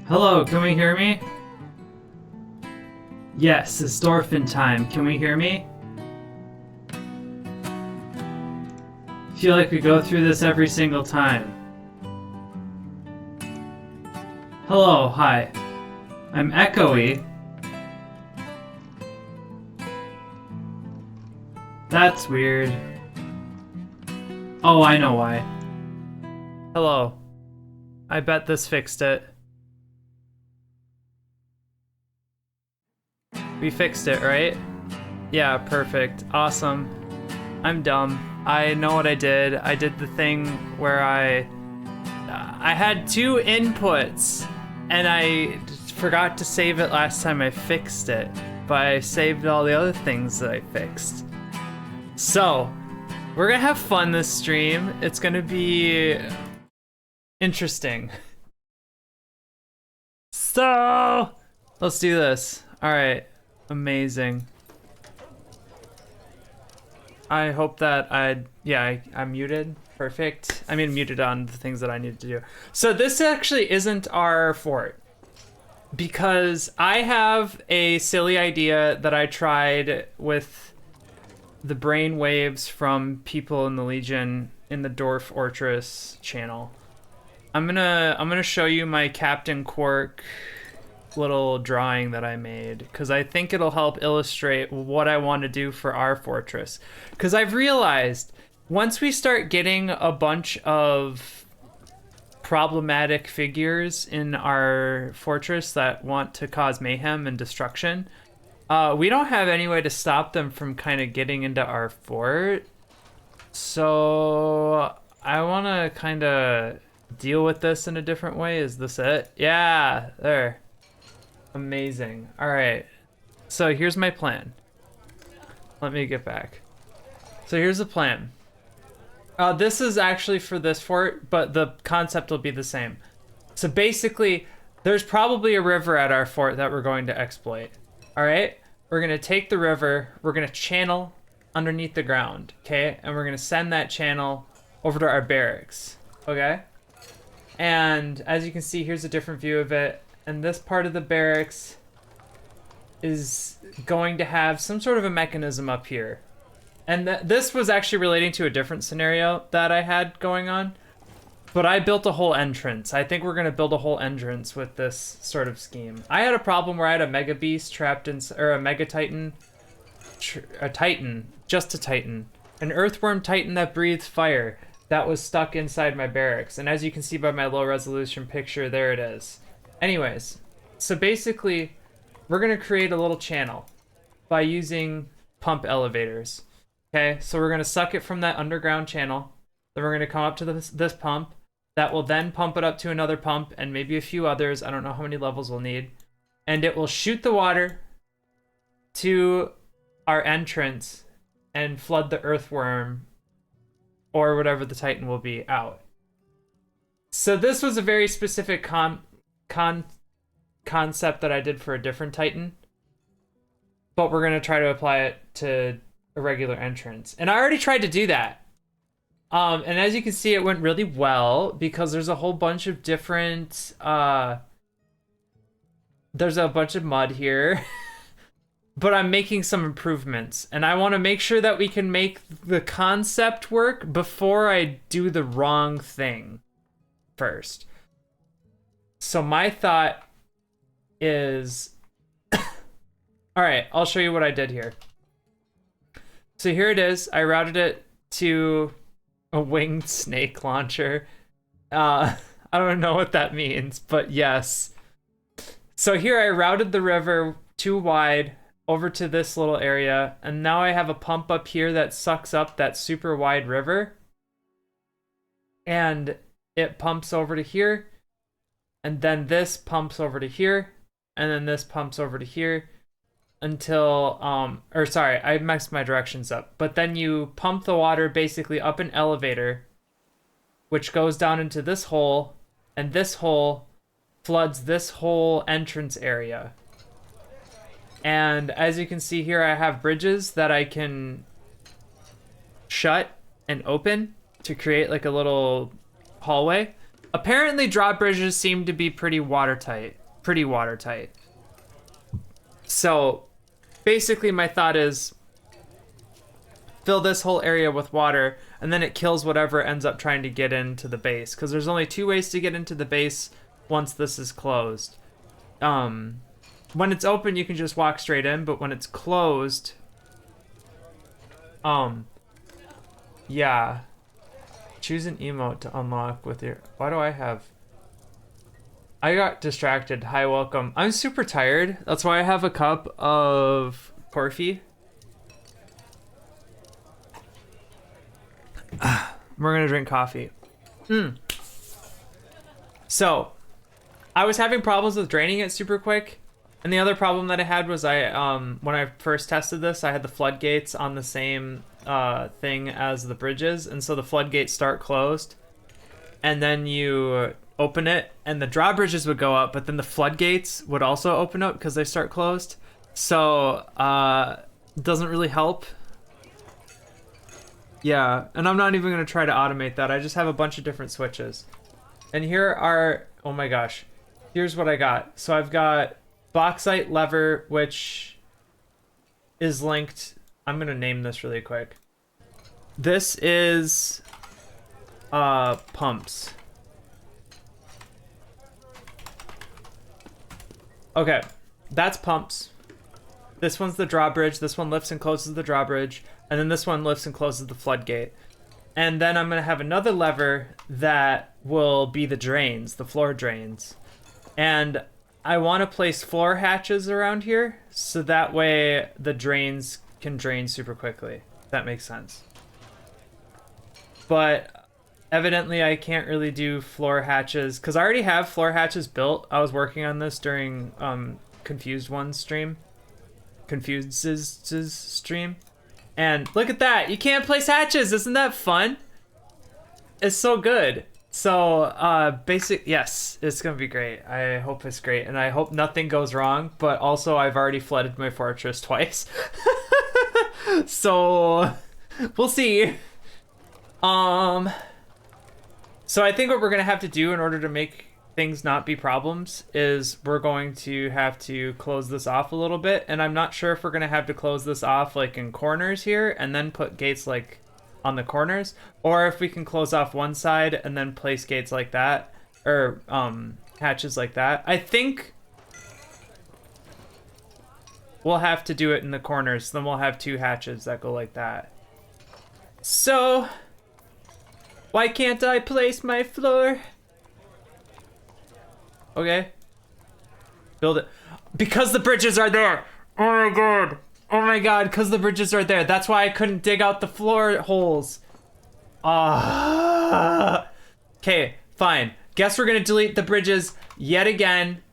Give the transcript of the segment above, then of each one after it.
Hello, can we hear me? Yes, it's Dorfin time. Can we hear me? Feel like we go through this every single time. Hello, hi. I'm echoey. That's weird. Oh, I know why. Hello. I bet this fixed it. We fixed it, right? Yeah, perfect. Awesome. I'm dumb. I know what I did. I did the thing where I had two inputs and I forgot to save it last time I fixed it, but I saved all the other things that I fixed. So, we're gonna have fun this stream. It's gonna be interesting. So, let's do this. All right. Amazing. I hope that I'm muted. Perfect. I mean, muted on the things that I need to do. So this actually isn't our fort because I have a silly idea that I tried with the brain waves from people in the Legion in the Dwarf Fortress channel. I'm gonna show you my Captain Quark little drawing that I made because I think it'll help illustrate what I want to do for our fortress. Because I've realized once we start getting a bunch of problematic figures in our fortress that want to cause mayhem and destruction, we don't have any way to stop them from kind of getting into our fort. So I want to kind of deal with this in a different way. Is this it? Yeah, there. Amazing. All right. So here's my plan. Let me get back. So here's the plan. This is actually for this fort, but the concept will be the same. So basically, there's probably a river at our fort that we're going to exploit. All right? We're going to take the river, we're going to channel underneath the ground, okay? And we're going to send that channel over to our barracks, okay? And as you can see, here's a different view of it. And this part of the barracks is going to have some sort of a mechanism up here. And this was actually relating to a different scenario that I had going on. But I built a whole entrance. I think we're going to build a whole entrance with this sort of scheme. I had a problem where I had a mega beast trapped in, or a mega titan. A titan. Just a titan. An earthworm titan that breathes fire that was stuck inside my barracks. And as you can see by my low resolution picture, there it is. Anyways, so basically, we're going to create a little channel by using pump elevators. Okay, so we're going to suck it from that underground channel. Then we're going to come up to this pump. That will then pump it up to another pump and maybe a few others. I don't know how many levels we'll need. And it will shoot the water to our entrance and flood the earthworm or whatever the titan will be out. So this was a very specific concept that I did for a different titan, but we're gonna try to apply it to a regular entrance. And I already tried to do that. And as you can see, it went really well because there's a whole bunch of different, there's a bunch of mud here, but I'm making some improvements and I want to make sure that we can make the concept work before I do the wrong thing first. So my thought is, all right, I'll show you what I did here. So here it is. I routed it to a winged snake launcher. I don't know what that means, but yes. So here I routed the river too wide over to this little area, and now I have a pump up here that sucks up that super wide river. And it pumps over to here. And then this pumps over to here, and then this pumps over to here until, or sorry, I messed my directions up. But then you pump the water basically up an elevator, which goes down into this hole, and this hole floods this whole entrance area. And as you can see here, I have bridges that I can shut and open to create like a little hallway. Apparently drawbridges seem to be pretty watertight. pretty watertight. So basically my thought is fill this whole area with water, and then it kills whatever ends up trying to get into the base, because there's only 2 ways to get into the base once this is closed. When it's open, you can just walk straight in, but when it's closed, yeah. Choose an emote to unlock with your... Why do I have... I got distracted. Hi, welcome. I'm super tired. That's why I have a cup of coffee. We're gonna drink coffee. So, I was having problems with draining it super quick. And the other problem that I had was when I first tested this, I had the floodgates on the same thing as the bridges, and so the floodgates start closed, and then you open it, and the drawbridges would go up, but then the floodgates would also open up because they start closed. So it doesn't really help. Yeah, and I'm not even gonna try to automate that. I just have a bunch of different switches, and here are, oh my gosh, here's what I got. So I've got bauxite lever, which is linked. I'm gonna name this really quick. This is pumps. Okay, that's pumps. This one's the drawbridge. This one lifts and closes the drawbridge, and then this one lifts and closes the floodgate. And then I'm gonna have another lever that will be the drains, the floor drains. And I want to place floor hatches around here, so that way the drains can drain super quickly. If that makes sense. But evidently I can't really do floor hatches, because I already have floor hatches built. I was working on this during Confused One's stream. Confused's stream. And look at that! You can't place hatches! Isn't that fun? It's so good. So, yes, it's gonna be great. I hope it's great, and I hope nothing goes wrong, but also I've already flooded my fortress twice. So, we'll see. So I think what we're gonna have to do in order to make things not be problems is we're going to have to close this off a little bit, and I'm not sure if we're gonna have to close this off like in corners here, and then put gates like on the corners, or if we can close off one side and then place gates like that, or hatches like that. I think we'll have to do it in the corners, then we'll have 2 hatches that go like that. So why can't I place my floor? Okay, build it, because the bridges are there. Oh my god. Oh my god, because the bridges are there. That's why I couldn't dig out the floor holes. Okay, fine. Guess we're gonna delete the bridges yet again.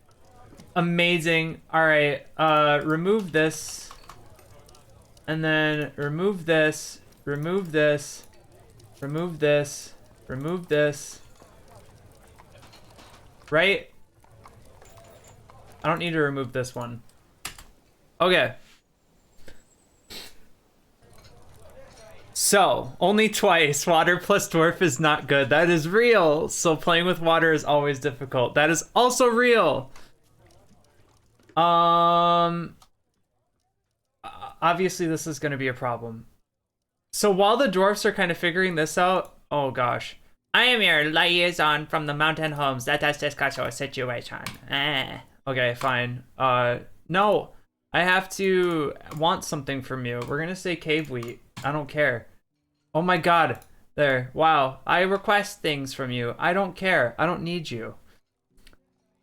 Amazing. Alright, remove this. And then remove this. Remove this. Remove this. Remove this. Right? I don't need to remove this one. Okay. So, only twice. Water plus dwarf is not good. That is real. So playing with water is always difficult. That is also real. Obviously this is going to be a problem. So while the dwarfs are kind of figuring this out, oh gosh. I am your liaison from the mountain homes. Let us discuss our situation. Okay, fine. No. I have to want something from you. We're gonna say cave wheat. I don't care. Oh my god. There. Wow. I request things from you. I don't care. I don't need you.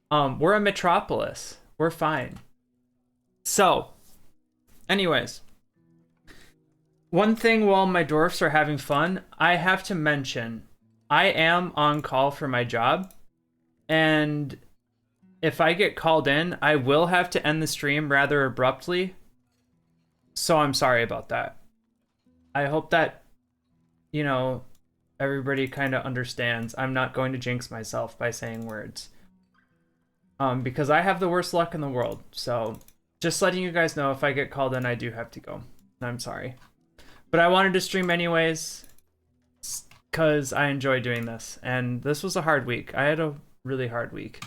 We're a metropolis. We're fine. So, anyways. One thing while my dwarfs are having fun, I have to mention, I am on call for my job. And if I get called in, I will have to end the stream rather abruptly. So I'm sorry about that. I hope that, you know, everybody kind of understands. I'm not going to jinx myself by saying words. Because I have the worst luck in the world. So just letting you guys know, if I get called in, I do have to go. I'm sorry. But I wanted to stream anyways, because I enjoy doing this. And this was a hard week. I had a really hard week.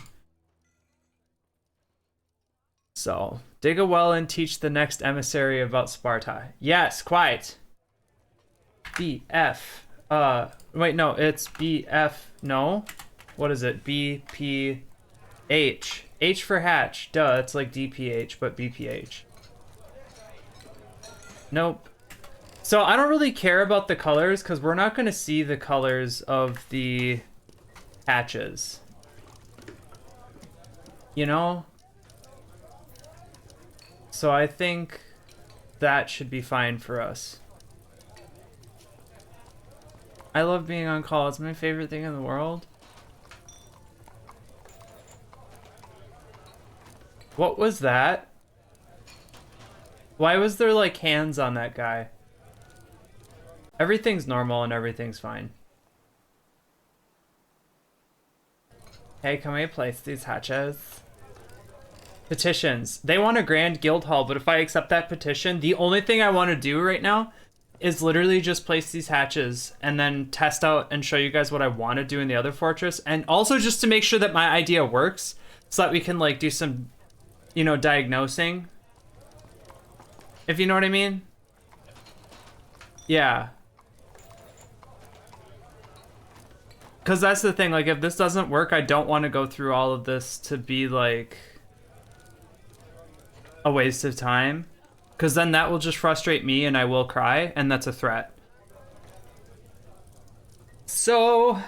So, dig a well and teach the next emissary about Sparta. Yes, quite. BF. Wait, no, it's BF. No. What is it? BPH. H for hatch. Duh, it's like DPH, but BPH. Nope. So I don't really care about the colors because we're not going to see the colors of the hatches. You know? So I think that should be fine for us. I love being on call. It's my favorite thing in the world. What was that? Why was there like hands on that guy? Everything's normal and everything's fine. Hey, can we place these hatches? Petitions. They want a grand guild hall, but if I accept that petition, the only thing I want to do right now is literally just place these hatches and then test out and show you guys what I want to do in the other fortress. And also just to make sure that my idea works so that we can like do some, you know, diagnosing. If you know what I mean? Yeah. Because that's the thing, like if this doesn't work, I don't want to go through all of this to be like a waste of time. Because then that will just frustrate me and I will cry, and that's a threat. So,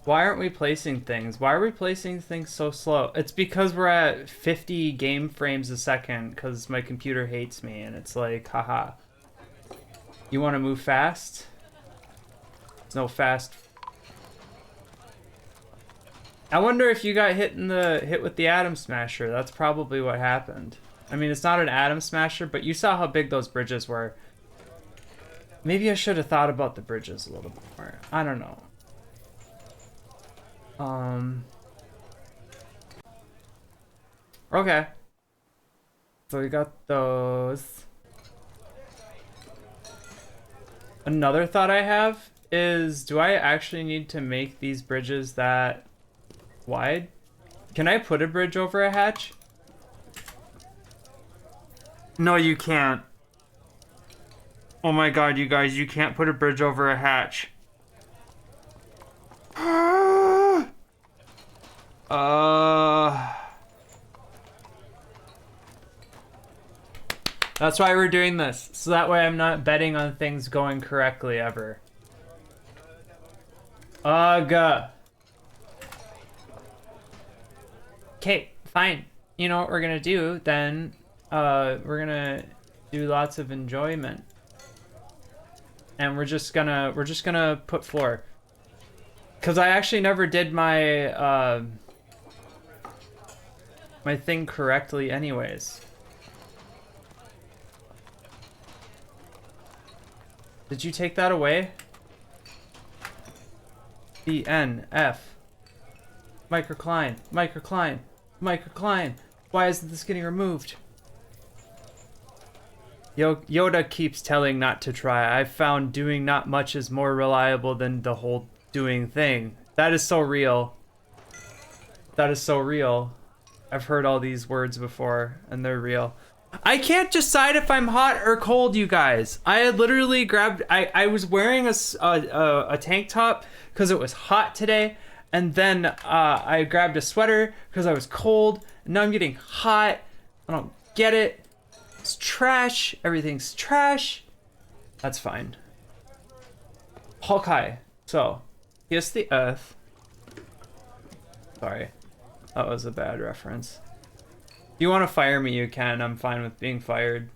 why aren't we placing things? Why are we placing things so slow? It's because we're at 50 game frames a second because my computer hates me, and it's like, haha. You want to move fast? There's no fast. I wonder if you got hit with the Atom Smasher. That's probably what happened. I mean, it's not an Atom Smasher, but you saw how big those bridges were. Maybe I should have thought about the bridges a little bit more. I don't know. Okay. So we got those. Another thought I have is, do I actually need to make these bridges that wide? Can I put a bridge over a hatch? No, you can't. Oh my god, you guys, you can't put a bridge over a hatch. That's why we're doing this. So that way I'm not betting on things going correctly ever. Ugh. Okay, fine. You know what we're gonna do then? We're gonna do lots of enjoyment. And we're just gonna put floor. Cause I actually never did my my thing correctly anyways. Did you take that away? BNF. Microcline. Microcline. Microcline. Why isn't this getting removed? Yoda keeps telling not to try. I've found doing not much is more reliable than the whole doing thing. That is so real. That is so real. I've heard all these words before, and they're real. I can't decide if I'm hot or cold, you guys. I had literally grabbed... I was wearing a tank top because it was hot today, and then I grabbed a sweater because I was cold, and now I'm getting hot. I don't get it. It's trash. Everything's trash. That's fine. Hawkeye. So, here's the Earth. Sorry. That was a bad reference. If you want to fire me, you can. I'm fine with being fired.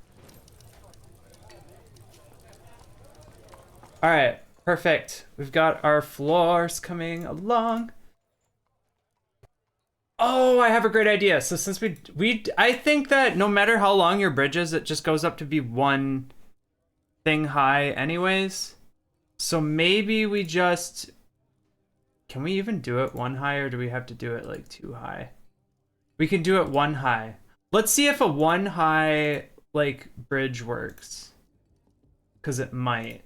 Alright. Perfect. We've got our floors coming along. Oh, I have a great idea. So since I think that no matter how long your bridge is, it just goes up to be one thing high anyways. So maybe we just... Can we even do it one high, or do we have to do it like two high? We can do it one high. Let's see if a one high like bridge works. Because it might.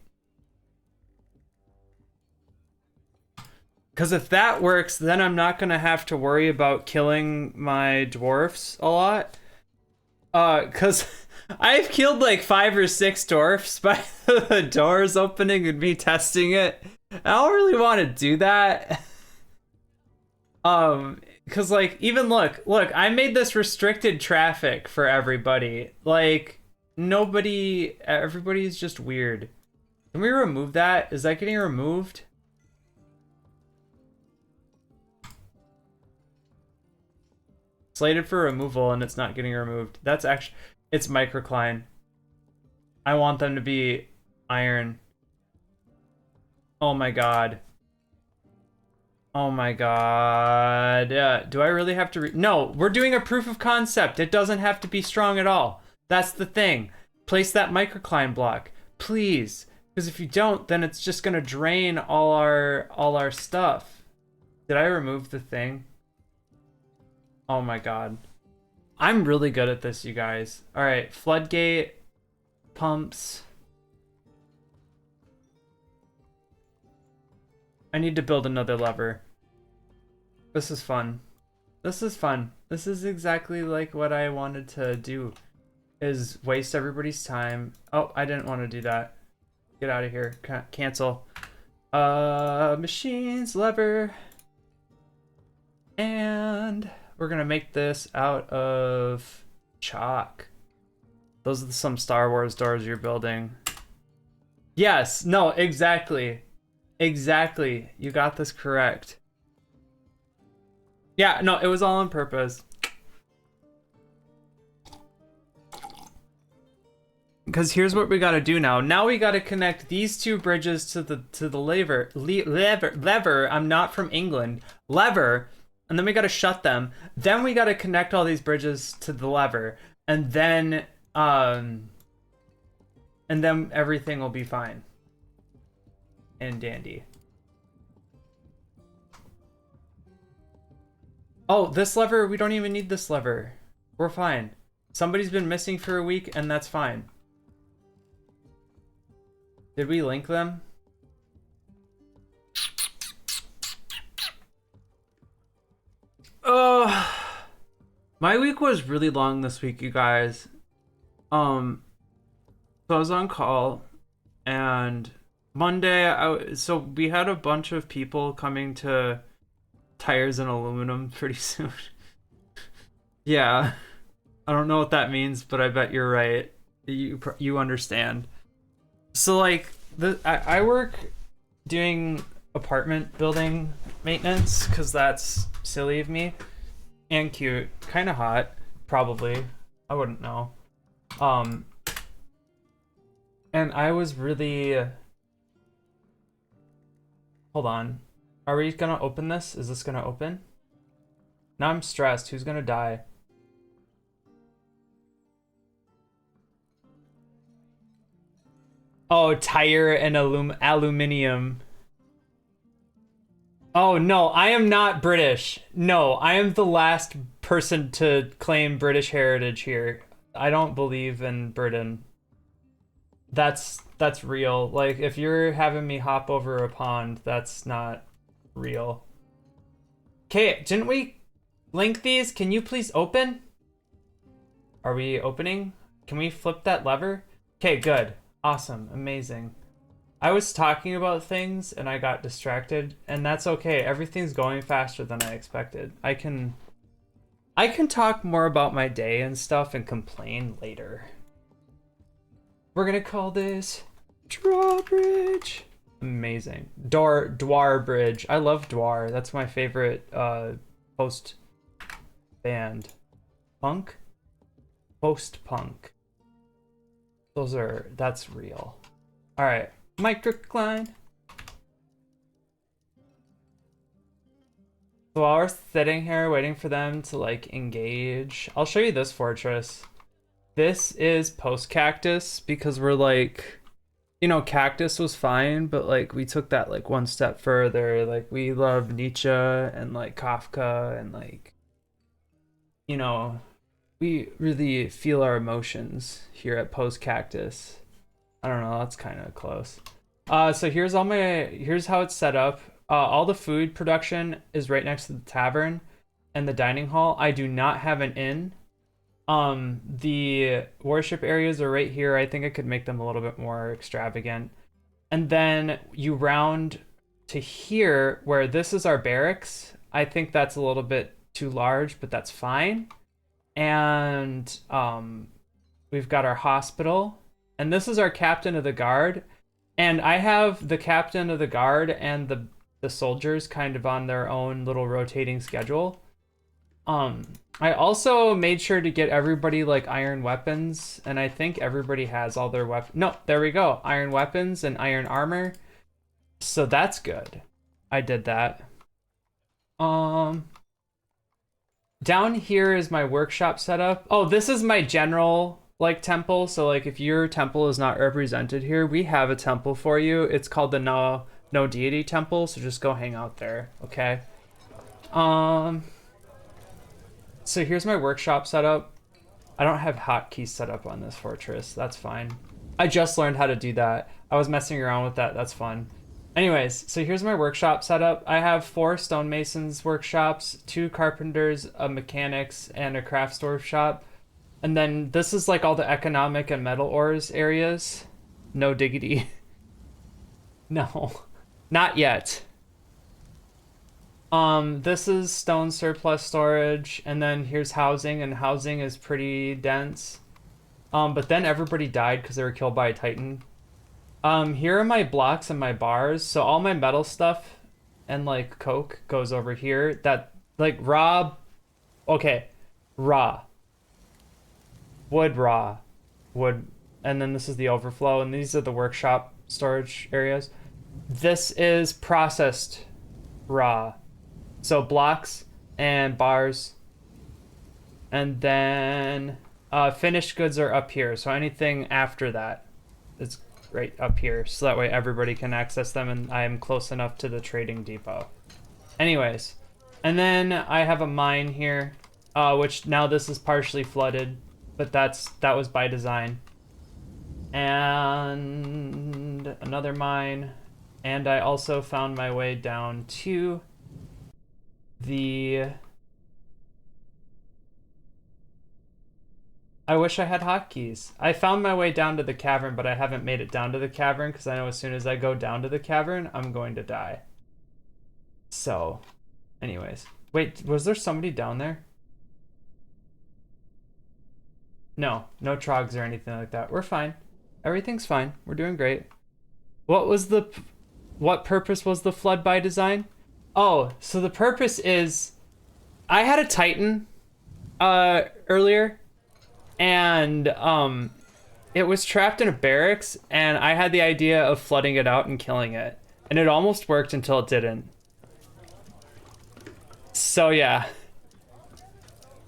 Because if that works, then I'm not going to have to worry about killing my dwarfs a lot. Cause I've killed like 5 or 6 dwarfs by the doors opening and me testing it. I don't really want to do that. Cause like even look, I made this restricted traffic for everybody. Like everybody's just weird. Can we remove that? Is that getting removed? Slated for removal and it's not getting removed. That's actually, it's microcline. I want them to be iron. Oh my god. Oh my god. Yeah, do I really have to No, we're doing a proof of concept. It doesn't have to be strong at all. That's the thing. Place that microcline block, please. Because if you don't, then it's just gonna drain all our stuff. Did I remove the thing? Oh my god. I'm really good at this, you guys. Alright, floodgate, pumps. I need to build another lever. This is fun. This is fun. This is exactly like what I wanted to do. Is waste everybody's time. Oh, I didn't want to do that. Get out of here. Cancel. Machines, lever. And we're gonna make this out of chalk. Those are some Star Wars doors you're building. Yes, no, exactly. Exactly. You got this correct. Yeah, no, it was all on purpose. Because here's what we gotta do now. Now we gotta connect these 2 bridges to the lever. I'm not from England. Lever. And then we gotta shut them. Then we gotta connect all these bridges to the lever. And then everything will be fine. And dandy. Oh, this lever, we don't even need this lever. We're fine. Somebody's been missing for a week and that's fine. Did we link them? Oh, my week was really long this week, you guys. So I was on call and Monday, so we had a bunch of people coming to tires and aluminum pretty soon. Yeah, I don't know what that means, but I bet you're right. You understand. So like I work doing apartment building maintenance because that's silly of me and cute, kind of hot, probably. I wouldn't know. And I was really. Hold on. Are we gonna open this? Is this gonna open? Now I'm stressed. Who's gonna die? Oh, tire and aluminium. Oh no, I am not British. No, I am the last person to claim British heritage here. I don't believe in Britain. That's real. Like if you're having me hop over a pond, that's not real. Okay, didn't we link these? Can you please open? Are we opening? Can we flip that lever? Okay, good. Awesome. Amazing. I was talking about things and I got distracted, and that's okay. Everything's going faster than I expected. I can talk more about my day and stuff and complain later. We're gonna call this Drawbridge. Amazing. Dwarbridge. I love Dwar. That's my favorite post band. Punk? Post-punk. That's real. Alright. Microcline. So while we're sitting here waiting for them to like engage, I'll show you this fortress. This is post-cactus because we're like, you know, cactus was fine, but like we took that like one step further. Like we love Nietzsche and like Kafka and like, you know, we really feel our emotions here at post-cactus. I don't know, that's kind of close. So here's how it's set up. All the food production is right next to the tavern and the dining hall. I do not have an inn. The worship areas are right here. I think I could make them a little bit more extravagant. And then you round to here where this is our barracks. I think that's a little bit too large, but that's fine. And we've got our hospital. And this is our captain of the guard. And I have the captain of the guard and the soldiers kind of on their own little rotating schedule. I also made sure to get everybody like iron weapons, and I think everybody has all their weapons. No, there we go. Iron weapons and iron armor. So that's good. I did that. Down here is my workshop setup. Oh, this is my general like temple. So like if your temple is not represented here, we have a temple for you. It's called the No Deity Temple, so just go hang out there, okay? So here's my workshop setup. I don't have hotkeys set up on this fortress. That's fine. I just learned how to do that. I was messing around with that. That's fun. Anyways, so here's my workshop setup. I have 4 stonemasons workshops, 2 carpenters, a mechanics, and a craft store shop. And then this is like all the economic and metal ores areas. No diggity. No, not yet. This is stone surplus storage, and then here's housing, and housing is pretty dense. But then everybody died because they were killed by a titan. Here are my blocks and my bars, so all my metal stuff and like coke goes over here. That like raw, okay, raw. Wood raw, wood, and then this is the overflow, and these are the workshop storage areas. This is processed raw. So blocks and bars. And then finished goods are up here. So anything after that is right up here. So that way everybody can access them and I am close enough to the trading depot. Anyways. And then I have a mine here, which now this is partially flooded, but that was by design. And another mine. And I also found my way down to I wish I had hotkeys. I found my way down to the cavern, but I haven't made it down to the cavern because I know as soon as I go down to the cavern, I'm going to die. So, anyways. Wait, was there somebody down there? No, no trogs or anything like that. We're fine. Everything's fine. We're doing great. What purpose was the flood by design? Oh, so the purpose is I had a Titan earlier, and it was trapped in a barracks, and I had the idea of flooding it out and killing it. And it almost worked until it didn't. So yeah.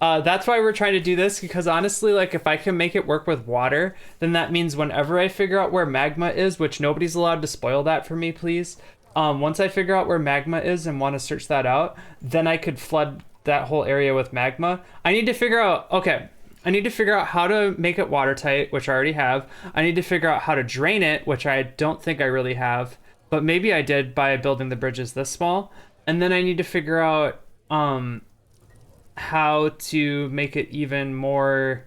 That's why we're trying to do this, because honestly, like, if I can make it work with water, then that means whenever I figure out where magma is, which nobody's allowed to spoil that for me, please. Once I figure out where magma is and want to search that out, then I could flood that whole area with magma. I need to figure out how to make it watertight, which I already have. I need to figure out how to drain it, which I don't think I really have, but maybe I did by building the bridges this small. And then I need to figure out how to make it even more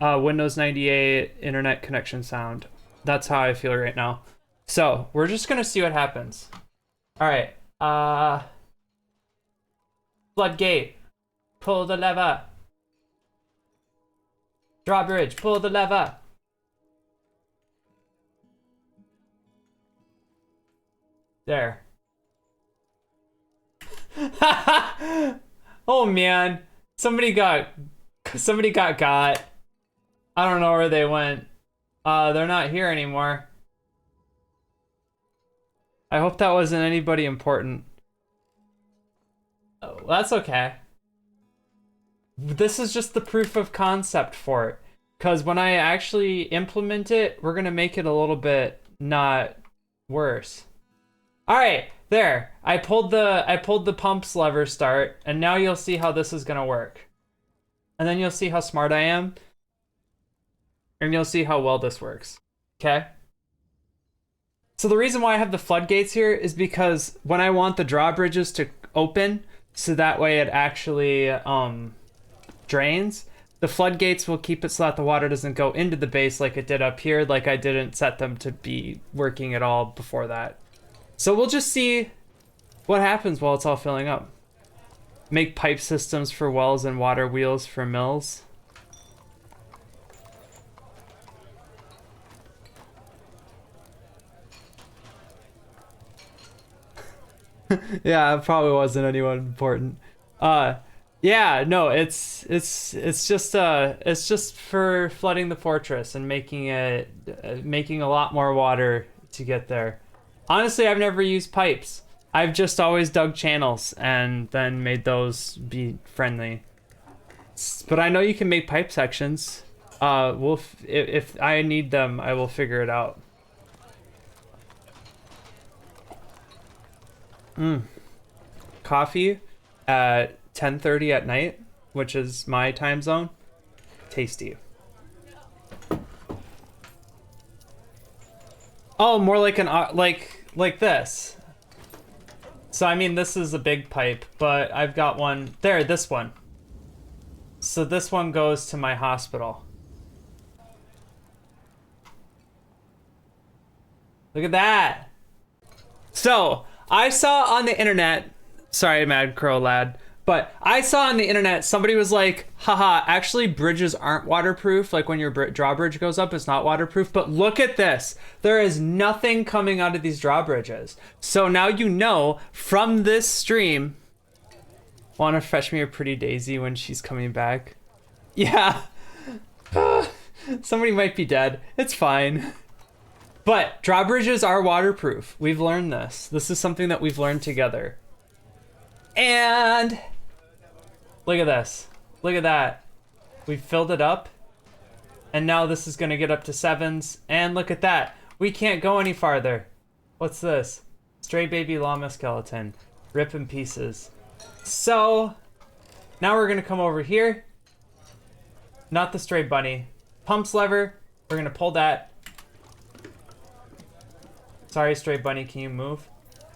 Windows 98 internet connection sound. That's how I feel right now. So we're just gonna see what happens. All right. Floodgate. Pull the lever. Drawbridge. Pull the lever. There. Oh man. Somebody got got. I don't know where they went. They're not here anymore. I hope that wasn't anybody important. Oh, that's okay. This is just the proof of concept for it. Because when I actually implement it, we're gonna make it a little bit not worse. Alright, there. I pulled the pumps lever start, and now you'll see how this is gonna work. And then you'll see how smart I am. And you'll see how well this works. Okay? So the reason why I have the floodgates here is because when I want the drawbridges to open, so that way it actually drains, the floodgates will keep it so that the water doesn't go into the base like it did up here, like I didn't set them to be working at all before that. So we'll just see what happens while it's all filling up. Make pipe systems for wells and water wheels for mills. Yeah, it probably wasn't anyone important. Yeah, no, it's just for flooding the fortress and making it making a lot more water to get there. Honestly, I've never used pipes. I've just always dug channels and then made those be friendly. But I know you can make pipe sections. If I need them, I will figure it out. Coffee at 10:30 at night, which is my time zone. Tasty. Oh, more like an like this. So I mean, this is a big pipe, but I've got one there. This one. So this one goes to my hospital. Look at that. So I saw on the internet, sorry, Mad Crow Lad, but I saw on the internet somebody was like, haha, actually bridges aren't waterproof. Like when your drawbridge goes up, it's not waterproof. But look at this. There is nothing coming out of these drawbridges. So now you know from this stream. Want to fetch me a pretty daisy when she's coming back? Yeah. Somebody might be dead. It's fine. But drawbridges are waterproof. We've learned this. This is something that we've learned together. And look at this. Look at that. We filled it up. And now this is going to get up to 7s. And look at that. We can't go any farther. What's this? Stray baby llama skeleton. Rip in pieces. So now we're going to come over here. Not the stray bunny. Pumps lever. We're going to pull that. Sorry, stray bunny, can you move?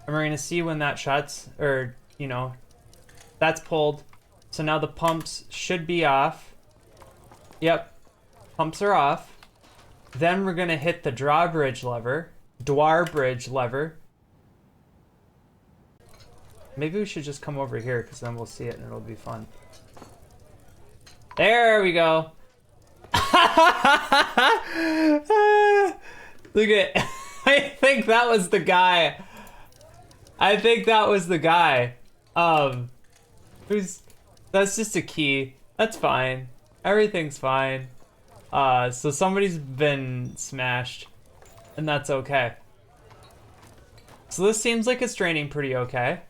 And we're going to see when that shuts, or, you know, that's pulled. So now the pumps should be off. Yep, pumps are off. Then we're going to hit the drawbridge lever. Maybe we should just come over here, because then we'll see it and it'll be fun. There we go. Look at I think that was the guy. That's just a key. That's fine. Everything's fine. So somebody's been smashed. And that's okay. So this seems like it's draining pretty okay.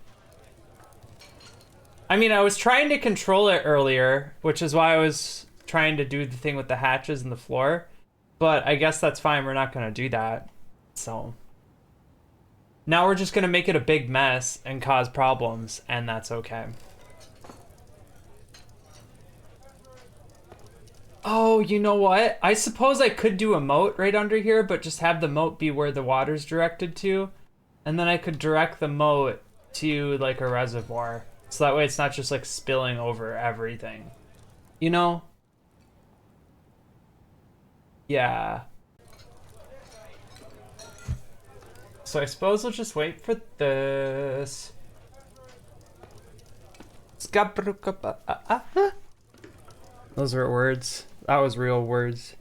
I mean, I was trying to control it earlier, which is why I was trying to do the thing with the hatches in the floor. But I guess that's fine. We're not going to do that. So now we're just going to make it a big mess and cause problems, and that's okay. Oh, you know what? I suppose I could do a moat right under here, but just have the moat be where the water's directed to. And then I could direct the moat to like a reservoir. So that way it's not just like spilling over everything. You know? Yeah. So I suppose we'll just wait for this. Those were words. That was real words.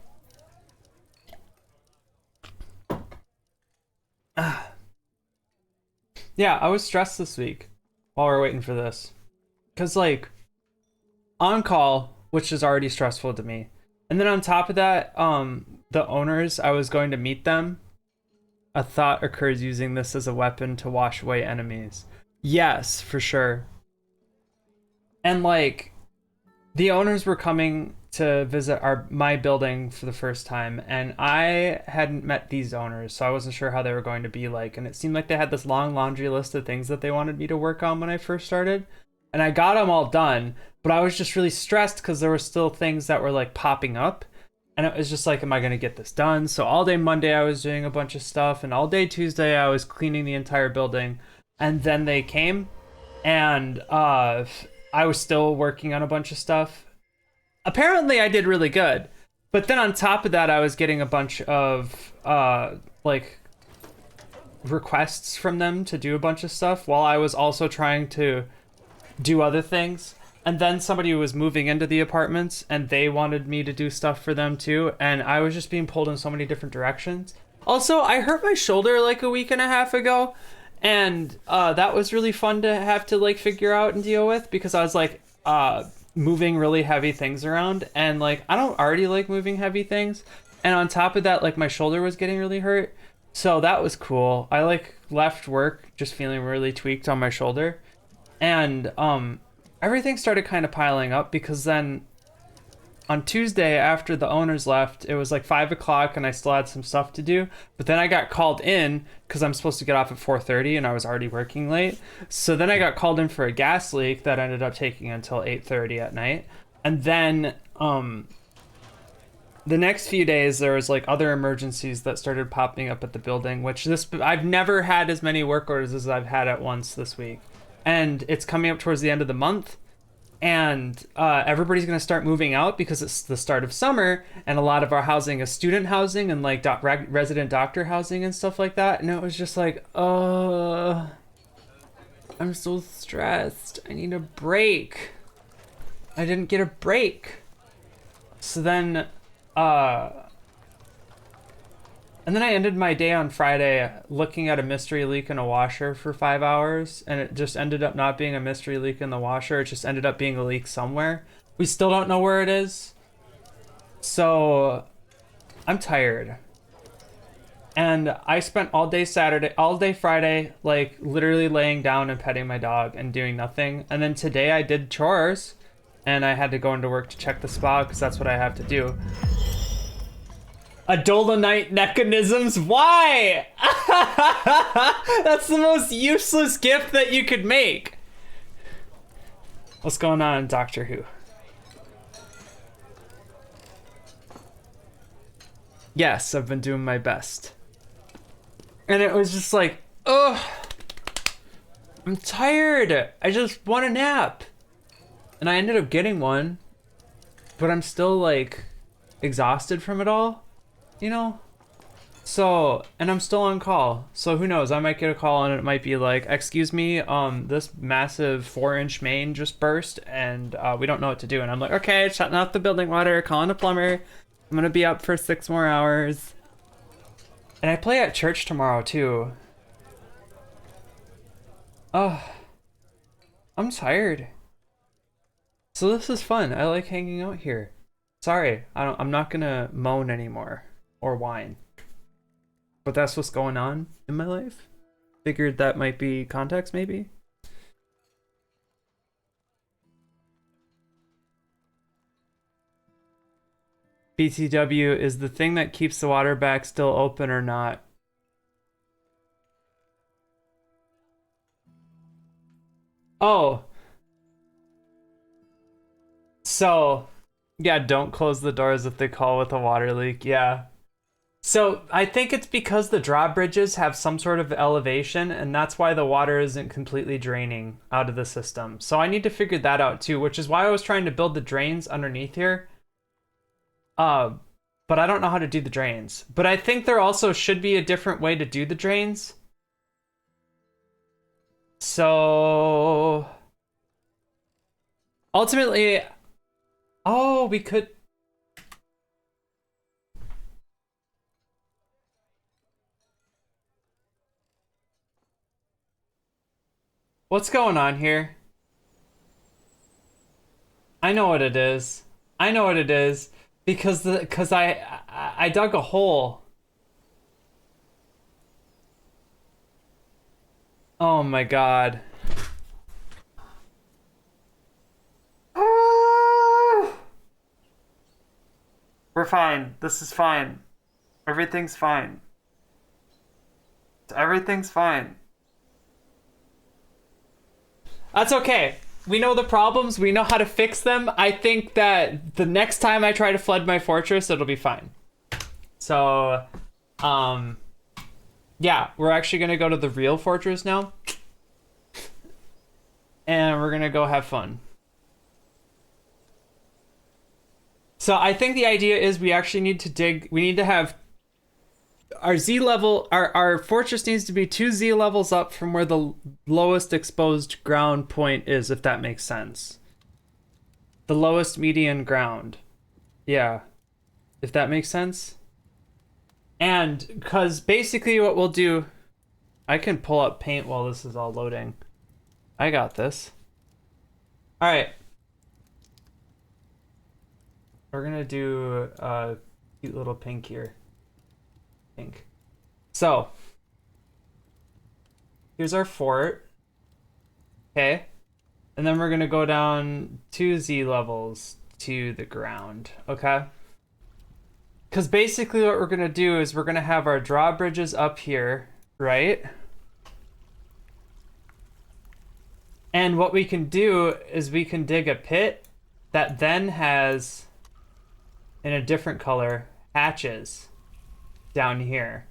Yeah, I was stressed this week while we were waiting for this. Because, like, on call, which is already stressful to me. And then on top of that, the owners, I was going to meet them. A thought occurs using this as a weapon to wash away enemies. Yes, for sure. And like, the owners were coming to visit my building for the first time, and I hadn't met these owners, so I wasn't sure how they were going to be like. And it seemed like they had this long laundry list of things that they wanted me to work on when I first started. And I got them all done, but I was just really stressed because there were still things that were like popping up. And it was just like, am I going to get this done? So all day Monday, I was doing a bunch of stuff, and all day Tuesday, I was cleaning the entire building. And then they came, and I was still working on a bunch of stuff. Apparently, I did really good. But then on top of that, I was getting a bunch of like requests from them to do a bunch of stuff while I was also trying to do other things. And then somebody was moving into the apartments and they wanted me to do stuff for them too. And I was just being pulled in so many different directions. Also, I hurt my shoulder like a week and a half ago. And that was really fun to have to like figure out and deal with because I was like moving really heavy things around. And like, I don't already like moving heavy things. And on top of that, like my shoulder was getting really hurt. So that was cool. I like left work just feeling really tweaked on my shoulder. And everything started kind of piling up because then on Tuesday after the owners left, it was like 5 o'clock and I still had some stuff to do. But then I got called in because I'm supposed to get off at 4:30 and I was already working late. So then I got called in for a gas leak that ended up taking until 8:30 at night. And then the next few days there was like other emergencies that started popping up at the building, which I've never had as many work orders as I've had at once this week. And it's coming up towards the end of the month. And everybody's going to start moving out because it's the start of summer and a lot of our housing is student housing and like resident doctor housing and stuff like that. And it was just like, I'm so stressed. I need a break. I didn't get a break. So then, and then I ended my day on Friday looking at a mystery leak in a washer for 5 hours, and it just ended up not being a mystery leak in the washer. It just ended up being a leak somewhere. We still don't know where it is. So I'm tired. And I spent all day Friday, like literally laying down and petting my dog and doing nothing. And then today I did chores and I had to go into work to check the spa because that's what I have to do. Adolonite mechanisms? Why? That's the most useless gift that you could make. What's going on in Doctor Who? Yes, I've been doing my best. And it was just like, ugh, I'm tired. I just want a nap. And I ended up getting one, but I'm still like exhausted from it all. You know? So, and I'm still on call. So who knows? I might get a call and it might be like, excuse me, this massive 4-inch main just burst and we don't know what to do. And I'm like, okay, shutting off the building water, calling a plumber. I'm gonna be up for 6 more hours. And I play at church tomorrow too. Oh, I'm tired. So this is fun. I like hanging out here. Sorry, I'm not gonna moan anymore. Or whine. But that's what's going on in my life. Figured that might be context, maybe. BTW, is the thing that keeps the water back still open or not? Oh. So, yeah, don't close the doors if they call with a water leak. Yeah. So I think it's because the drawbridges have some sort of elevation and that's why the water isn't completely draining out of the system. So I need to figure that out too, which is why I was trying to build the drains underneath here. But I don't know how to do the drains. But I think there also should be a different way to do the drains. So ultimately, oh, we could. What's going on here? I know what it is. I know what it is because I dug a hole. Oh my god. We're fine. This is fine. Everything's fine. Everything's fine. That's okay. we know the problems. We know how to fix them. I think that the next time I try to flood my fortress, it'll be fine. So, yeah, we're actually gonna go to the real fortress now. And we're gonna go have fun. So I think the idea is we actually need to dig, we need to have our Z level, our fortress needs to be 2 Z levels up from where the lowest exposed ground point is, if that makes sense. The lowest median ground. Yeah. If that makes sense. And because basically what we'll do, I can pull up paint while this is all loading. I got this. All right. We're gonna do a cute little pink here. Pink. So, here's our fort. Okay. And then we're gonna go down 2 Z levels to the ground. Okay. Because basically what we're gonna do is we're gonna have our drawbridges up here, right? And what we can do is we can dig a pit that then has, in a different color, hatches down here.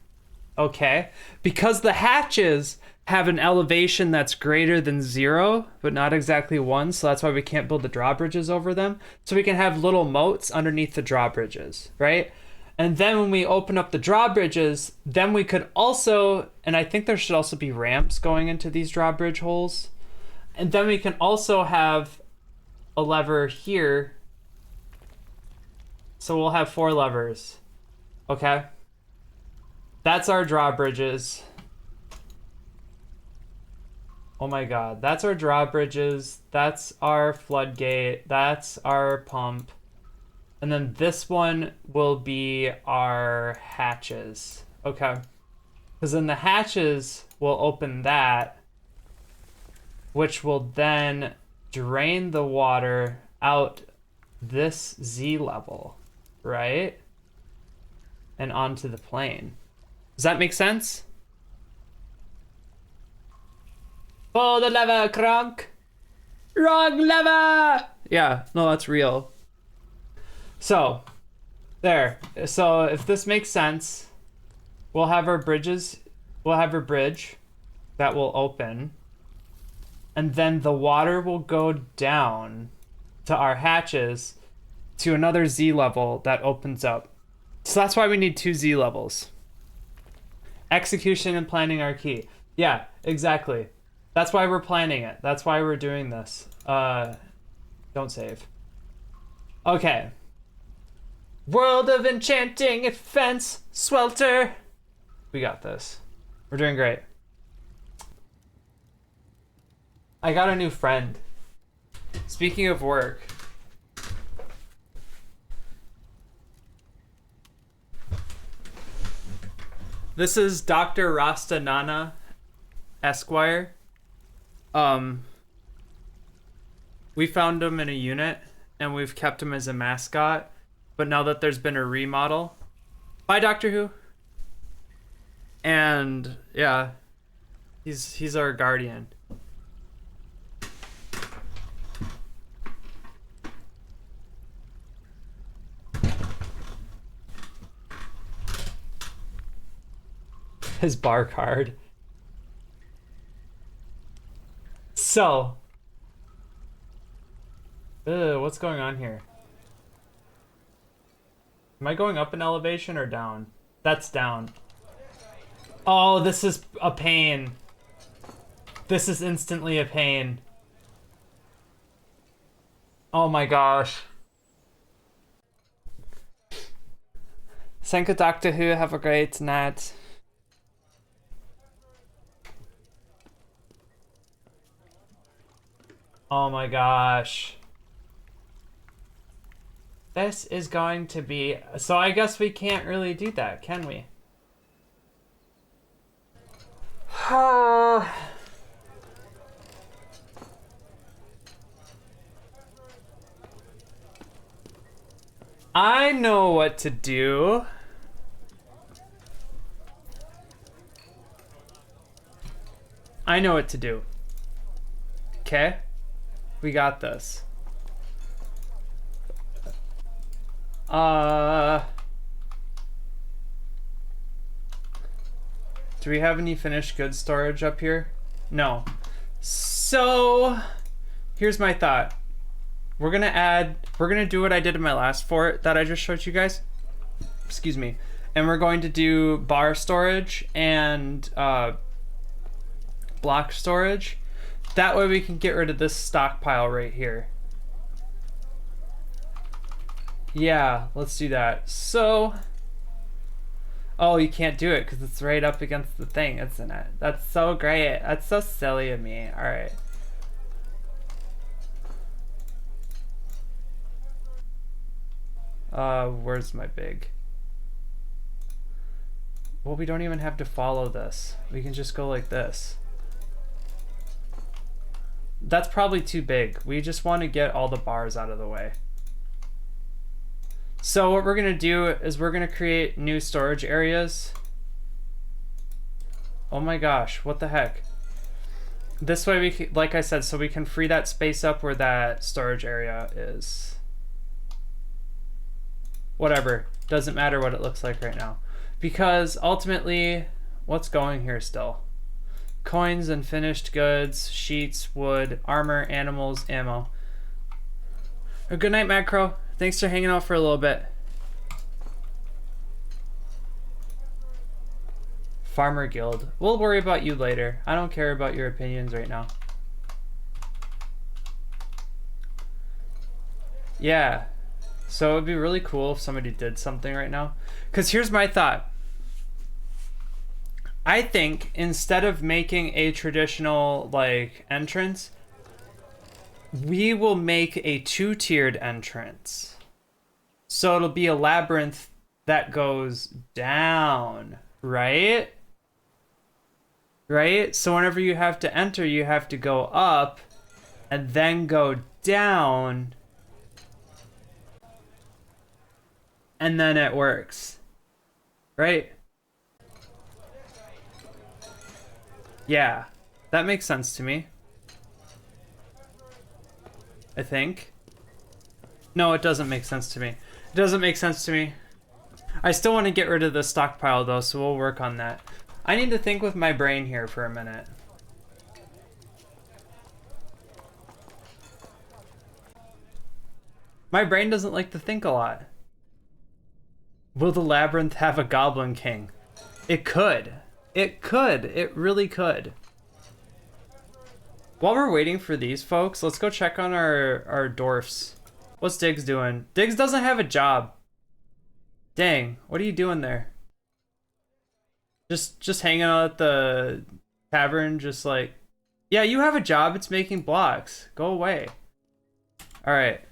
Okay? Because the hatches have an elevation that's greater than 0, but not exactly 1, so that's why we can't build the drawbridges over them. So we can have little moats underneath the drawbridges, right? And then when we open up the drawbridges, then we could also, and I think there should also be ramps going into these drawbridge holes. And then we can also have a lever here. So we'll have 4 levers. Okay? That's our drawbridges. Oh my god. That's our drawbridges. That's our floodgate. That's our pump. And then this one will be our hatches. Okay? Because then the hatches will open that, which will then drain the water out this Z level, right? And onto the plane. Does that make sense? Pull the lever, Kronk! Wrong lever! Yeah, no, that's real. So, there. So, if this makes sense, we'll have our bridges, we'll have our bridge that will open. And then the water will go down to our hatches to another Z level that opens up. So that's why we need 2 Z levels. Execution and planning are key. Yeah, exactly. That's why we're planning it. That's why we're doing this. Don't save. Okay. World of enchanting fence swelter. We got this. We're doing great. I got a new friend. Speaking of work. This is Dr. Rasta Nana Esquire. We found him in a unit and we've kept him as a mascot. But now that there's been a remodel. Bye, Doctor Who. And yeah, he's our guardian. His bar card. So, what's going on here? Am I going up in elevation or down? That's down. Oh, this is a pain. This is instantly a pain. Oh my gosh. Thank you, Doctor Who. Have a great night. Oh my gosh. This is going to be... So I guess we can't really do that, can we? I know what to do. I know what to do. Okay? We got this. Do we have any finished goods storage up here? No. So here's my thought. We're gonna do what I did in my last fort that I just showed you guys. Excuse me. And we're going to do bar storage and block storage. That way we can get rid of this stockpile right here. Yeah, let's do that. So, oh, you can't do it because it's right up against the thing, isn't it? That's so great. That's so silly of me. All right. Where's my big? Well, we don't even have to follow this. We can just go like this. That's probably too big. We just want to get all the bars out of the way. So what we're gonna do is we're gonna create new storage areas. Oh my gosh, what the heck? This way we can, like I said, so we can free that space up where that storage area is. Whatever, doesn't matter what it looks like right now. Because ultimately, what's going here still? Coins and finished goods, sheets, wood, armor, animals, ammo. Good night, Macro. Thanks for hanging out for a little bit. Farmer Guild. We'll worry about you later. I don't care about your opinions right now. Yeah. So it would be really cool if somebody did something right now. Because here's my thought. I think instead of making a traditional like entrance, we will make a two-tiered entrance. So it'll be a labyrinth that goes down, right? Right? So whenever you have to enter, you have to go up and then go down. And then it works. Right? Yeah, that makes sense to me. I think. No, it doesn't make sense to me. It doesn't make sense to me. I still want to get rid of the stockpile though, so we'll work on that. I need to think with my brain here for a minute. My brain doesn't like to think a lot. Will the labyrinth have a goblin king? It could. It could. It really could. While we're waiting for these folks, let's go check on our dwarfs. What's Diggs doing? Diggs doesn't have a job. Dang, what are you doing there? Just hanging out at the tavern, just like... Yeah, you have a job, it's making blocks. Go away. Alright.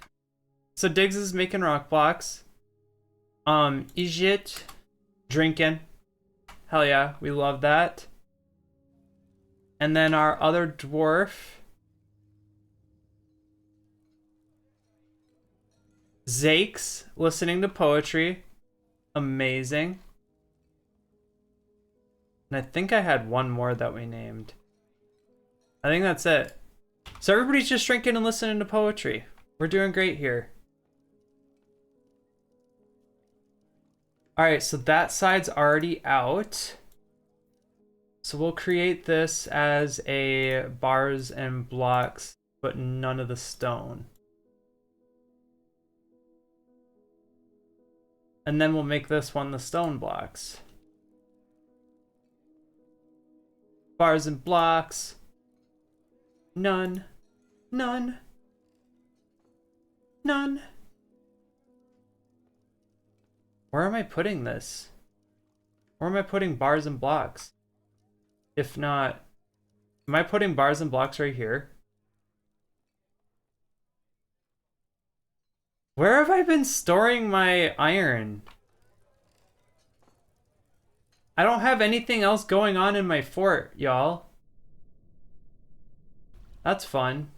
So Diggs is making rock blocks. Ijit, drinking. Hell yeah, we love that. And then our other dwarf, Zakes, listening to poetry. Amazing. And I think I had one more that we named. I think that's it. So everybody's just drinking and listening to poetry. We're doing great here. Alright, so that side's already out. So we'll create this as a bars and blocks, but none of the stone. And then we'll make this one the stone blocks. Bars and blocks. None. None. None. Where am I putting this? Where am I putting bars and blocks? If not, am I putting bars and blocks right here? Where have I been storing my iron? I don't have anything else going on in my fort, y'all. That's fun.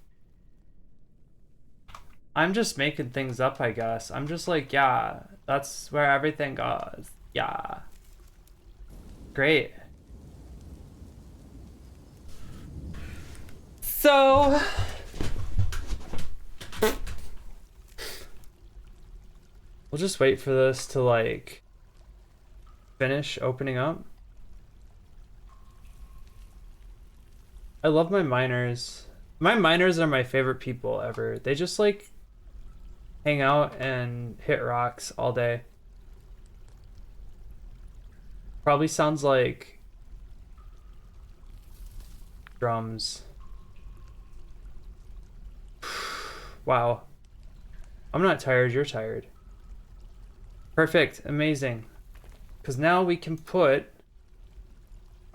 I'm just making things up, I guess. I'm just like, yeah, that's where everything goes. Yeah. Great. So, We'll just wait for this to like finish opening up. I love my miners. My miners are my favorite people ever. They just like hang out and hit rocks all day. Probably sounds like drums. Wow. I'm not tired, you're tired. Perfect, amazing. Because now we can put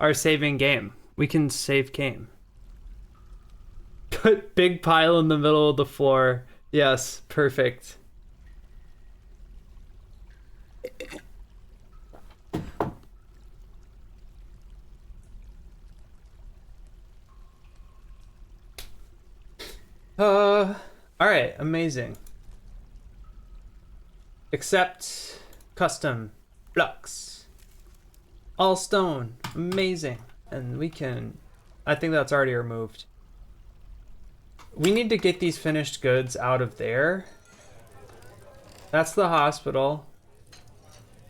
our saving game. We can save game. Put big pile in the middle of the floor. Yes, perfect. All right, amazing. Accept custom blocks. All stone, amazing. And we can, I think that's already removed. We need to get these finished goods out of there. That's the hospital.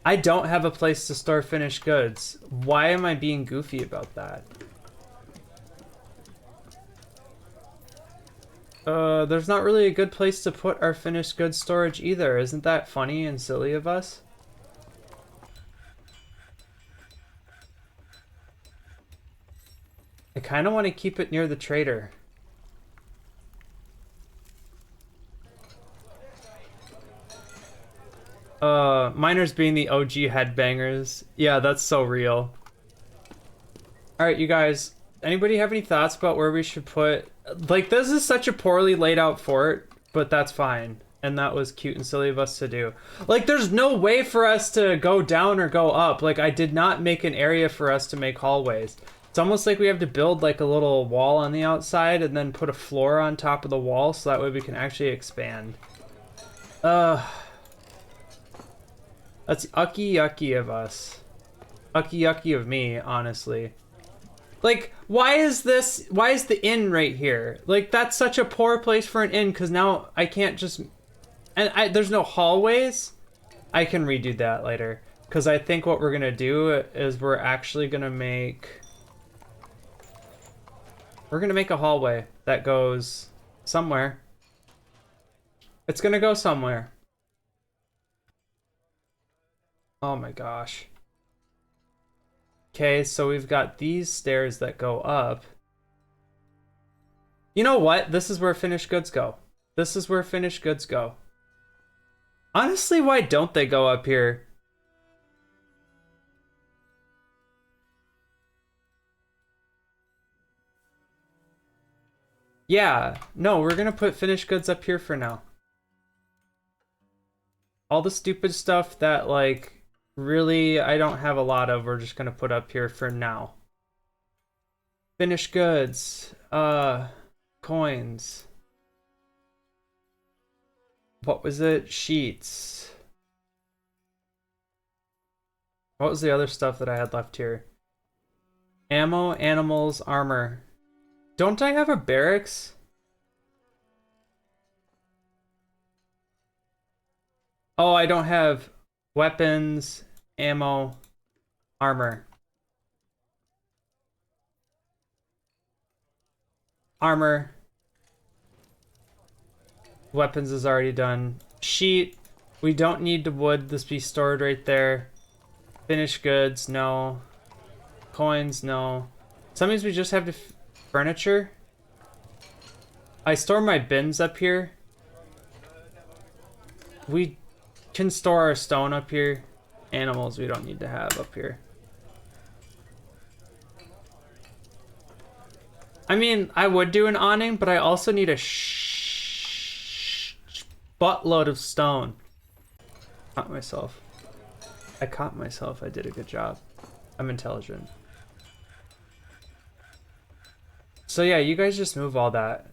I don't have a place to store finished goods. Why am I being goofy about that? There's not really a good place to put our finished goods storage either. Isn't that funny and silly of us? I kind of want to keep it near the trader. Miners being the OG headbangers. Yeah, that's so real. Alright, you guys, anybody have any thoughts about where we should put... Like, this is such a poorly laid out fort, but that's fine. And that was cute and silly of us to do. Like, there's no way for us to go down or go up. Like, I did not make an area for us to make hallways. It's almost like we have to build, like, a little wall on the outside and then put a floor on top of the wall so that way we can actually expand. That's ucky yucky of us. Ucky yucky of me, honestly. Like, why is the inn right here? Like, that's such a poor place for an inn, because now I can't just... And there's no hallways? I can redo that later. Because I think what we're going to do is we're actually going to make... We're going to make a hallway that goes somewhere. It's going to go somewhere. Oh my gosh. Okay, so we've got these stairs that go up. You know what? This is where finished goods go. This is where finished goods go. Honestly, why don't they go up here? Yeah, no, we're gonna put finished goods up here for now. All the stupid stuff that, like, really, I don't have a lot of, we're just gonna put up here for now. Finished goods, coins. What was it? Sheets. What was the other stuff that I had left here? Ammo, animals, armor. Don't I have a barracks? Oh, I don't have weapons, ammo, armor. Armor. Weapons is already done. Sheet. We don't need the wood. This be stored right there. Finished goods, no. Coins, no. Sometimes we just have to... Furniture. I store my bins up here. We can store our stone up here. Animals we don't need to have up here. I mean, I would do an awning, but I also need a buttload of stone. Caught myself. I caught myself. I did a good job. I'm intelligent. So yeah, you guys just move all that.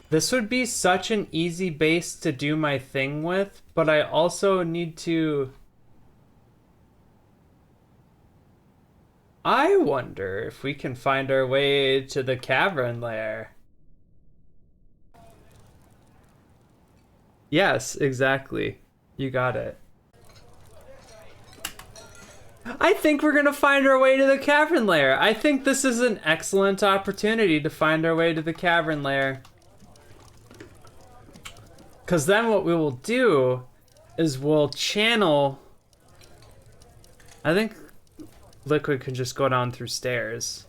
This would be such an easy base to do my thing with, but I also need to... I wonder if we can find our way to the cavern lair. Yes, exactly. You got it. I think we're gonna find our way to the cavern lair. I think this is an excellent opportunity to find our way to the cavern lair. Because then what we will do is we'll channel... I think Liquid can just go down through stairs.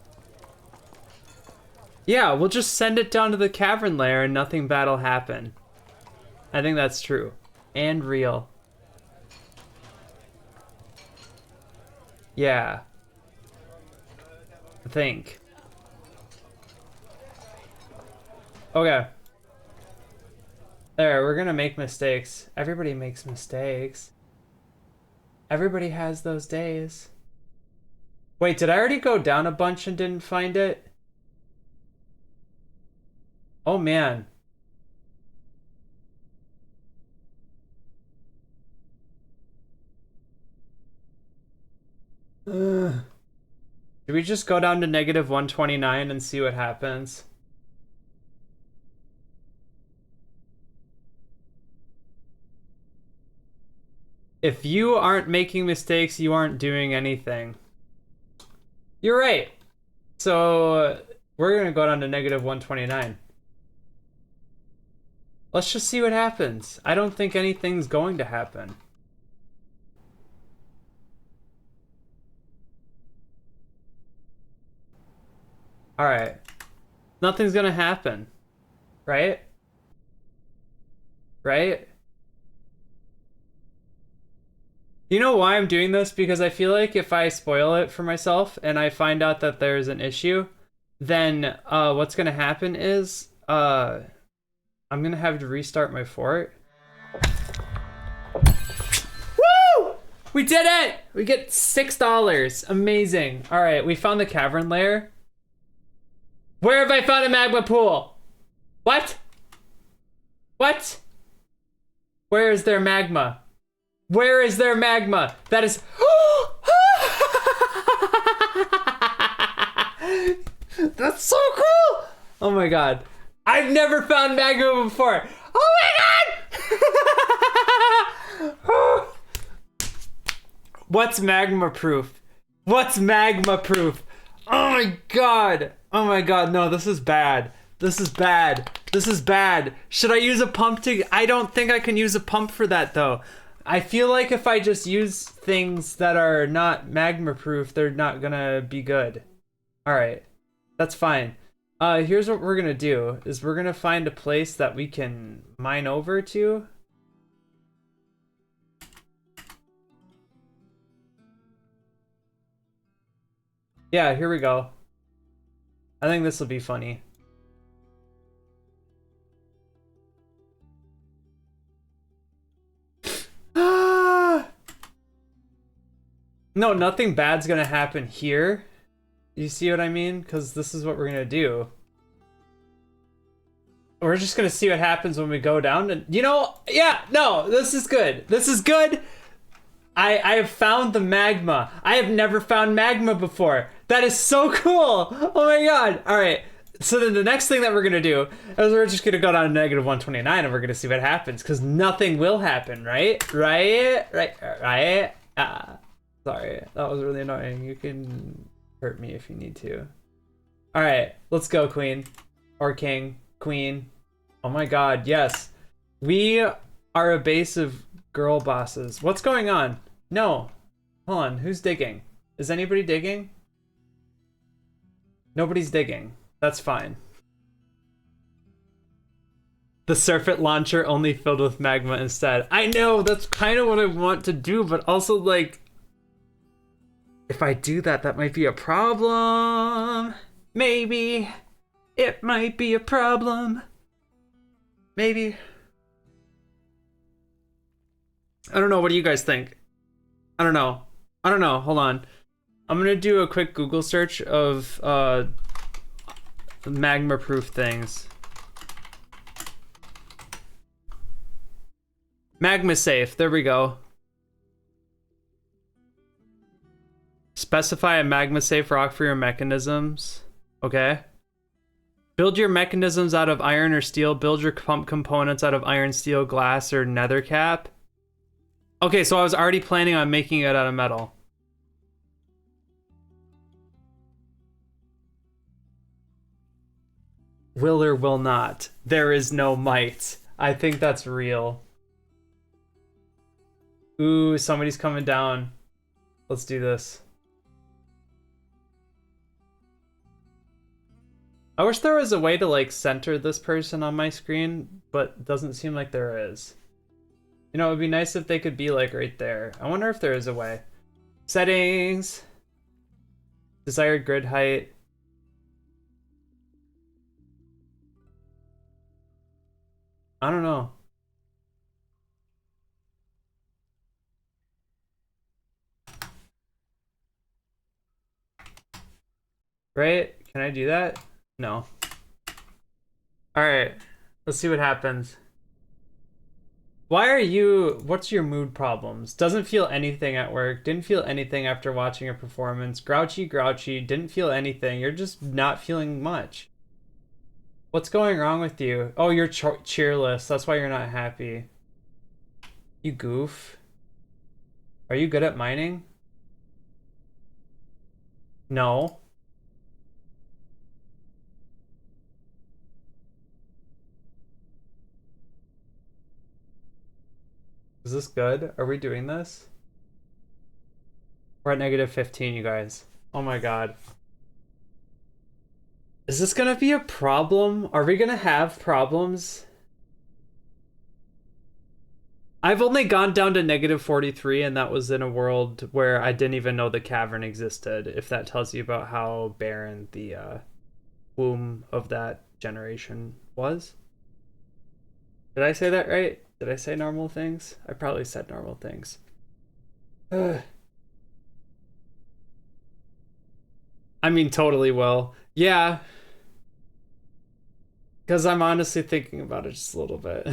Yeah, we'll just send it down to the cavern lair and nothing bad'll happen. I think that's true. And real. Yeah. I think. Okay. There, we're gonna make mistakes. Everybody makes mistakes. Everybody has those days. Wait, did I already go down a bunch and didn't find it? Oh man. Ugh. Should we just go down to negative 129 and see what happens? If you aren't making mistakes, you aren't doing anything. You're right. So we're gonna go down to negative 129. Let's just see what happens. I don't think anything's going to happen. Alright. Nothing's gonna happen. Right? Right? You know why I'm doing this? Because I feel like if I spoil it for myself and I find out that there's an issue, then what's gonna happen is I'm gonna have to restart my fort. Woo! We did it! We get $6. Amazing. Alright, we found the cavern lair. Where have I found a magma pool? What? What? Where is there magma? Where is there magma? That is... That's so cool! Oh my god. I've never found magma before. Oh my god! What's magma proof? What's magma proof? Oh my god! Oh my god, no, this is bad. This is bad. This is bad. Should I use a pump to... I don't think I can use a pump for that though. I feel like if I just use things that are not magma proof, they're not gonna be good. Alright, that's fine. Here's what we're gonna do, is we're gonna find a place that we can mine over to. Yeah, here we go. I think this will be funny. No, nothing bad's gonna happen here. You see what I mean? Because this is what we're gonna do. We're just gonna see what happens when we go down and, you know, yeah, no, this is good. This is good. I have found the magma. I have never found magma before. That is so cool. Oh my god. All right. So then the next thing that we're gonna do is we're just gonna go down to negative 129 and we're gonna see what happens, because nothing will happen, right? Right? Sorry, that was really annoying. You can hurt me if you need to. All right, let's go, queen. Or king. Queen. Oh my god, yes. We are a base of girl bosses. What's going on? No. Hold on, who's digging? Is anybody digging? Nobody's digging. That's fine. The surfeit launcher only filled with magma instead. I know, that's kind of what I want to do, but also, like, if I do that, that might be a problem. Maybe. It might be a problem. Maybe. I don't know. What do you guys think? I don't know. I don't know. Hold on. I'm gonna do a quick Google search of magma-proof things. Magma safe. There we go. Specify a magma safe rock for your mechanisms. Okay. Build your mechanisms out of iron or steel. Build your pump components out of iron, steel, glass, or nether cap. Okay, so I was already planning on making it out of metal. Will or will not. There is no might. I think that's real. Ooh, somebody's coming down. Let's do this. I wish there was a way to like center this person on my screen, but doesn't seem like there is. You know, it would be nice if they could be like right there. I wonder if there is a way. Settings. Desired grid height. I don't know. Right? Can I do that? No. Alright. Let's see what happens. Why are you... What's your mood problems? Doesn't feel anything at work. Didn't feel anything after watching a performance. Grouchy. Didn't feel anything. You're just not feeling much. What's going wrong with you? Oh, you're cheerless. That's why you're not happy. You goof. Are you good at mining? No. Is this good? Are we doing this? We're at -15, you guys. Oh my god. Is this gonna be a problem? Are we gonna have problems? I've only gone down to -43, and that was in a world where I didn't even know the cavern existed, if that tells you about how barren the womb of that generation was. Did I say that right? Did I say normal things? I probably said normal things. Ugh. I mean, totally will. Yeah. Because I'm honestly thinking about it just a little bit.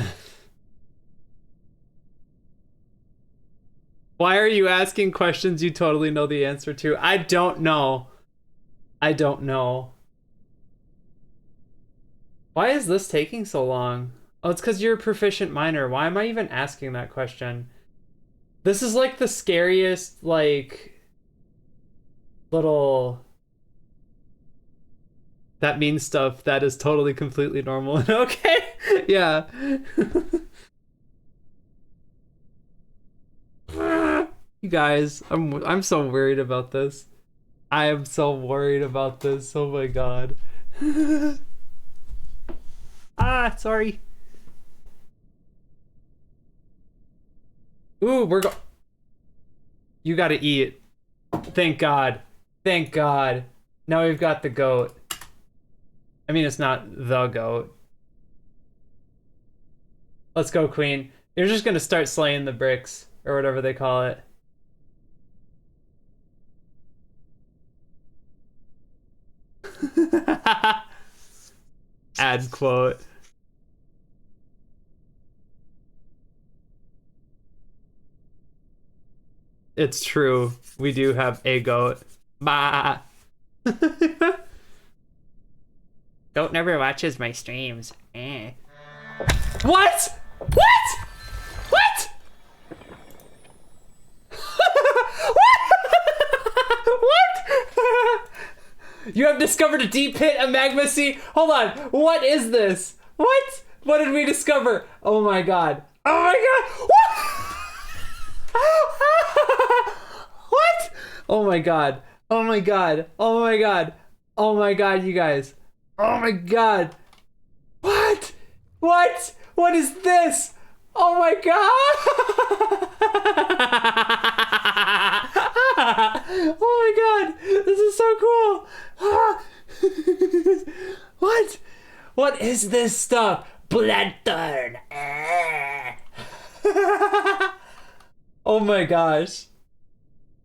Why are you asking questions you totally know the answer to? I don't know. I don't know. Why is this taking so long? Oh, it's because you're a proficient miner. Why am I even asking that question? This is like the scariest, like, little... That means stuff that is totally, completely normal and okay. Yeah. You guys, I'm so worried about this. I am so worried about this. Oh my god. Ah, sorry. Ooh, You gotta eat. Thank God. Thank God. Now we've got the goat. I mean, it's not the goat. Let's go, queen. You're just gonna start slaying the bricks, or whatever they call it. Add quote. It's true. We do have a goat. Bah. Goat never watches my streams. Eh. What? What? What? What? You have discovered a deep pit, a magma sea. Hold on. What is this? What? What did we discover? Oh my god. Oh my god. What? What? Oh my god. Oh my god. Oh my god. Oh my god, you guys. Oh my god. What? What? What is this? Oh my god. Oh my god. This is so cool. What? What is this stuff? Bloodthorn. Oh my gosh.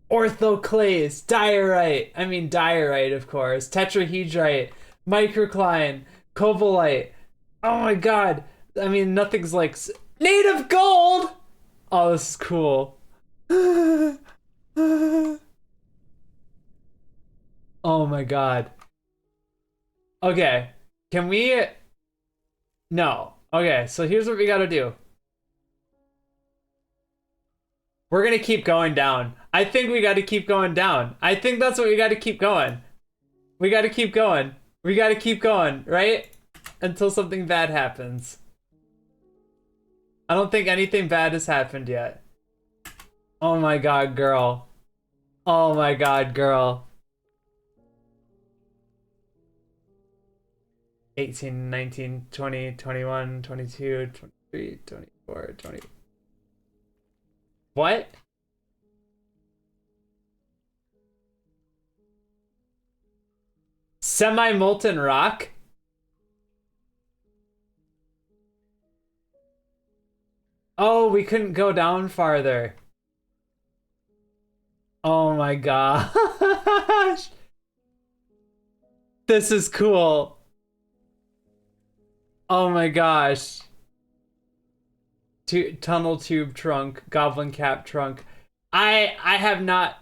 Orthoclase, diorite, of course, tetrahedrite, microcline, cobalite. Oh my god. I mean, nothing's like native gold. Oh, this is cool. Oh my god. Okay. Can we... No. Okay, so here's what we gotta do. We're gonna keep going down. I think we gotta keep going down. I think that's what we gotta keep going. We gotta keep going. We gotta keep going, right? Until something bad happens. I don't think anything bad has happened yet. Oh my god, girl. Oh my god, girl. 18, 19, 20, 21, 22, 23, 24, 20. What? Semi-molten rock? Oh, we couldn't go down farther. Oh my gosh. This is cool. Oh my gosh. Tunnel tube trunk, goblin cap trunk. I have not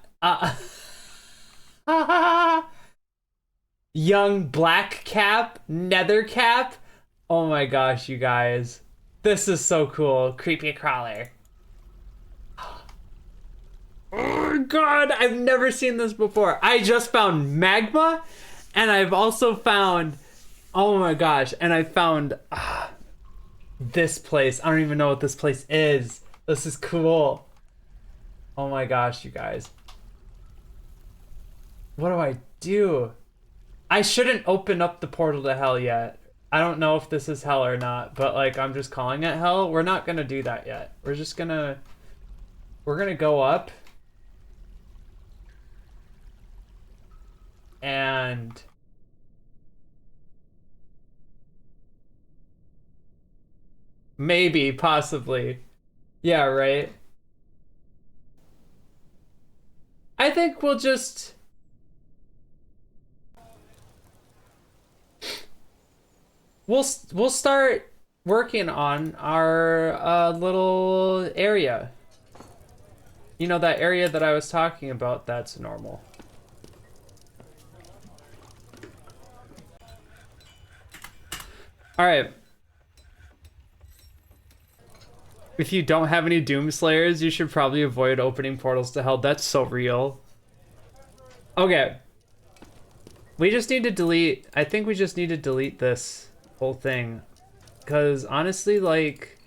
young black cap, nether cap. Oh my gosh, you guys. This is so cool. Creepy crawler. Oh god, I've never seen this before. I just found magma, and I've also found, oh my gosh, and I found this place. I don't even know what this place is. This is cool. Oh my gosh, you guys. What do I do? I shouldn't open up the portal to hell yet. I don't know if this is hell or not, but like I'm just calling it hell. We're not gonna do that yet. We're gonna go up. And maybe, possibly. Yeah, right. I think we'll just... We'll start working on our little area. You know, that area that I was talking about, that's normal. Alright. If you don't have any Doomslayers, you should probably avoid opening portals to hell. That's so real. Okay. We just need to delete... I think we just need to delete this whole thing. Because honestly, like...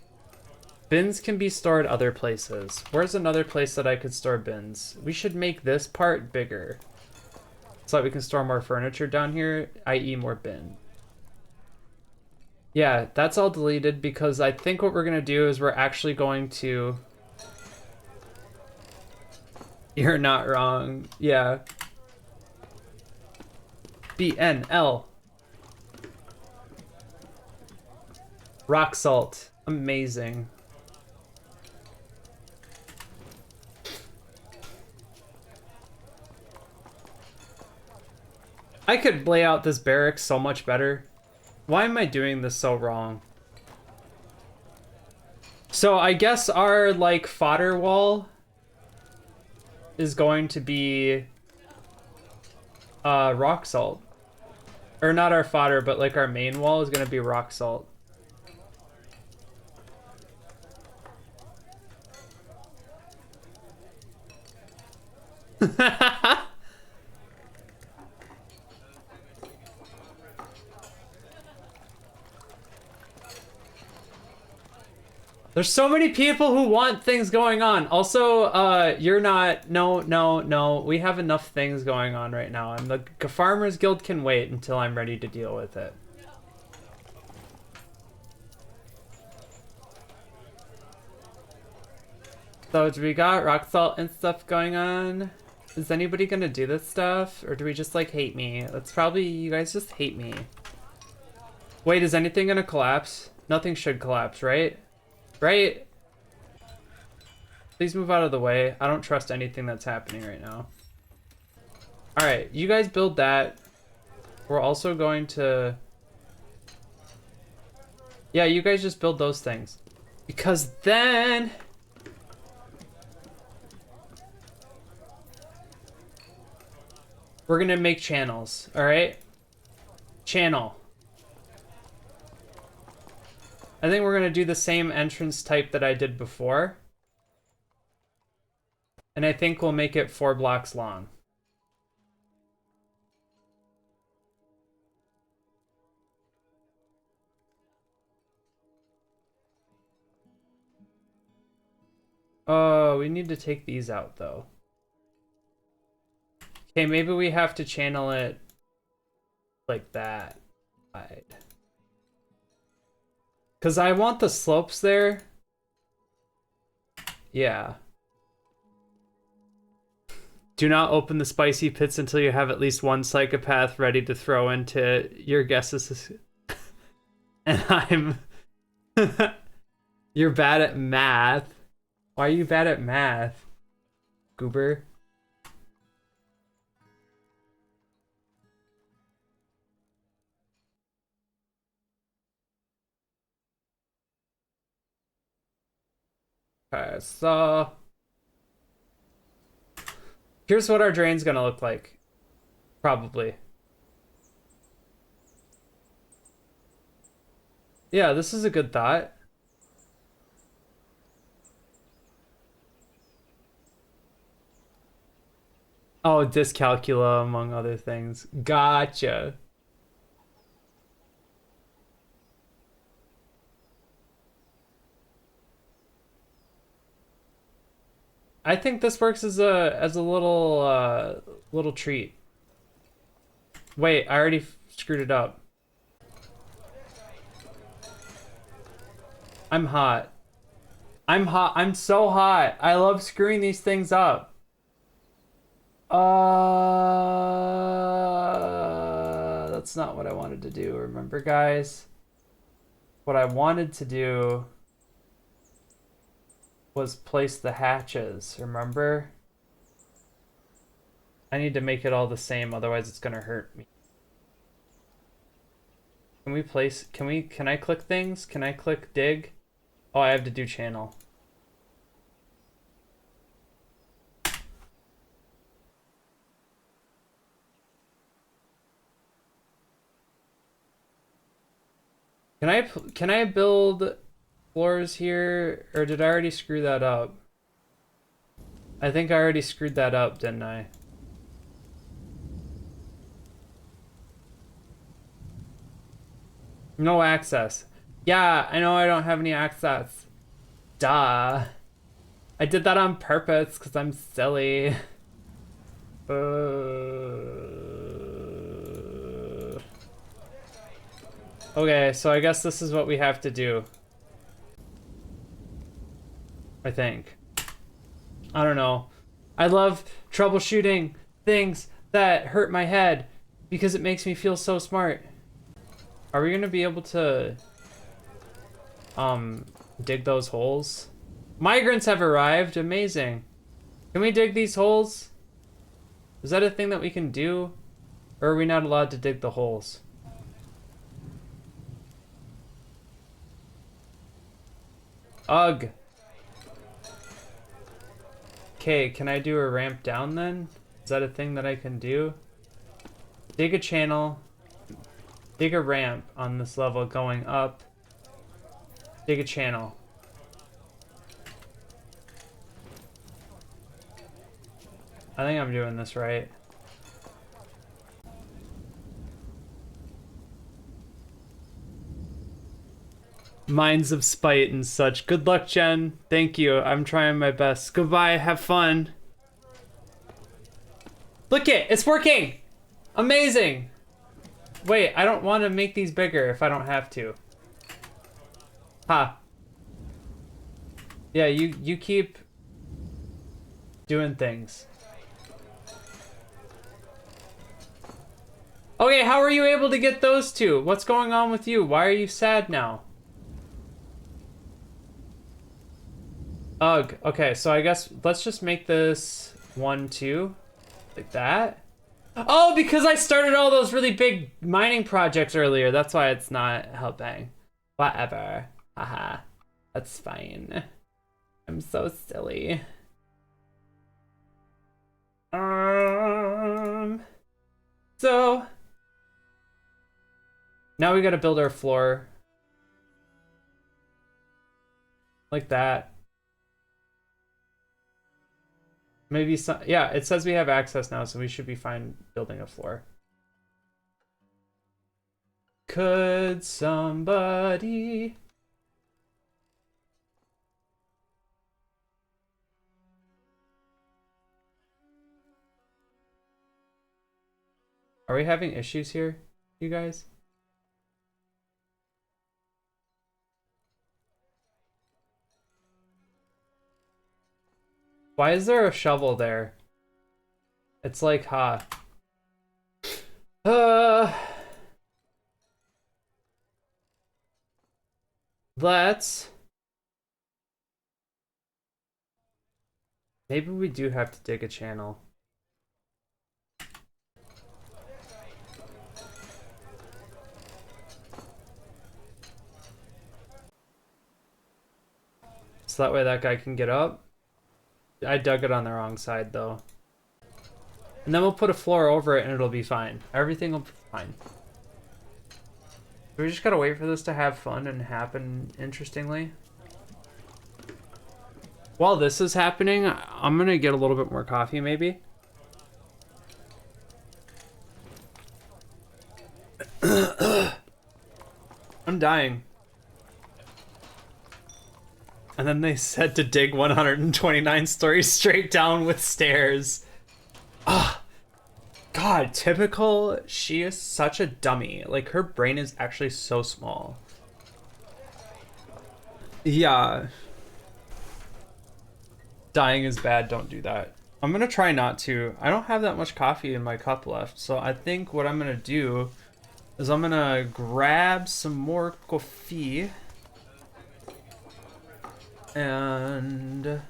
Bins can be stored other places. Where's another place that I could store bins? We should make this part bigger. So that we can store more furniture down here, i.e. more bin. Yeah, that's all deleted because I think what we're going to do is we're actually going to... You're not wrong. Yeah. BNL. Rock salt. Amazing. I could lay out this barracks so much better. Why am I doing this so wrong? So I guess our, like, fodder wall is going to be rock salt. Or not our fodder, but like our main wall is going to be rock salt. There's so many people who want things going on. Also, you're not... No. We have enough things going on right now. And the Farmers Guild can wait until I'm ready to deal with it. So, do we got rock salt and stuff going on? Is anybody gonna do this stuff? Or do we just, like, hate me? That's probably... You guys just hate me. Wait, is anything gonna collapse? Nothing should collapse, right? Right? Please move out of the way. I don't trust anything that's happening right now. Alright, you guys build that. We're also going to... Yeah, you guys just build those things. Because then... We're gonna make channels, all right? Channel. I think we're gonna do the same entrance type that I did before. And I think we'll make it 4 blocks long. Oh, we need to take these out though. Okay, maybe we have to channel it like that. Because I want the slopes there. Yeah. Do not open the spicy pits until you have at least one psychopath ready to throw into your guesses. And I'm... You're bad at math. Why are you bad at math, goober? Okay, so... Here's what our drain's gonna look like. Probably. Yeah, this is a good thought. Oh, dyscalculia, among other things. Gotcha. I think this works as a little treat. Wait, I already screwed it up. I'm hot. I'm hot. I'm so hot. I love screwing these things up. That's not what I wanted to do. Remember, guys? What I wanted to do was place the hatches. Remember? I need to make it all the same, otherwise it's gonna hurt me. Can we place, can I click things? Can I click dig? Oh, I have to do channel. Can I build floors here, or did I already screw that up? I think I already screwed that up, didn't I? No access. Yeah, I know I don't have any access. Duh. I did that on purpose because I'm silly. Okay, so I guess this is what we have to do. I think. I don't know. I love troubleshooting things that hurt my head because it makes me feel so smart. Are we gonna be able to dig those holes? Migrants have arrived. Amazing. Can we dig these holes? Is that a thing that we can do? Or are we not allowed to dig the holes? Ugh. Okay, can I do a ramp down then? Is that a thing that I can do? Dig a channel. Dig a ramp on this level going up. Dig a channel. I think I'm doing this right. Minds of spite and such. Good luck, Jen. Thank you. I'm trying my best. Goodbye. Have fun. Look it. It's working. Amazing. Wait, I don't want to make these bigger if I don't have to. Ha. Yeah, you keep doing things. Okay, how are you able to get those two? What's going on with you? Why are you sad now? Ugh. Okay, so I guess let's just make this 1, 2, like that. Oh, because I started all those really big mining projects earlier. That's why it's not helping. Whatever. Haha. That's fine. I'm so silly. So now we gotta build our floor. Like that. Maybe some, yeah, it says we have access now, so we should be fine building a floor. Could somebody... Are we having issues here, you guys? Why is there a shovel there? It's like, huh. Let's... Maybe we do have to dig a channel. So that way that guy can get up. I dug it on the wrong side though. And then we'll put a floor over it and it'll be fine. Everything will be fine. We just gotta wait for this to have fun and happen interestingly. While this is happening, I'm gonna get a little bit more coffee maybe. I'm dying. And then they said to dig 129 stories straight down with stairs. Ah, God, typical. She is such a dummy. Like, her brain is actually so small. Yeah. Dying is bad, don't do that. I'm gonna try not to. I don't have that much coffee in my cup left, so I think what I'm gonna do is I'm gonna grab some more coffee. And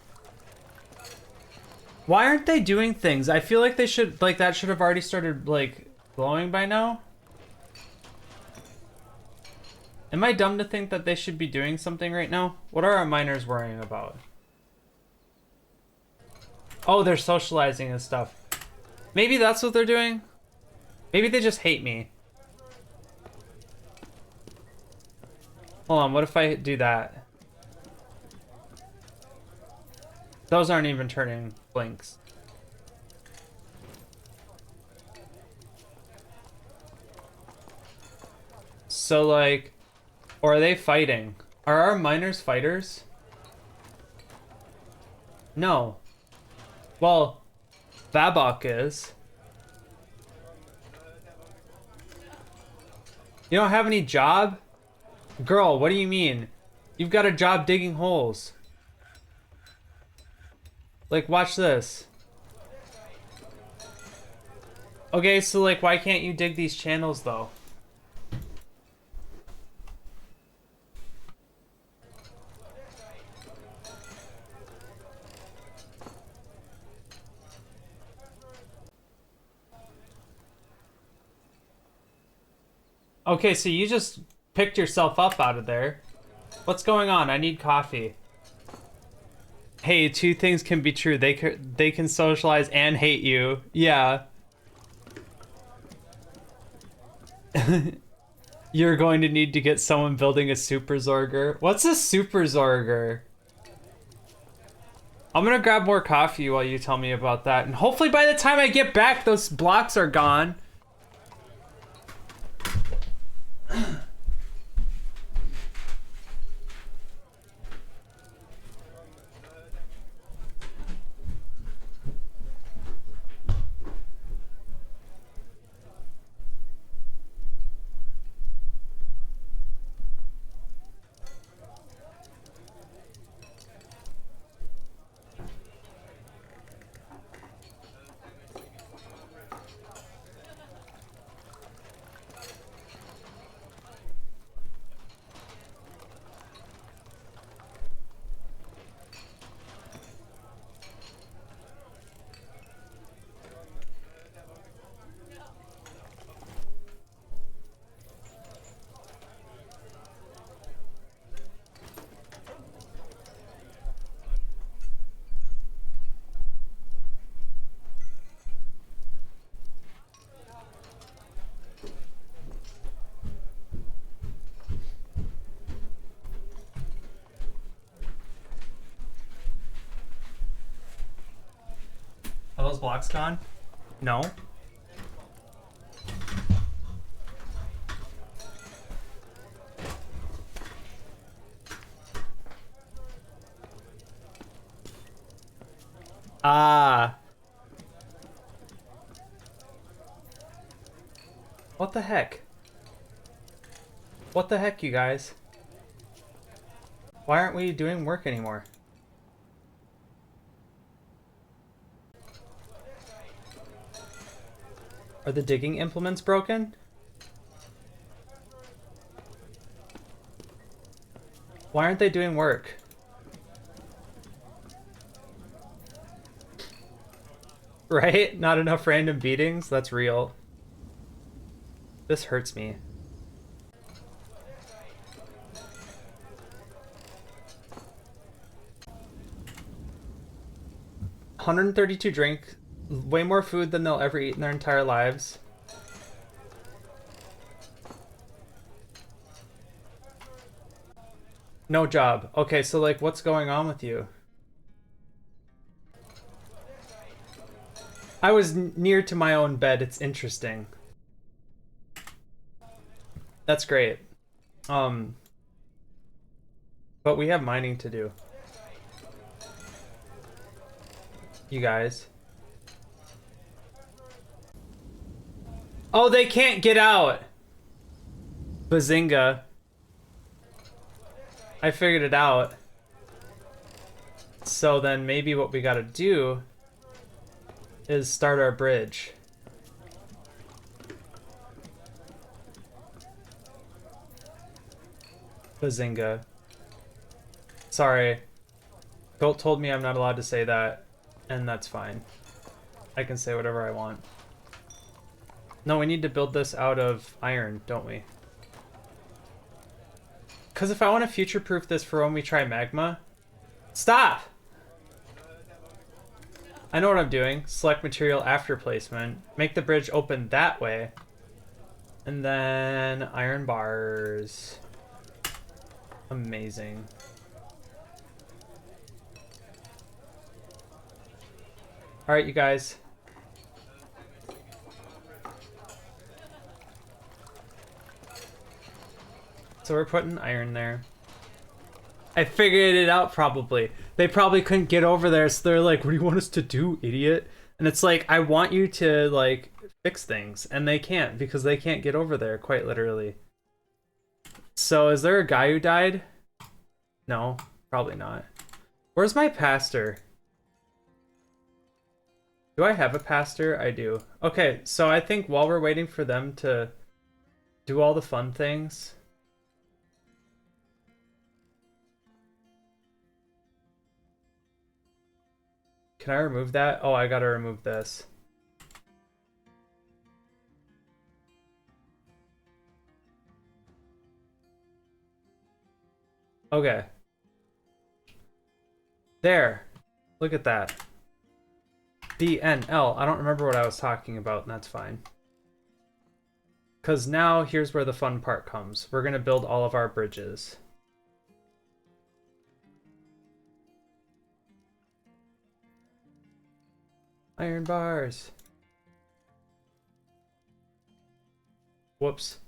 why aren't they doing things? I feel like they should, like, that should have already started, like, glowing by now. Am I dumb to think that they should be doing something right now? What are our miners worrying about? Oh, they're socializing and stuff. Maybe that's what they're doing? Maybe they just hate me. Hold on, what if I do that? Those aren't even turning blinks. So, like, or are they fighting? Are our miners fighters? No. Well, Babok is. You don't have any job? Girl, what do you mean? You've got a job digging holes. Like, watch this. Okay, so, like, why can't you dig these channels, though? Okay, so you just picked yourself up out of there. What's going on? I need coffee. Hey, two things can be true. They can socialize and hate you. Yeah. You're going to need to get someone building a super Zorger. What's a super Zorger? I'm gonna grab more coffee while you tell me about that. And hopefully by the time I get back, those blocks are gone. Are those blocks gone? No. Ah. What the heck? What the heck, you guys? Why aren't we doing work anymore? Are the digging implements broken? Why aren't they doing work? Right? Not enough random beatings? That's real. This hurts me. $132 drink, way more food than they'll ever eat in their entire lives. No job. Okay, so like, what's going on with you? I was near to my own bed. It's interesting. That's great. But we have mining to do. You guys. Oh, they can't get out! Bazinga. I figured it out. So then maybe what we gotta do is start our bridge. Bazinga. Sorry. Goat told me I'm not allowed to say that, and that's fine. I can say whatever I want. No, we need to build this out of iron, don't we? Because if I want to future-proof this for when we try magma... Stop! I know what I'm doing. Select material after placement. Make the bridge open that way. And then iron bars. Amazing. Alright, you guys. So we're putting iron there. I figured it out probably. They probably couldn't get over there, so they're like, what do you want us to do, idiot? And it's like, I want you to, like, fix things. And they can't, because they can't get over there, quite literally. So is there a guy who died? No, probably not. Where's my pastor? Do I have a pastor? I do. Okay, so I think while we're waiting for them to do all the fun things... Can I remove that? Oh, I gotta remove this. Okay. There. Look at that. BNL. I don't remember what I was talking about, and that's fine. Because now, here's where the fun part comes. We're gonna build all of our bridges. Iron bars. Whoops.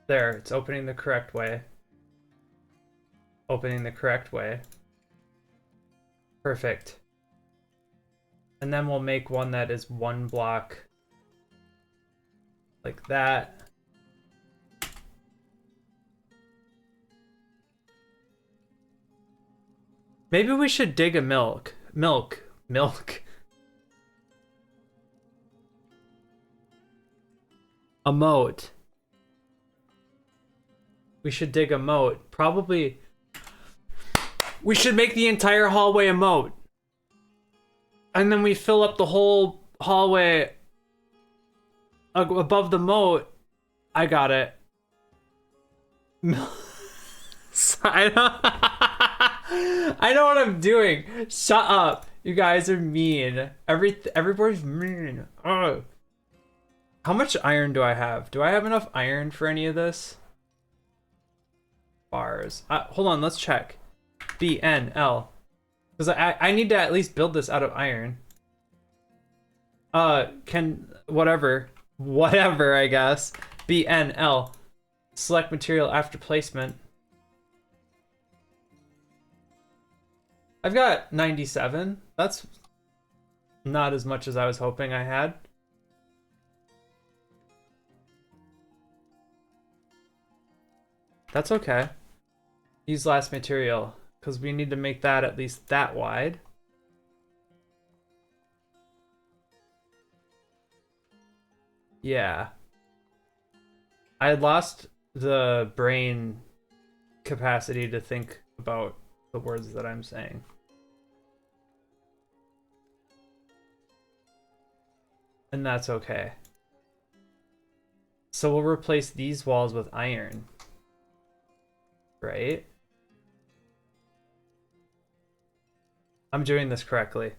There, it's opening the correct way. Opening the correct way. Perfect. And then we'll make one that is one block like that. Maybe we should dig a milk. A moat. We should dig a moat. Probably... We should make the entire hallway a moat. And then we fill up the whole hallway above the moat. I got it. I know what I'm doing. Shut up. You guys are mean. Everybody's mean. Ugh. How much iron do I have? Do I have enough iron for any of this? Bars. Hold on, let's check. BNL. Because I need to at least build this out of iron. Whatever, I guess. BNL. Select material after placement. I've got 97. That's not as much as I was hoping I had. That's okay. Use last material, because we need to make that at least that wide. Yeah. I lost the brain capacity to think about the words that I'm saying. And that's okay. So we'll replace these walls with iron. Right? I'm doing this correctly.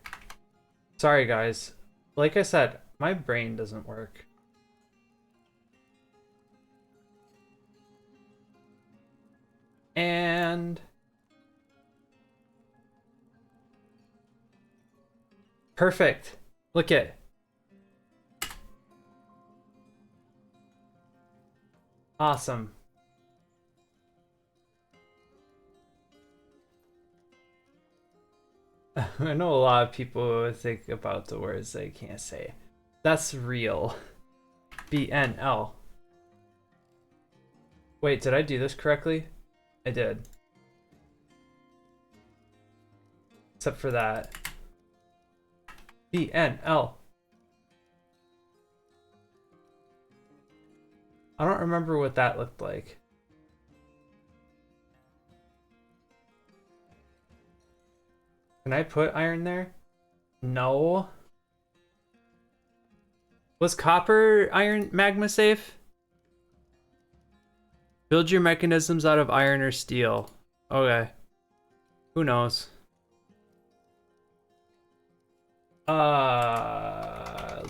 Sorry, guys. Like I said, my brain doesn't work. And... perfect. Look at. Awesome. I know a lot of people think about the words they can't say. That's real. BNL. Wait, did I do this correctly? I did. Except for that. BNL. I don't remember what that looked like. Can I put iron there? No. Was copper iron magma safe? Build your mechanisms out of iron or steel. Okay. Who knows?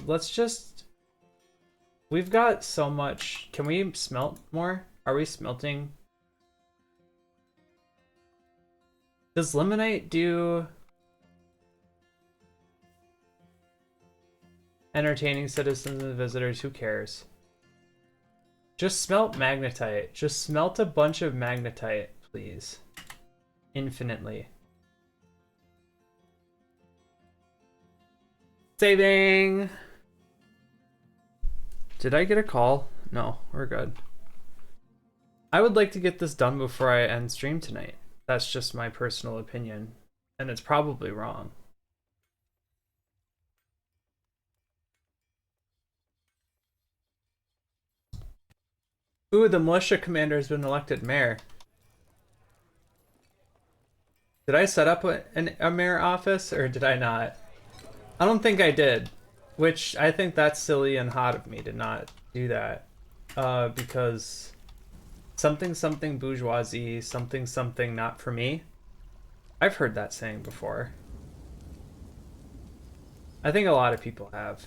Let's just... We've got so much. Can we smelt more? Are we smelting? Does limonite do... entertaining citizens and visitors? Who cares? Just smelt magnetite. Just smelt a bunch of magnetite, please. Infinitely. Saving! Did I get a call? No, we're good. I would like to get this done before I end stream tonight. That's just my personal opinion. And it's probably wrong. Ooh, the militia commander has been elected mayor. Did I set up a mayor office, or did I not? I don't think I did. Which, I think that's silly and hot of me to not do that. Because... something bourgeoisie, something not for me. I've heard that saying before. I think a lot of people have.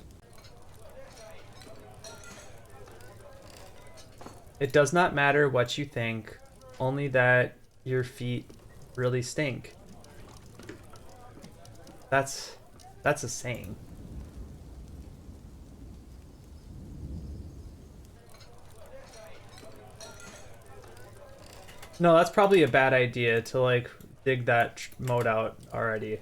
It does not matter what you think, only that your feet really stink. That's a saying. No, that's probably a bad idea to like dig that mode out already.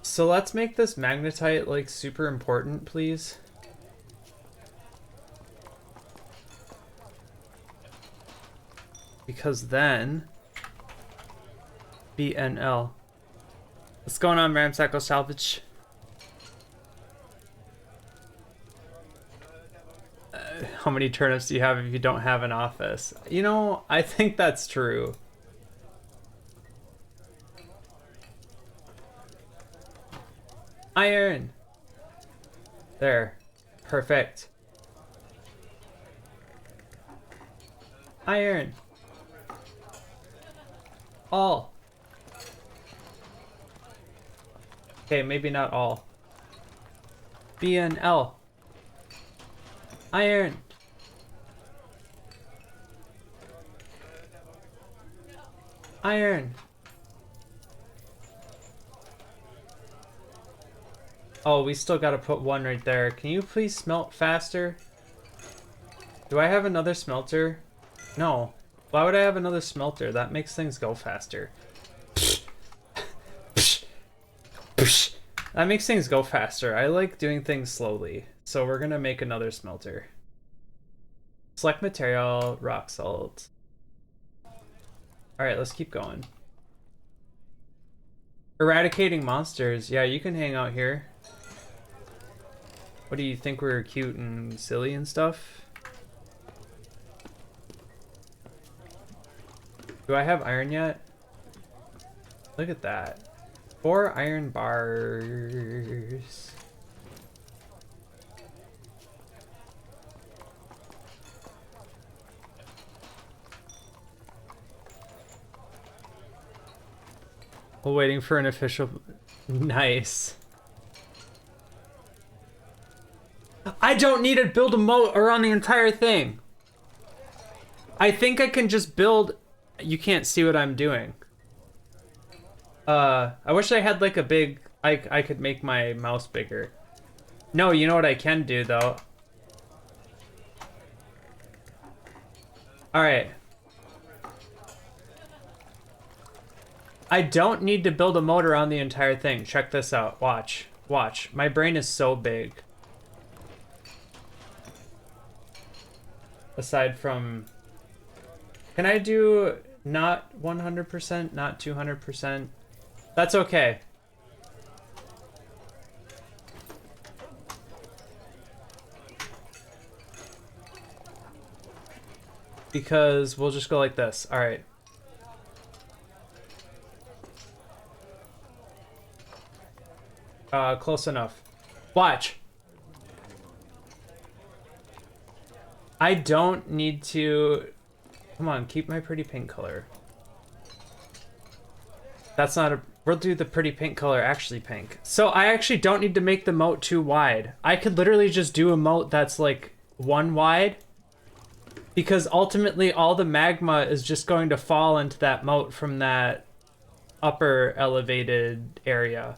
So let's make this magnetite like super important, please. Because then BNL. What's going on, Ramsackle Salvage? How many turnips do you have if you don't have an office? You know, I think that's true. Iron! There. Perfect. Iron! All! Okay, maybe not all. BNL. Iron! Iron. Oh, we still gotta put one right there. Can you please smelt faster? Do I have another smelter? No. Why would I have another smelter? That makes things go faster. That makes things go faster. I like doing things slowly. So we're gonna make another smelter. Select material, rock salt. Alright, let's keep going. Eradicating monsters. Yeah, you can hang out here. What do you think, we're cute and silly and stuff? Do I have iron yet? Look at that. 4 iron bars. While waiting for an official... Nice. I don't need to build a moat around the entire thing. I think I can just build... You can't see what I'm doing. I wish I had like a big... I could make my mouse bigger. No, you know what I can do though? Alright. I don't need to build a moat around the entire thing. Check this out. Watch. Watch. My brain is so big. Aside from... Can I do not 100%, not 200%? That's okay. Because we'll just go like this. All right. Close enough. Watch. I don't need to... Come on, keep my pretty pink color. That's not a... We'll do the pretty pink color actually pink. So I actually don't need to make the moat too wide. I could literally just do a moat that's like 1 wide. Because ultimately all the magma is just going to fall into that moat from that upper elevated area.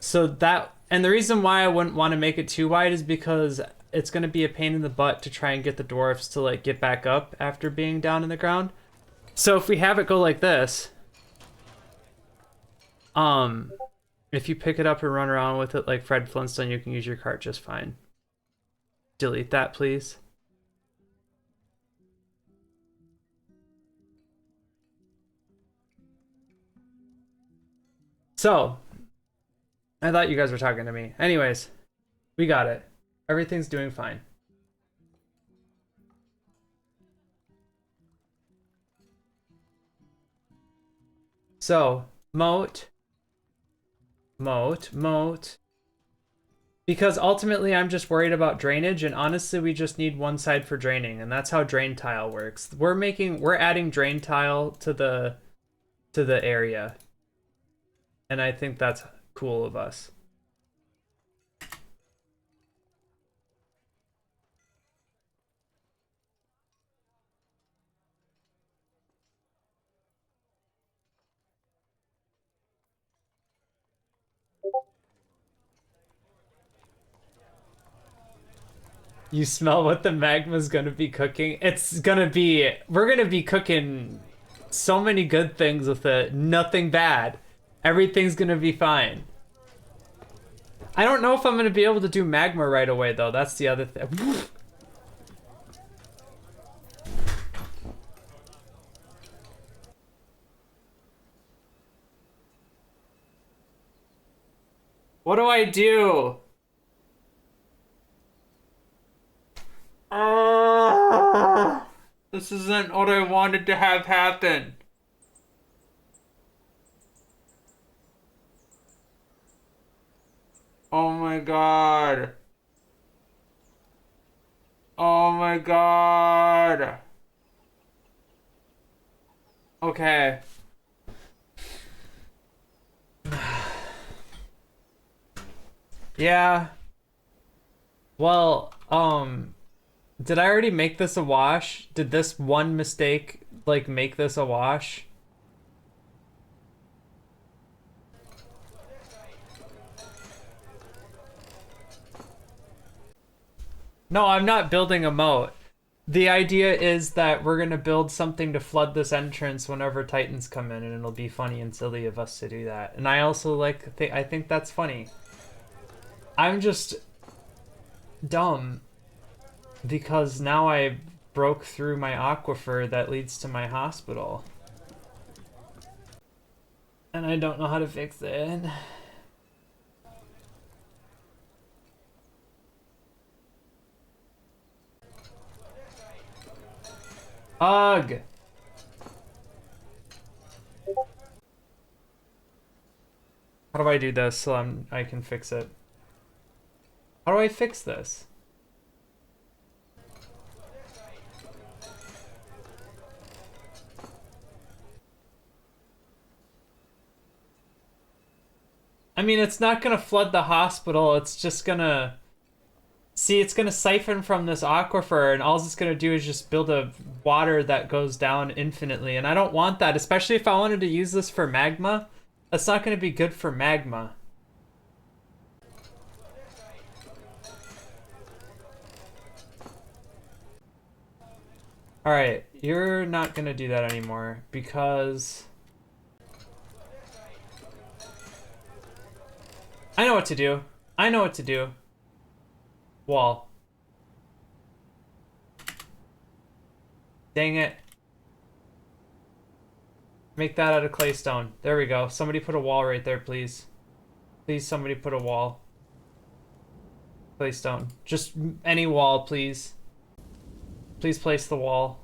So that... And the reason why I wouldn't want to make it too wide is because it's going to be a pain in the butt to try and get the dwarfs to like get back up after being down in the ground. So if we have it go like this, if you pick it up and run around with it like Fred Flintstone, you can use your cart just fine. Delete that, please. So, I thought you guys were talking to me. Anyways, we got it. Everything's doing fine. So, moat. Because ultimately I'm just worried about drainage, and honestly we just need one side for draining, and that's how drain tile works. We're adding drain tile to the area. And I think that's cool of us. You smell what the magma's gonna be cooking? It's gonna be... We're gonna be cooking so many good things with it. Nothing bad. Everything's gonna be fine. I don't know if I'm gonna be able to do magma right away, though. That's the other thing. What do I do? This isn't what I wanted to have happen. Oh my god. Oh my god. Okay. Yeah. Well, did I already make this a wash? Did this one mistake, like, make this a wash? No, I'm not building a moat. The idea is that we're gonna build something to flood this entrance whenever Titans come in, and it'll be funny and silly of us to do that. And I also I think that's funny. I'm just dumb because now I broke through my aquifer that leads to my hospital. And I don't know how to fix it. Ugh! How do I do this so I can fix it? How do I fix this? I mean, it's not gonna flood the hospital, it's just gonna... See, it's gonna siphon from this aquifer, and all it's gonna do is just build a water that goes down infinitely, and I don't want that, especially if I wanted to use this for magma. That's not gonna be good for magma. Alright, you're not gonna do that anymore, because... I know what to do. I know what to do. Wall. Dang it. Make that out of claystone. There we go. Somebody put a wall right there, please. Please, somebody put a wall. Claystone. Just any wall, please. Please place the wall.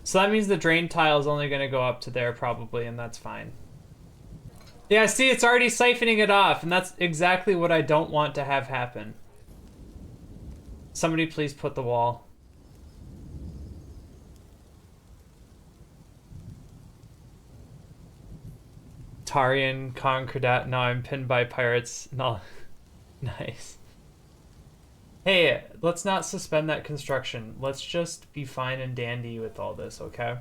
So that means the drain tile is only going to go up to there, probably, and that's fine. Yeah, see, it's already siphoning it off, and that's exactly what I don't want to have happen. Somebody please put the wall. Tarian, Concordat, now I'm pinned by pirates. No. Nice. Hey, let's not suspend that construction. Let's just be fine and dandy with all this, okay?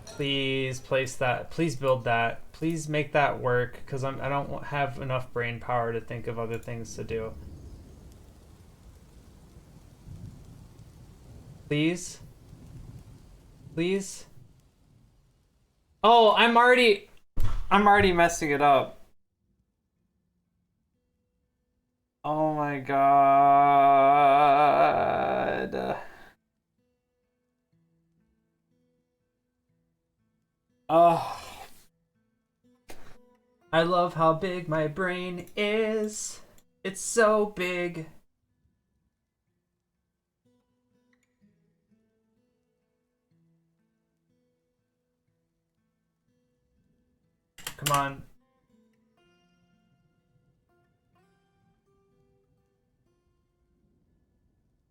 Please place that. Please build that. Please make that work, because I don't have enough brain power to think of other things to do. Please? Please? Oh, I'm already messing it up. Oh my god. Oh. I love how big my brain is. It's so big. Come on.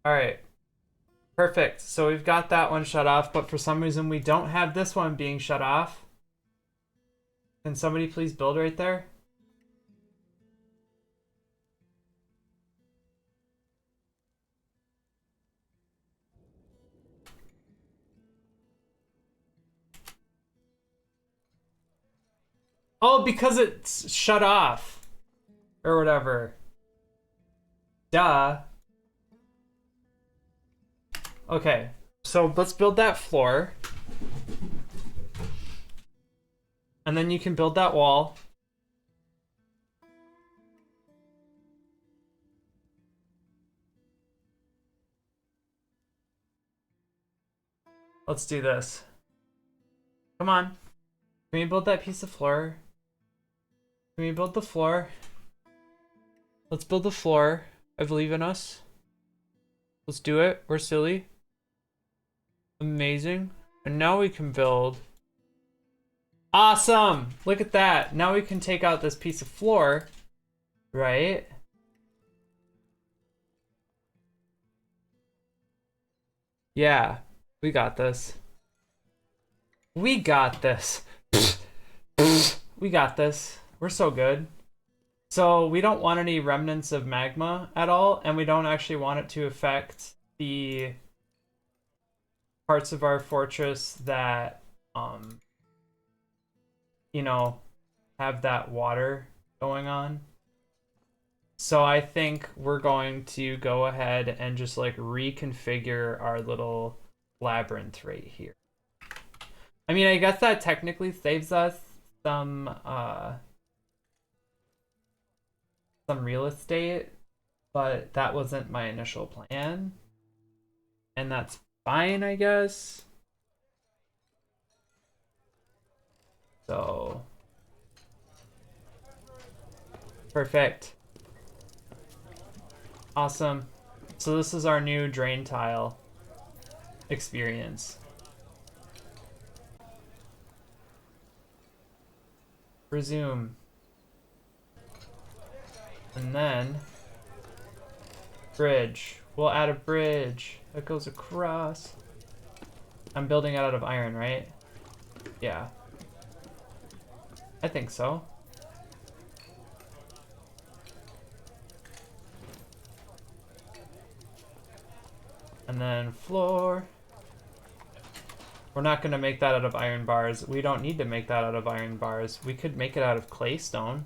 All right. Perfect. So we've got that one shut off, but for some reason we don't have this one being shut off. Can somebody please build right there? Oh, because it's shut off. Or whatever. Duh. Okay, so let's build that floor. And then you can build that wall. Let's do this. Come on. Can we build that piece of floor? Can we build the floor? Let's build the floor. I believe in us. Let's do it. We're silly. Amazing. And now we can build. Awesome! Look at that. Now we can take out this piece of floor. Right? Yeah. We got this. We got this. We got this. We're so good. So we don't want any remnants of magma at all, and we don't actually want it to affect the parts of our fortress that, you know, have that water going on. So I think we're going to go ahead and just like reconfigure our little labyrinth right here. I mean, I guess that technically saves us some real estate, but that wasn't my initial plan. And that's fine, I guess. So perfect. Awesome. So this is our new drain tile experience. Resume. And then bridge. We'll add a bridge that goes across. I'm building it out of iron, right? Yeah. I think so. And then floor. We're not going to make that out of iron bars. We don't need to make that out of iron bars. We could make it out of clay stone.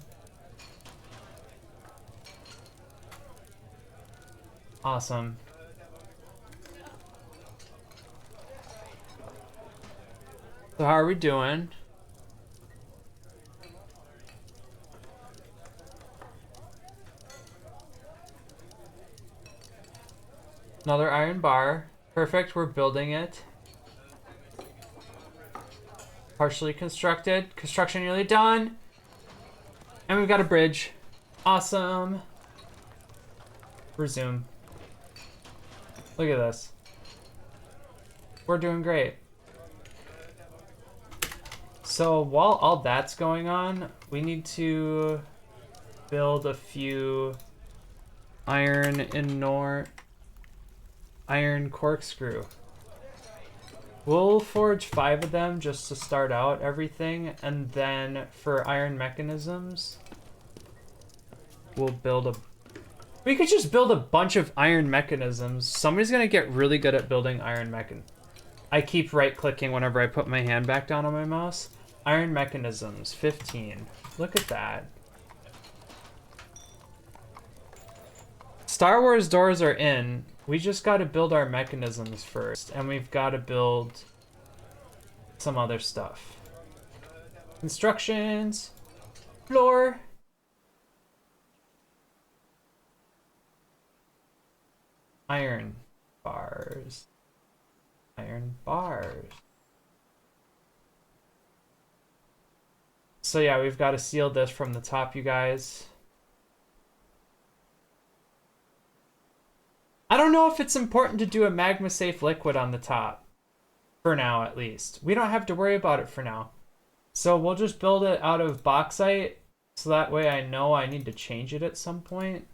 Awesome. So how are we doing? Another iron bar. Perfect, we're building it. Partially constructed. Construction nearly done. And we've got a bridge. Awesome. Resume. Look at this. We're doing great. So while all that's going on, we need to build a few iron corkscrew. We'll forge 5 of them just to start out everything, and then for iron mechanisms, we'll build we could just build a bunch of iron mechanisms. Somebody's gonna get really good at building iron I keep right-clicking whenever I put my hand back down on my mouse. Iron mechanisms, 15. Look at that. Star Wars doors are in. We just got to build our mechanisms first, and we've got to build some other stuff. Instructions. Floor. Iron bars. Iron bars. So yeah, we've got to seal this from the top, you guys. I don't know if it's important to do a magma safe liquid on the top. For now, at least. We don't have to worry about it for now. So we'll just build it out of bauxite, so that way I know I need to change it at some point.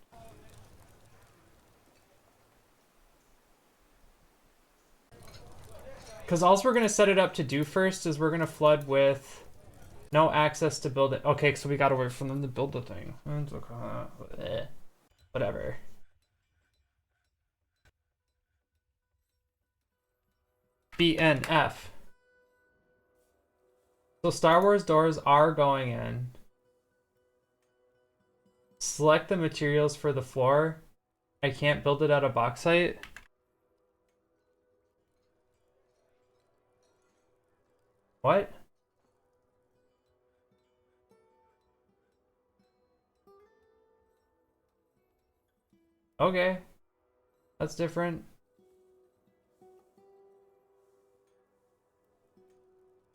Because all we're going to set it up to do first is we're going to flood with no access to build it. Okay, so we got to wait for them to build the thing. Whatever. BNF. So Star Wars doors are going in. Select the materials for the floor. I can't build it out of bauxite. What? Okay. That's different.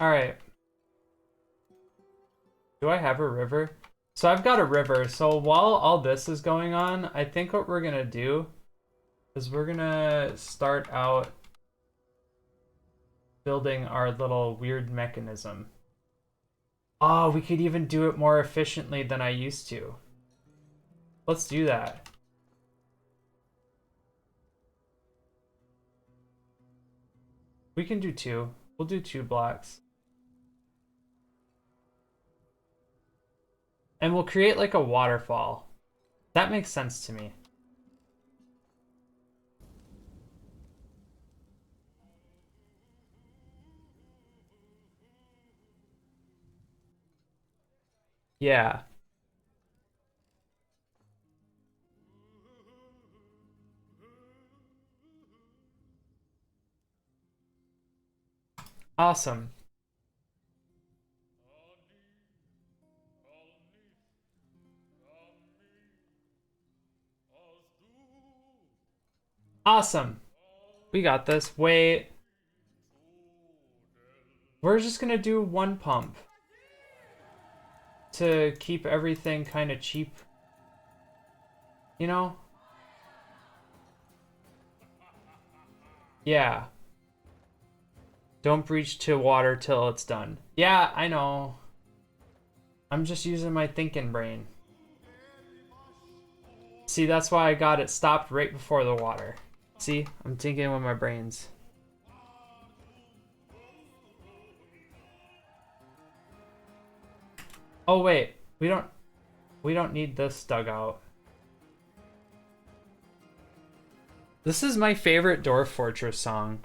Alright. Do I have a river? So I've got a river. So while all this is going on, I think what we're gonna do is we're gonna start out building our little weird mechanism. Oh, we could even do it more efficiently than I used to. Let's do that. We can do 2. We'll do 2 blocks. And we'll create like a waterfall. That makes sense to me. Yeah. Awesome. Awesome. We got this. Wait. We're just gonna do one pump to keep everything kind of cheap. You know? Yeah. Don't breach to water till it's done. Yeah, I know. I'm just using my thinking brain. See, that's why I got it stopped right before the water. See, I'm thinking with my brains. Oh wait, we don't need this dugout. This is my favorite Dwarf Fortress song.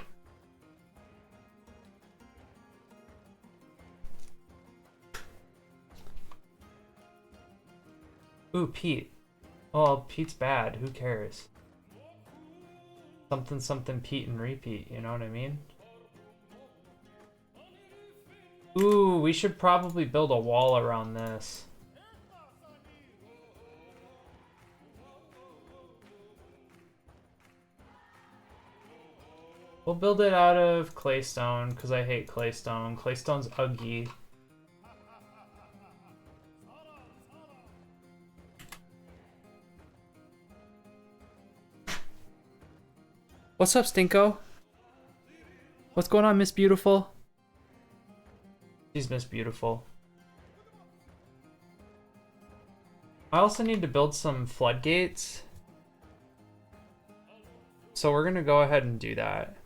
Ooh, Pete. Well, Pete's bad. Who cares? Something, something, Pete and repeat. You know what I mean? Ooh, we should probably build a wall around this. We'll build it out of claystone, because I hate claystone. Claystone's ugly. What's up, Stinko? What's going on, Miss Beautiful? She's Miss Beautiful. I also need to build some floodgates. So we're gonna go ahead and do that.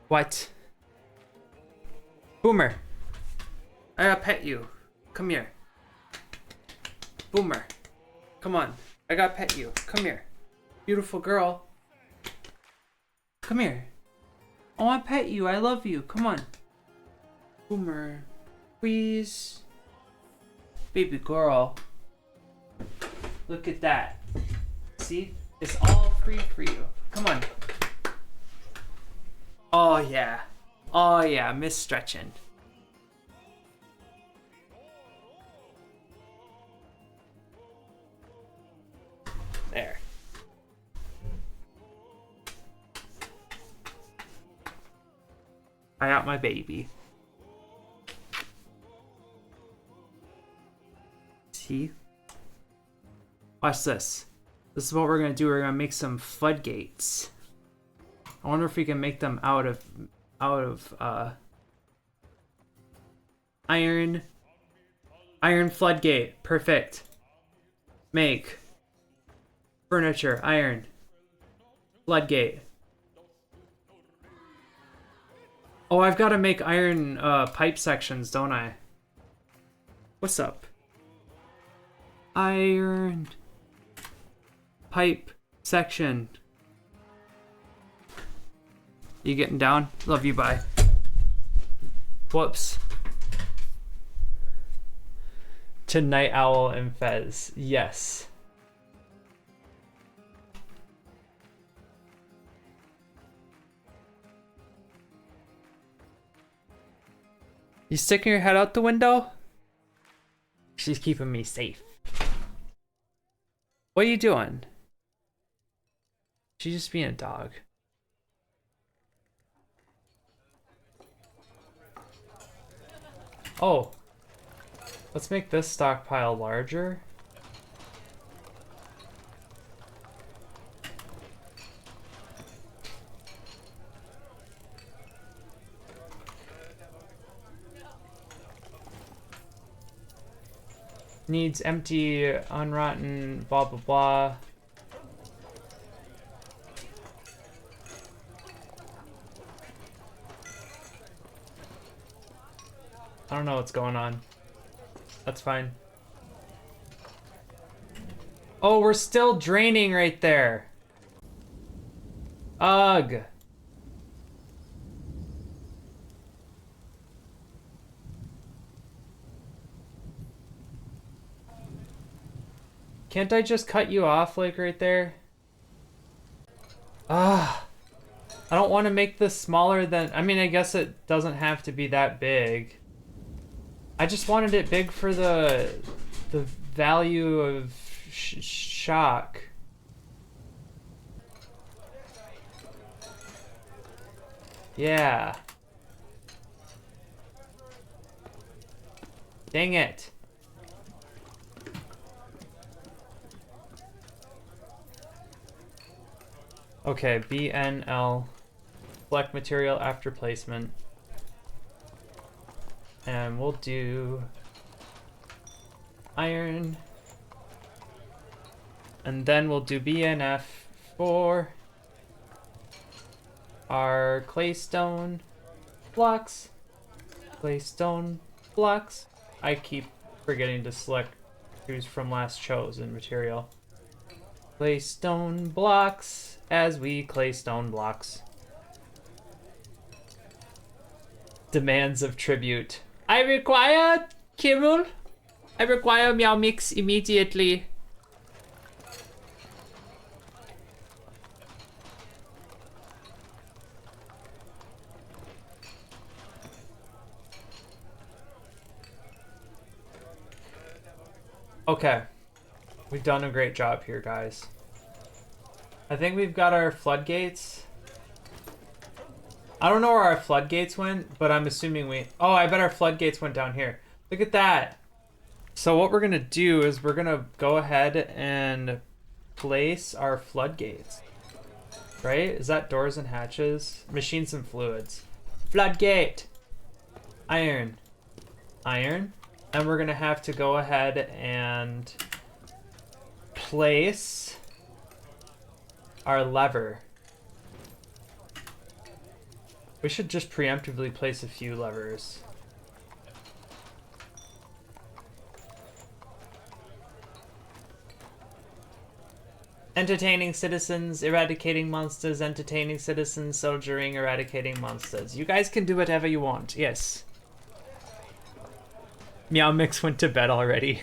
What? Boomer. I gotta pet you. Come here. Boomer. Come on. I gotta pet you. Come here. Beautiful girl. Come here. I wanna pet you. I love you. Come on. Boomer. Please. Baby girl. Look at that. See? It's all free for you. Come on. Oh yeah. Oh yeah, Miss Stretchin'. There. I got my baby. See? Watch this. This is what we're gonna do. We're gonna make some floodgates. I wonder if we can make them out of iron floodgate. Perfect. Make furniture, iron floodgate. Oh, I've got to make iron pipe sections, don't I? What's up? Iron pipe section. You getting down? Love you, bye. Whoops. To Night Owl and Fez. Yes. You sticking your head out the window? She's keeping me safe. What are you doing? She's just being a dog. Oh. Let's make this stockpile larger. Needs empty, unrotten, blah blah blah. I don't know what's going on. That's fine. Oh, we're still draining right there. Ugh. Can't I just cut you off, like, right there? Ah, I don't want to make this smaller than... I mean, I guess it doesn't have to be that big. I just wanted it big for the value of shock. Yeah. Dang it. Okay, BNL. Select material after placement. And we'll do iron. And then we'll do BNF for our claystone blocks. Claystone blocks. I keep forgetting to select choose from last chosen material. Claystone blocks as we claystone blocks. Demands of tribute. I require Kirill. I require Meow Mix immediately. Okay. We've done a great job here, guys. I think we've got our floodgates. I don't know where our floodgates went, but I'm assuming we... Oh, I bet our floodgates went down here. Look at that. So what we're going to do is we're going to go ahead and place our floodgates. Right? Is that doors and hatches? Machines and fluids. Floodgate. Iron. Iron. And we're going to have to go ahead and place our lever. We should just preemptively place a few levers. Entertaining citizens, eradicating monsters, entertaining citizens, soldiering, eradicating monsters. You guys can do whatever you want, yes. Meow Mix went to bed already.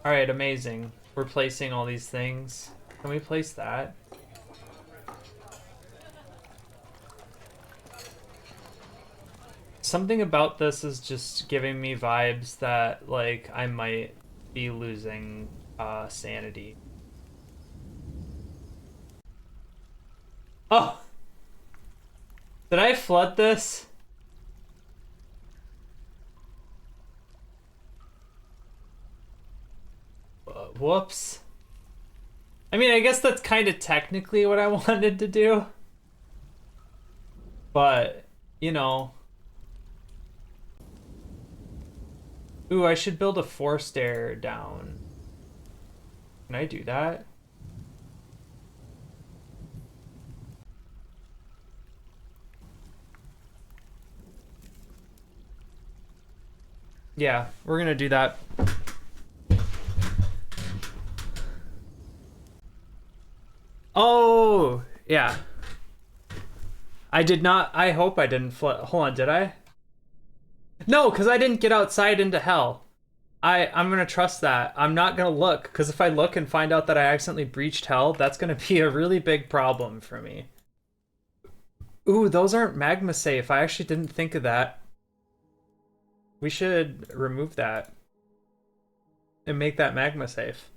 Alright, amazing. We're placing all these things. Can we place that? Something about this is just giving me vibes that, like, I might be losing sanity. Oh! Did I flood this? Whoops. I mean, I guess that's kind of technically what I wanted to do. But, you know. Ooh, I should build a forced air down. Can I do that? Yeah, we're gonna do that. Oh, yeah. I did not, I hope I didn't flood. Hold on, did I? No, because I didn't get outside into hell. I'm gonna trust that. I'm not gonna look, because if I look and find out that I accidentally breached hell, that's gonna be a really big problem for me. Ooh, those aren't magma safe. I actually didn't think of that. We should remove that and make that magma safe.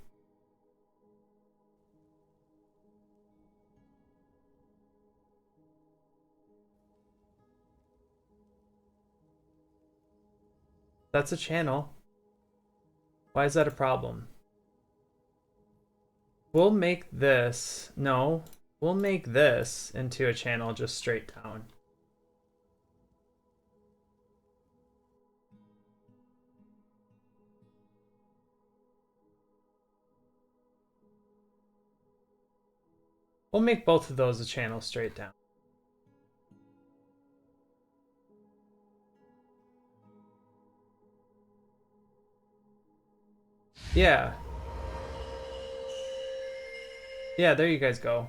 That's a channel. Why is that a problem? We'll make this... No. We'll make this into a channel just straight down. We'll make both of those a channel straight down. Yeah. Yeah, there you guys go.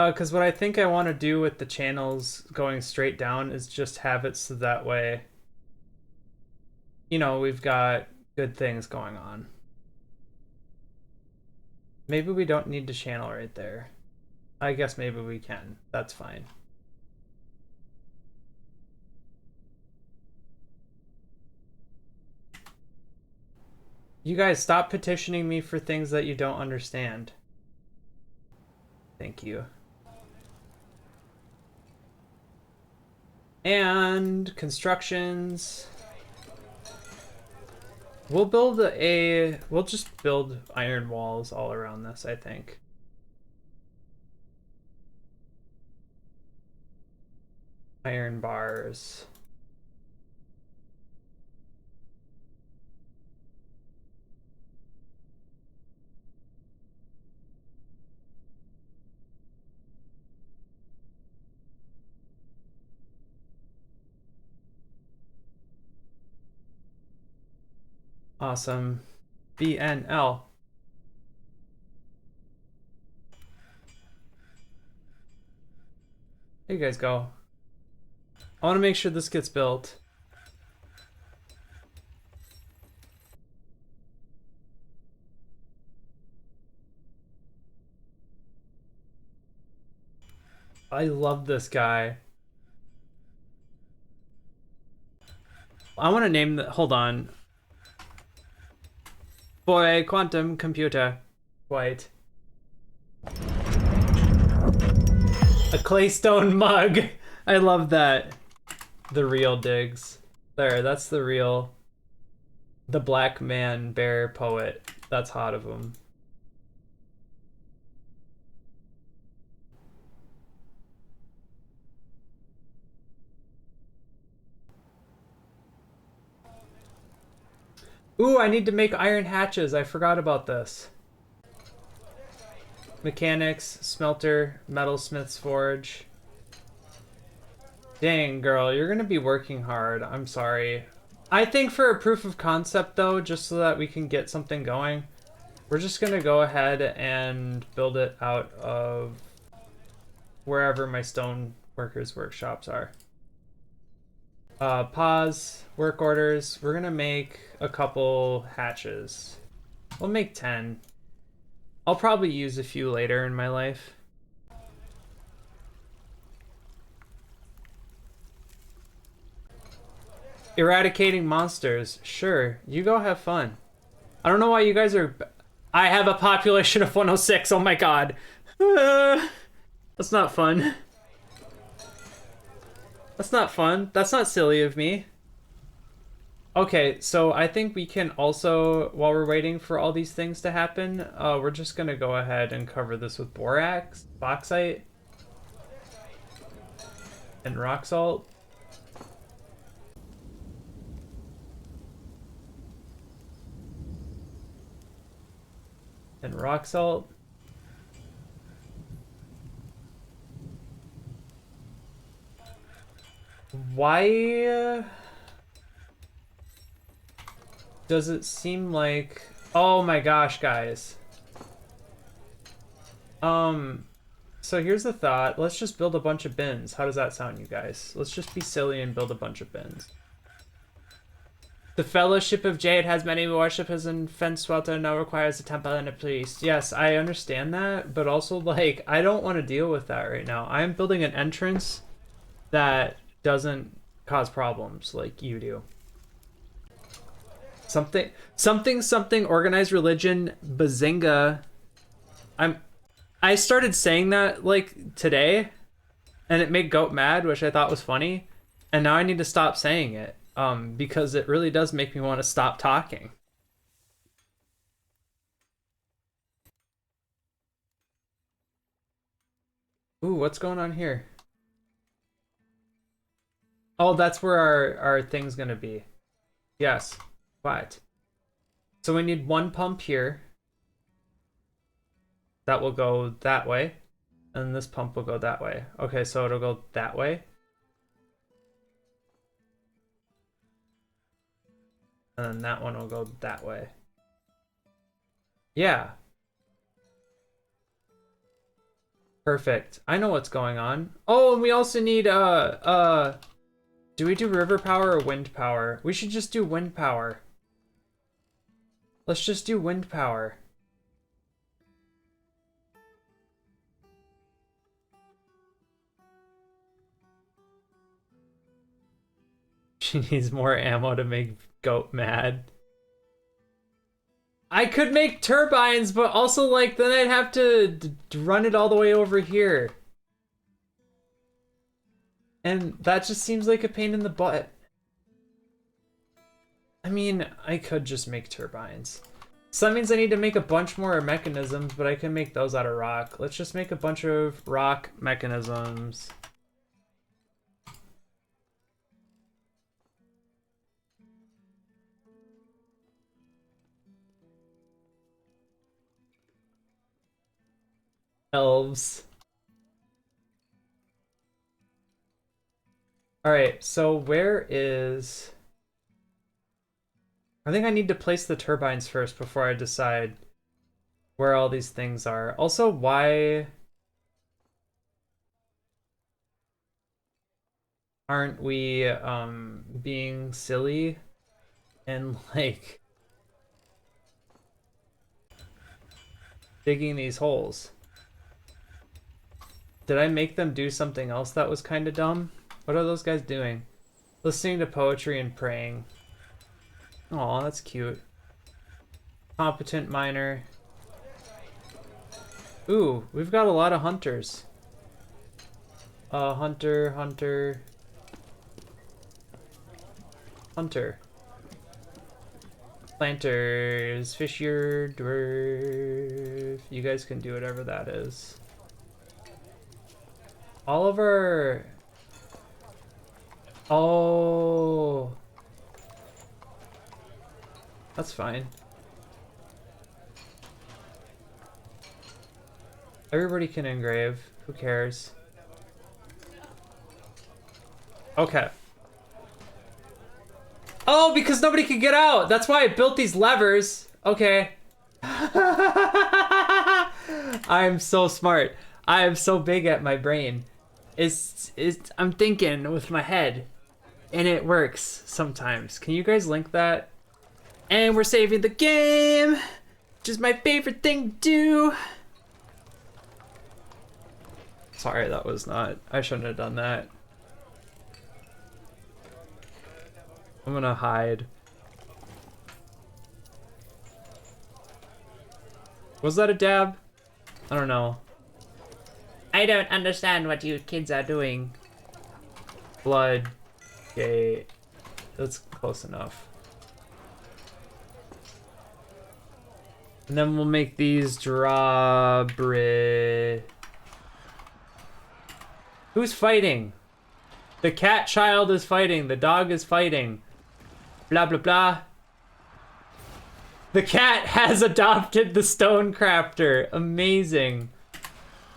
Because what I think I want to do with the channels going straight down is just have it so that way, you know, we've got good things going on. Maybe we don't need to channel right there. I guess maybe we can. That's fine. You guys stop petitioning me for things that you don't understand. Thank you. And constructions. We'll just build iron walls all around this, I think. Iron bars. Awesome. BNL. There you guys go. I want to make sure this gets built. I love this guy. I want to name the... Hold on. Boy, quantum computer. White. A claystone mug. I love that. The real digs. There, that's the real... The black man bear poet. That's hot of him. Ooh, I need to make iron hatches. I forgot about this. Mechanics, smelter, metalsmith's forge. Dang, girl, you're gonna be working hard. I'm sorry. I think for a proof of concept, though, just so that we can get something going, we're just gonna go ahead and build it out of wherever my stone workers' workshops are. Pause, work orders. We're gonna make a couple hatches. We'll make 10. I'll probably use a few later in my life. Eradicating monsters. Sure, you go have fun. I don't know why you guys are... I have a population of 106. Oh my god. That's not fun. That's not fun. That's not silly of me. Okay, so I think we can also, while we're waiting for all these things to happen, we're just gonna go ahead and cover this with borax, bauxite, and rock salt. And rock salt. Why does it seem like... Oh my gosh, guys. So here's the thought. Let's just build a bunch of bins. How does that sound, you guys? Let's just be silly and build a bunch of bins. The Fellowship of Jade has many worshippers, and Fenswelter now requires a temple and a priest. Yes, I understand that, but also, like, I don't want to deal with that right now. I'm building an entrance that doesn't cause problems like you do. Something organized religion bazinga. I started saying that like today, and it made Goat mad, which I thought was funny, and now I need to stop saying it because it really does make me want to stop talking. Ooh, what's going on here? Oh, that's where our thing's gonna be. Yes. What? So we need one pump here. That will go that way. And this pump will go that way. Okay, so it'll go that way. And then that one will go that way. Yeah. Perfect. I know what's going on. Oh, and we also need do we do river power or wind power? We should just do wind power. Let's just do wind power. She needs more ammo to make Goat mad. I could make turbines, but also, like, then I'd have to run it all the way over here. And that just seems like a pain in the butt. I mean, I could just make turbines. So that means I need to make a bunch more mechanisms, but I can make those out of rock. Let's just make a bunch of rock mechanisms. Elves. Alright, so where is... I think I need to place the turbines first before I decide where all these things are. Also, why aren't we being silly and like digging these holes? Did I make them do something else that was kind of dumb? What are those guys doing? Listening to poetry and praying. Aw, that's cute. Competent miner. Ooh, we've got a lot of hunters. Hunter, hunter. Hunter. Planters, fisher, dwarf. You guys can do whatever that is. All of our... Oh... That's fine. Everybody can engrave. Who cares? Okay. Oh, because nobody can get out! That's why I built these levers. Okay. I'm so smart. I am so big at my brain. I'm thinking with my head. And it works sometimes. Can you guys link that? And we're saving the game, which is my favorite thing to do. Sorry, that was not... I shouldn't have done that. I'm gonna hide. Was that a dab? I don't know. I don't understand what you kids are doing. Blood. Okay. That's close enough. And then we'll make these drawbridge. Who's fighting? The cat child is fighting. The dog is fighting. Blah, blah, blah. The cat has adopted the stone crafter. Amazing.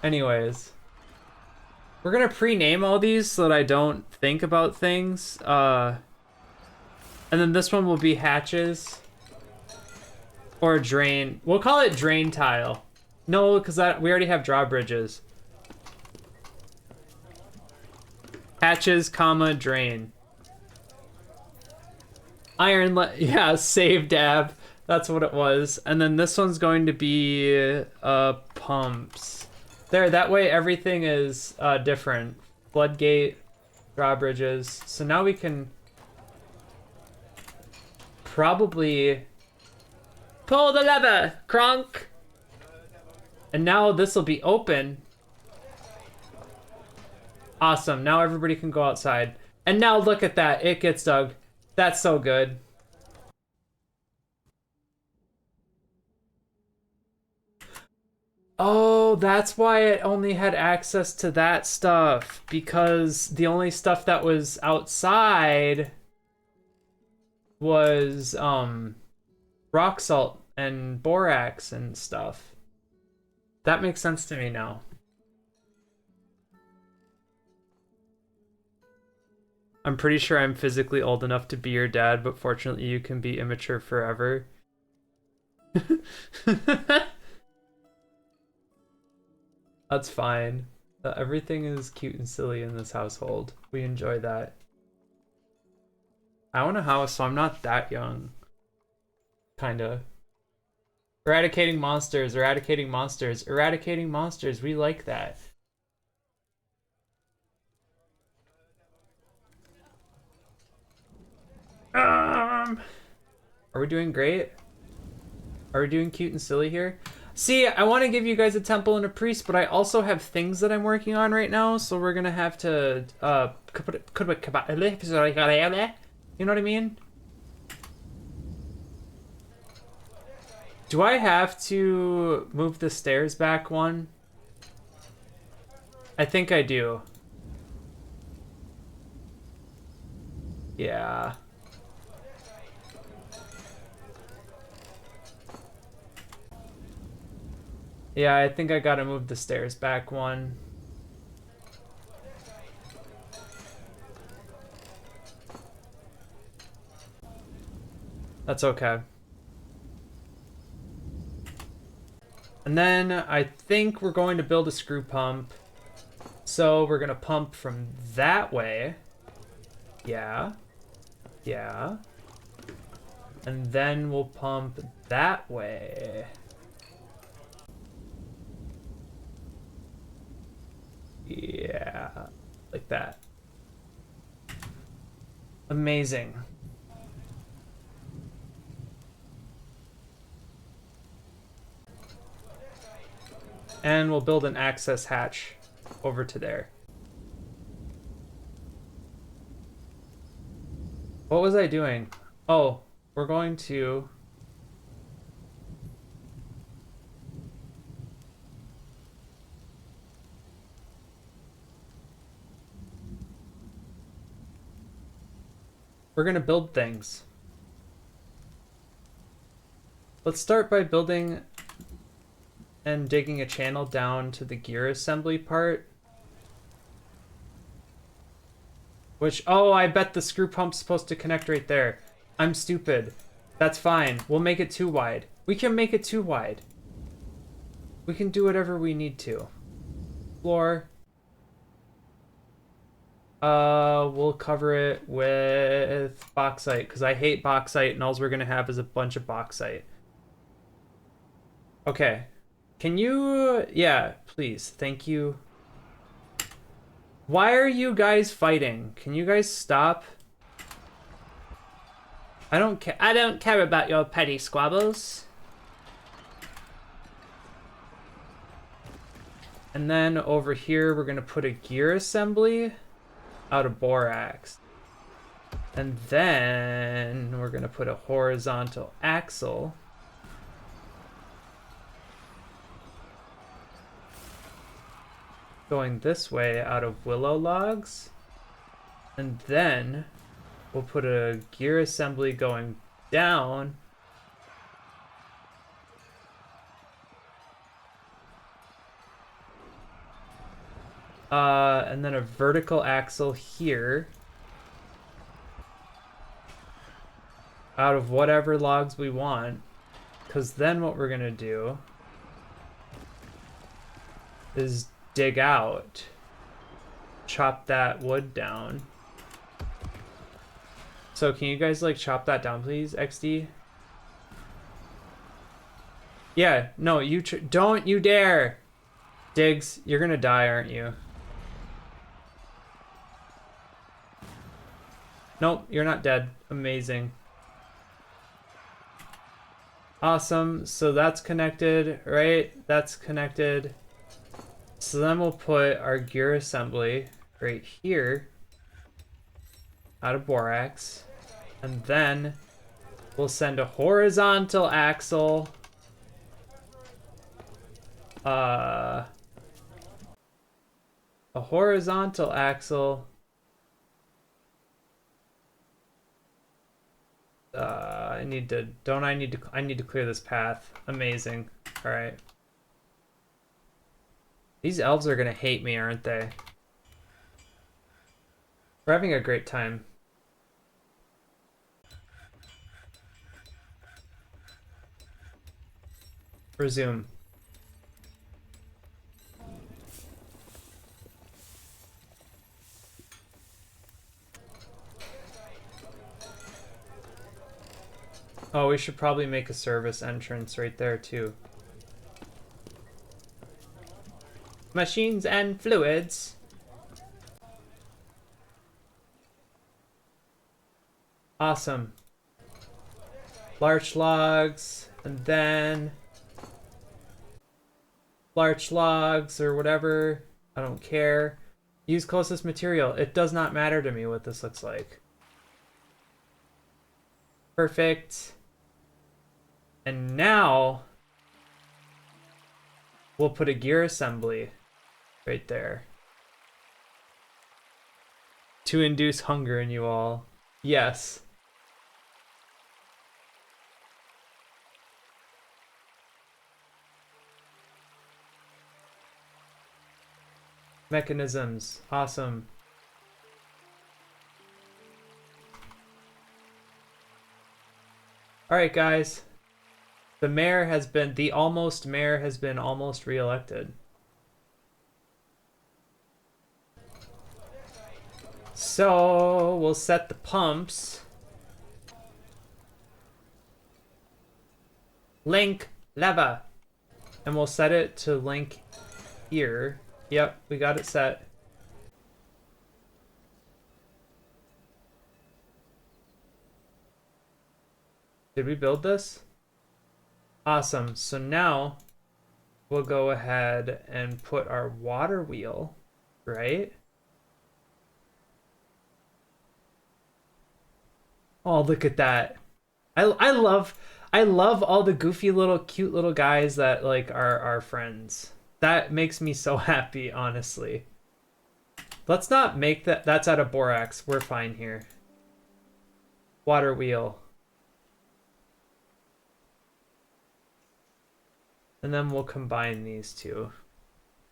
Anyways. We're gonna pre-name all these so that I don't think about things. And then this one will be hatches. Or drain. We'll call it drain tile. No, because we already have drawbridges. Hatches, comma, drain. Iron, yeah, save dab. That's what it was. And then this one's going to be pumps. There, that way everything is different. Floodgate, drawbridges. So now we can probably pull the lever, Kronk. And now this will be open. Awesome, now everybody can go outside. And now look at that, it gets dug. That's so good. Oh, that's why it only had access to that stuff. Because the only stuff that was outside was, rock salt and borax and stuff. That makes sense to me now. I'm pretty sure I'm physically old enough to be your dad, but fortunately you can be immature forever. That's fine. Everything is cute and silly in this household. We enjoy that. I own a house, so I'm not that young. Kinda. Eradicating monsters, eradicating monsters, eradicating monsters. We like that. Are we doing great? Are we doing cute and silly here? See, I want to give you guys a temple and a priest, but I also have things that I'm working on right now, so we're gonna have to you know what I mean? Do I have to move the stairs back one? I think I do. Yeah. Yeah, I think I gotta move the stairs back one. That's okay. And then I think we're going to build a screw pump. So we're gonna pump from that way. Yeah. Yeah. And then we'll pump that way. Yeah. Like that. Amazing. And we'll build an access hatch over to there. What was I doing? Oh, we're going to... We're gonna build things. Let's start by building and digging a channel down to the gear assembly part. Which, oh, I bet the screw pump's supposed to connect right there. I'm stupid. That's fine. We'll make it too wide. We can make it too wide. We can do whatever we need to. Floor. We'll cover it with bauxite, because I hate bauxite, and all we're gonna have is a bunch of bauxite. Okay. Can you... Yeah, please. Thank you. Why are you guys fighting? Can you guys stop? I don't care about your petty squabbles. And then over here, we're gonna put a gear assembly out of borax. And then we're gonna put a horizontal axle. Going this way out of willow logs. And then we'll put a gear assembly going down. And then a vertical axle here. Out of whatever logs we want. Because then what we're going to do is dig out. Chop that wood down. So can you guys like chop that down, please, XD? Yeah, no, you don't you dare. Diggs, you're gonna die, aren't you? Nope, you're not dead. Amazing. Awesome, so that's connected, right? That's connected. So then we'll put our gear assembly right here out of borax. And then we'll send a horizontal axle. A horizontal axle. I need to clear this path. Amazing. All right. These elves are gonna hate me, aren't they? We're having a great time. Resume. Oh, we should probably make a service entrance right there too. Machines and fluids. Awesome. Larch logs, and then larch logs or whatever. I don't care. Use closest material. It does not matter to me what this looks like. Perfect. And now we'll put a gear assembly right there to induce hunger in you all. Yes. Mechanisms. Awesome. All right, guys. The almost mayor has been almost reelected. So we'll set the pumps. Link leva. And we'll set it to link here. Yep, we got it set. Did we build this? Awesome. So now we'll go ahead and put our water wheel, right? Oh, look at that. I love all the goofy little cute little guys that like are our friends. That makes me so happy, honestly. Let's not make that. That's out of borax. We're fine here. Water wheel. And then we'll combine these two.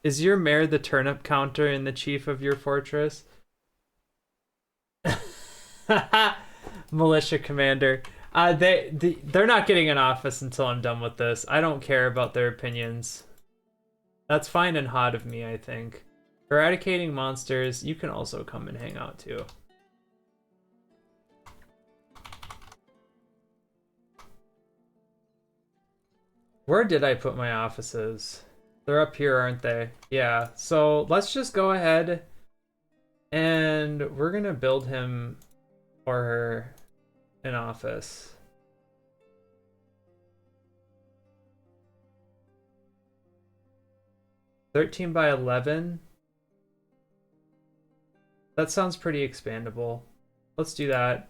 Is your mayor the turnip counter in the chief of your fortress? Militia commander. They're not getting an office until I'm done with this. I don't care about their opinions. That's fine and hot of me, I think. Eradicating monsters, you can also come and hang out too. Where did I put my offices? They're up here, aren't they? Yeah, so let's just go ahead and we're gonna build him or her an office. $13 by $11. That sounds pretty expandable. Let's do that.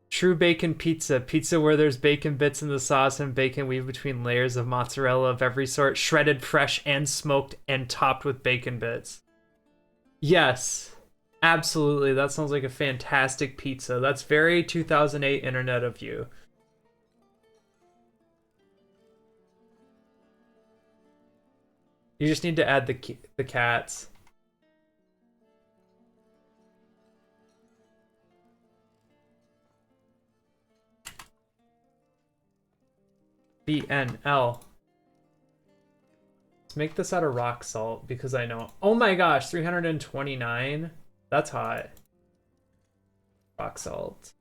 True bacon pizza. Pizza where there's bacon bits in the sauce and bacon weaved between layers of mozzarella of every sort, shredded fresh and smoked and topped with bacon bits. Yes, absolutely. That sounds like a fantastic pizza. That's very 2008 internet of you. You just need to add the cats. BNL. Let's make this out of rock salt because I know. Oh my gosh, 329. That's hot. Rock salt.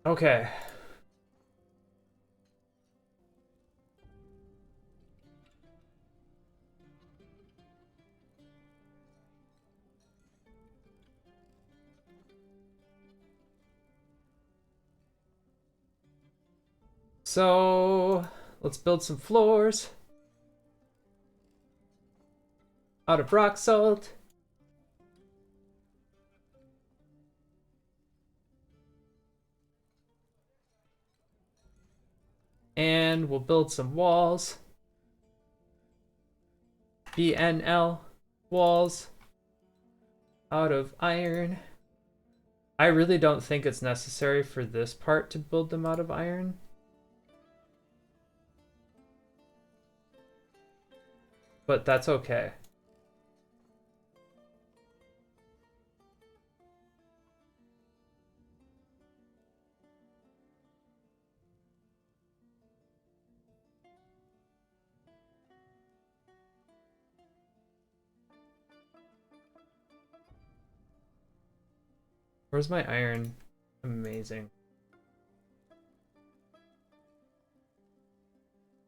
Okay. So let's build some floors out of rock salt. And we'll build some walls. BNL walls out of iron. I really don't think it's necessary for this part to build them out of iron. But that's okay. Where's my iron? Amazing.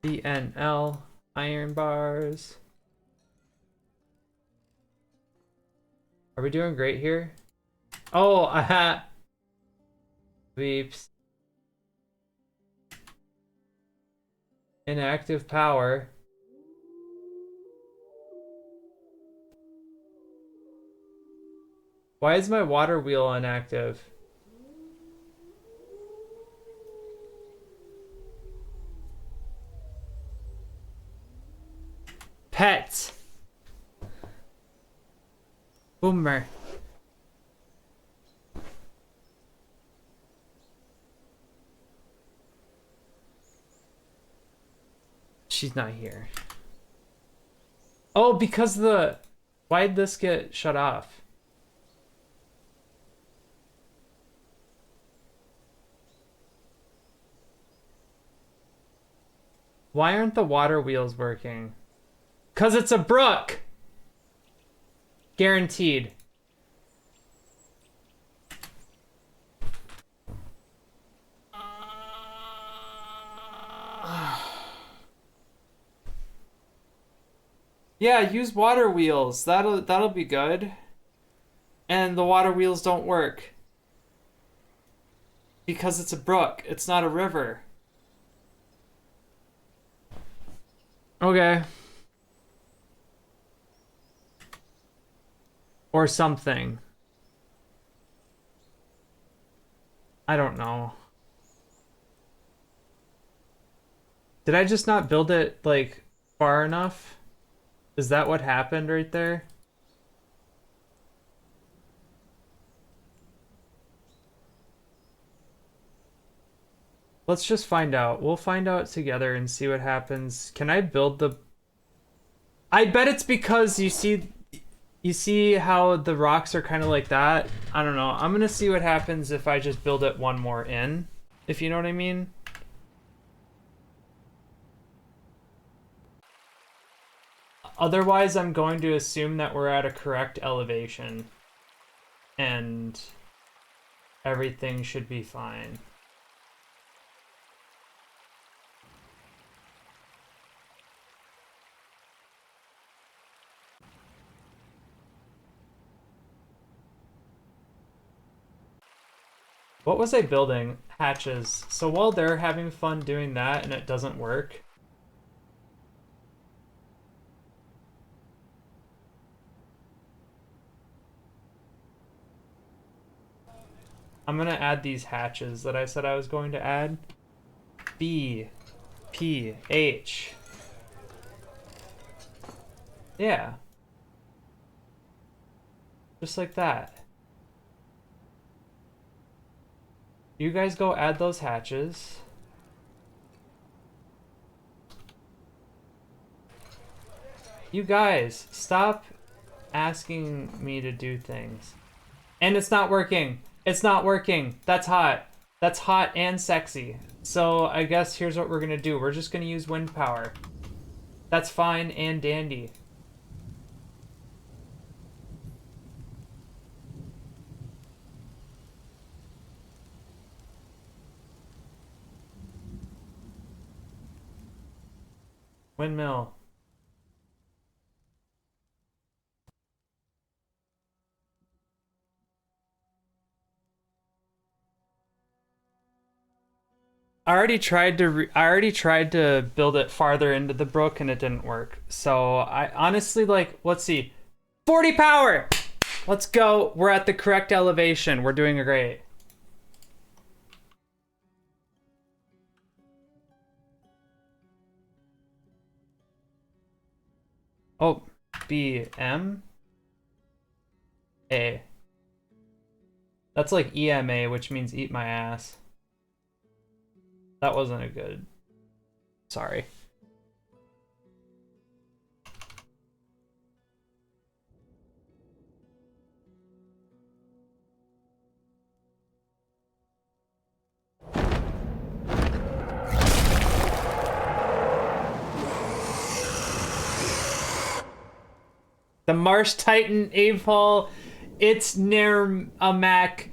DNL iron bars. Are we doing great here? Oh, aha. Beeps. Inactive power. Why is my water wheel inactive? Pets. Boomer. She's not here. Oh, because the... Why'd this get shut off? Why aren't the water wheels working? 'Cause it's a brook! Guaranteed. Yeah, use water wheels. That'll be good. And the water wheels don't work. Because it's a brook. It's not a river. Okay. Or something. I don't know. Did I just not build it, like, far enough? Is that what happened right there? Let's just find out. We'll find out together and see what happens. Can I build the... I bet it's because you see how the rocks are kind of like that? I don't know. I'm gonna see what happens if I just build it one more in, if you know what I mean. Otherwise, I'm going to assume that we're at a correct elevation and everything should be fine. What was I building? Hatches. So while they're having fun doing that and it doesn't work, I'm gonna add these hatches that I said I was going to add. B, P, H. Yeah. Just like that. You guys go add those hatches. You guys, stop asking me to do things. And it's not working. It's not working. That's hot. That's hot and sexy. So I guess here's what we're gonna do. We're just gonna use wind power. That's fine and dandy. Windmill. I already tried to build it farther into the brook and it didn't work. So I honestly, like, let's see. 40 power. Let's go. We're at the correct elevation. We're doing great. Oh, B, M, A. That's like EMA, which means eat my ass. That wasn't a good... Sorry. The Marsh Titan Avehole, it's near a Mac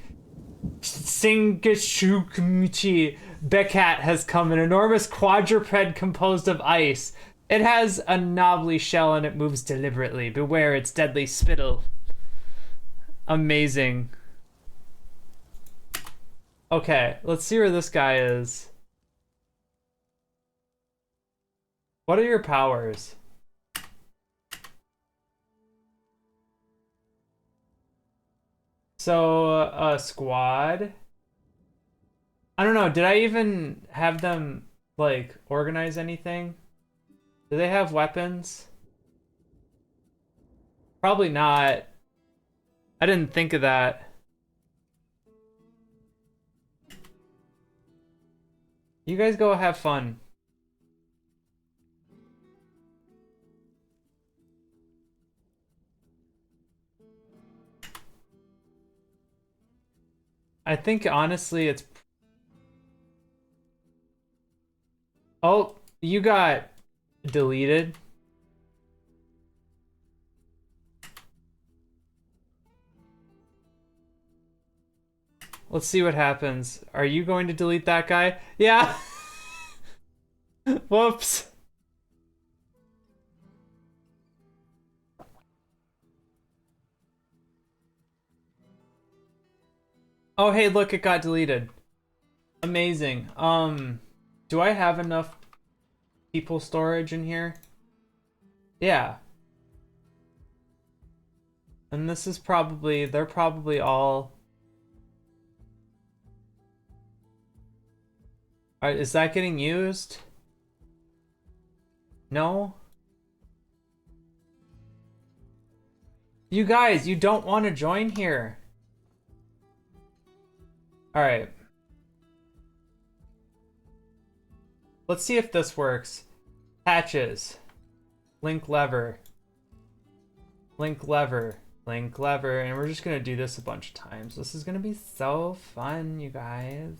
Singashukumuchi Bekat has come, an enormous quadruped composed of ice. It has a knobbly shell and it moves deliberately. Beware its deadly spittle. Amazing. Okay, let's see where this guy is. What are your powers? So, squad. I don't know, did I even have them, like, organize anything? Do they have weapons? Probably not. I didn't think of that. You guys go have fun. I think honestly it's... Oh, you got deleted. Let's see what happens. Are you going to delete that guy? Yeah. Whoops. Oh, hey, look, it got deleted. Amazing. Do I have enough people storage in here? Yeah. And this is probably, they're probably all... Is that getting used? No? You guys, you don't want to join here. Alright. Let's see if this works. Patches. Link lever. Link lever. Link lever. And we're just gonna do this a bunch of times. This is gonna be so fun, you guys.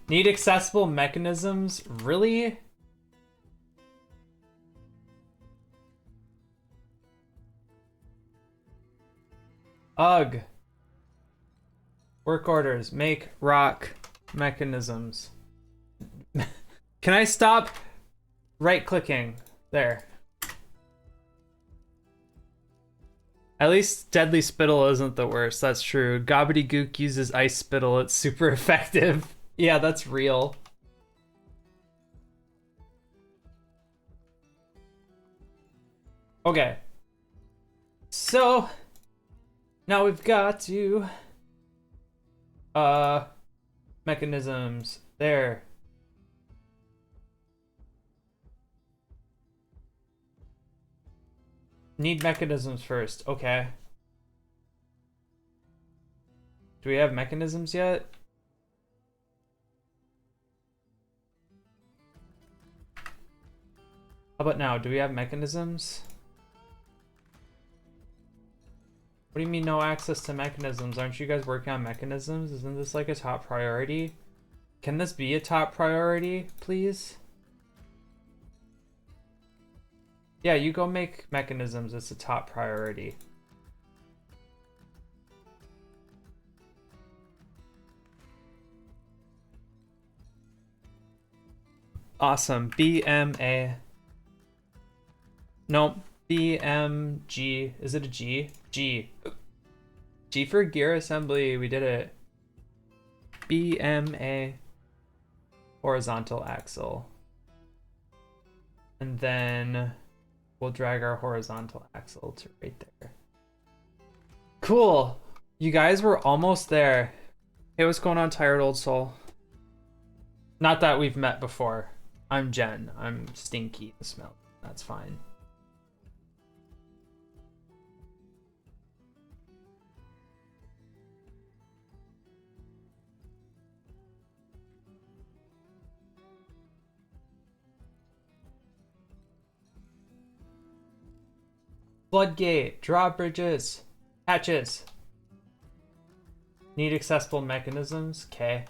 Need accessible mechanisms? Really? Ugh. Work orders. Make rock mechanisms. Can I stop right-clicking? There. At least Deadly Spittle isn't the worst. That's true. Gobbledygook uses Ice Spittle. It's super effective. Yeah, that's real. Okay. So, now we've got to... mechanisms. There. Need mechanisms first. Okay. Do we have mechanisms yet? How about now? Do we have mechanisms? What do you mean no access to mechanisms? Aren't you guys working on mechanisms? Isn't this like a top priority? Can this be a top priority, please? Yeah, you go make mechanisms. It's a top priority. Awesome. BMA. Nope. BMG. Is it a G? G. G for gear assembly. We did it. BMA. Horizontal axle. And then we'll drag our horizontal axle to right there. Cool. You guys were almost there. Hey, what's going on, Tired Old Soul? Not that we've met before. I'm Jen. I'm stinky to smell. That's fine. Floodgate, drawbridges, hatches. Need accessible mechanisms. Okay.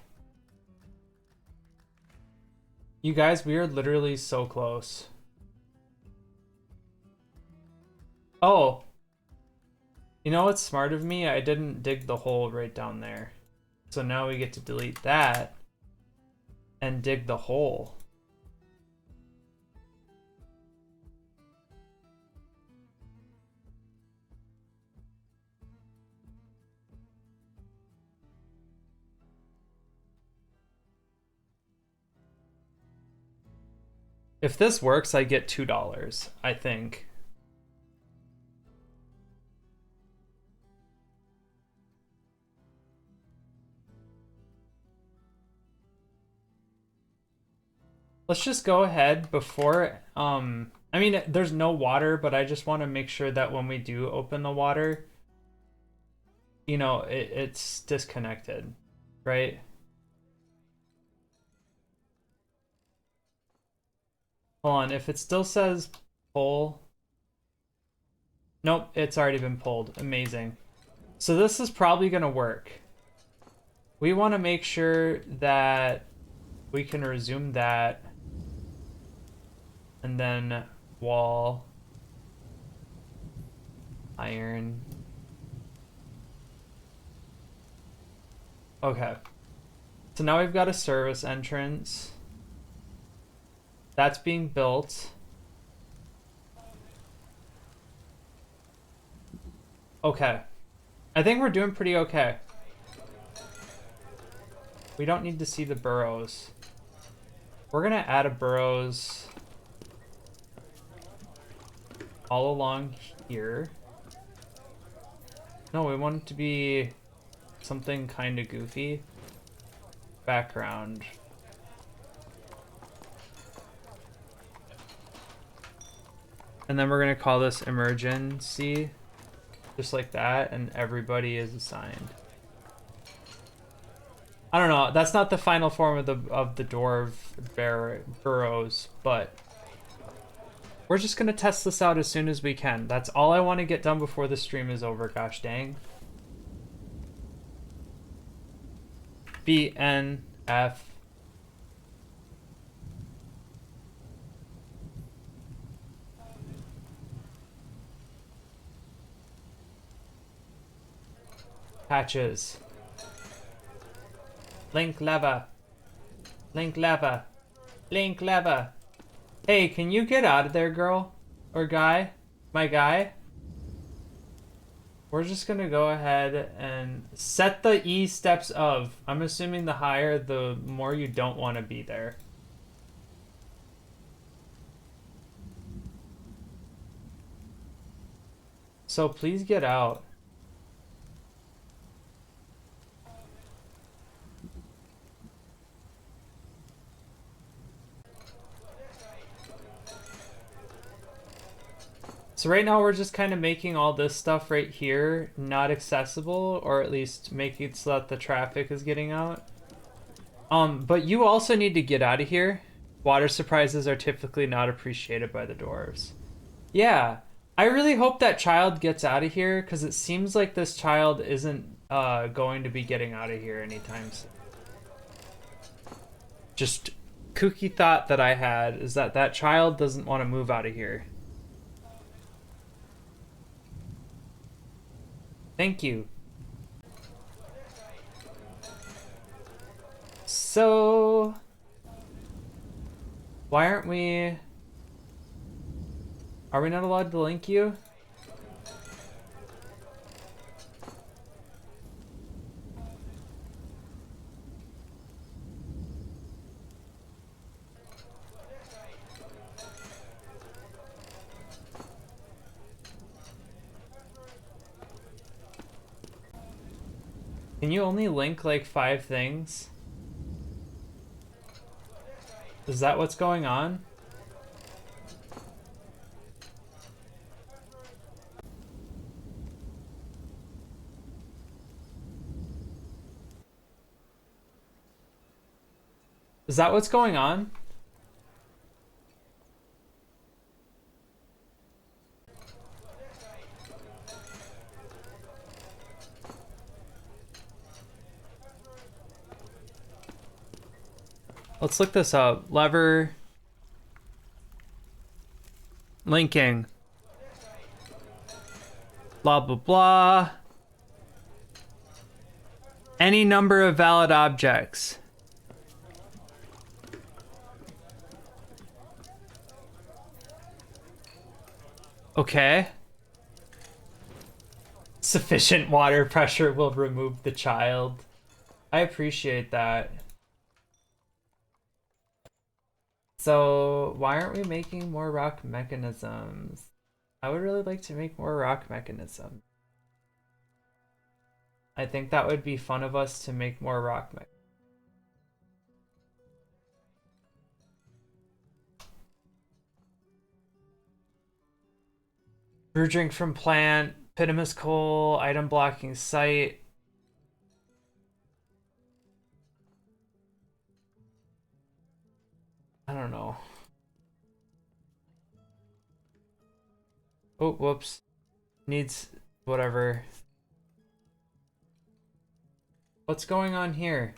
You guys, we are literally so close. Oh. You know what's smart of me? I didn't dig the hole right down there. So now we get to delete that and dig the hole. If this works, I get $2, I think. Let's just go ahead before, I mean, there's no water, but I just want to make sure that when we do open the water, you know, it's disconnected, right? Hold on, if it still says pull, nope, it's already been pulled. Amazing. So this is probably gonna work. We want to make sure that we can resume that. And then wall, iron. Okay. So now we've got a service entrance. That's being built. Okay. I think we're doing pretty okay. We don't need to see the burrows. We're gonna add a burrows all along here. No, we want it to be something kind of goofy. Background. And then we're gonna call this emergency, just like that, and everybody is assigned. I don't know. That's not the final form of the dwarf burrows, but we're just gonna test this out as soon as we can. That's all I want to get done before the stream is over. Gosh dang. BNF. Patches. Link lever. Link lever. Link lever. Hey, can you get out of there, girl? Or guy? My guy? We're just gonna go ahead and set the E steps of. I'm assuming the higher, the more you don't want to be there. So please get out. So right now we're just kind of making all this stuff right here not accessible, or at least making it so that the traffic is getting out. But you also need to get out of here. Water surprises are typically not appreciated by the dwarves. Yeah, I really hope that child gets out of here, because it seems like this child isn't going to be getting out of here anytime soon. Just kooky thought that I had is that that child doesn't want to move out of here. Thank you. So, why aren't we... Are we not allowed to link you? Can you only link like 5 things? Is that what's going on? Is that what's going on? Let's look this up. Lever. Linking. Blah, blah, blah. Any number of valid objects. Okay. Sufficient water pressure will remove the child. I appreciate that. So, why aren't we making more rock mechanisms? I would really like to make more rock mechanisms. I think that would be fun of us to make more rock mechanisms. Brew drink from plant, Pitimus coal, item blocking site. I don't know. Oh, whoops. Needs whatever. What's going on here?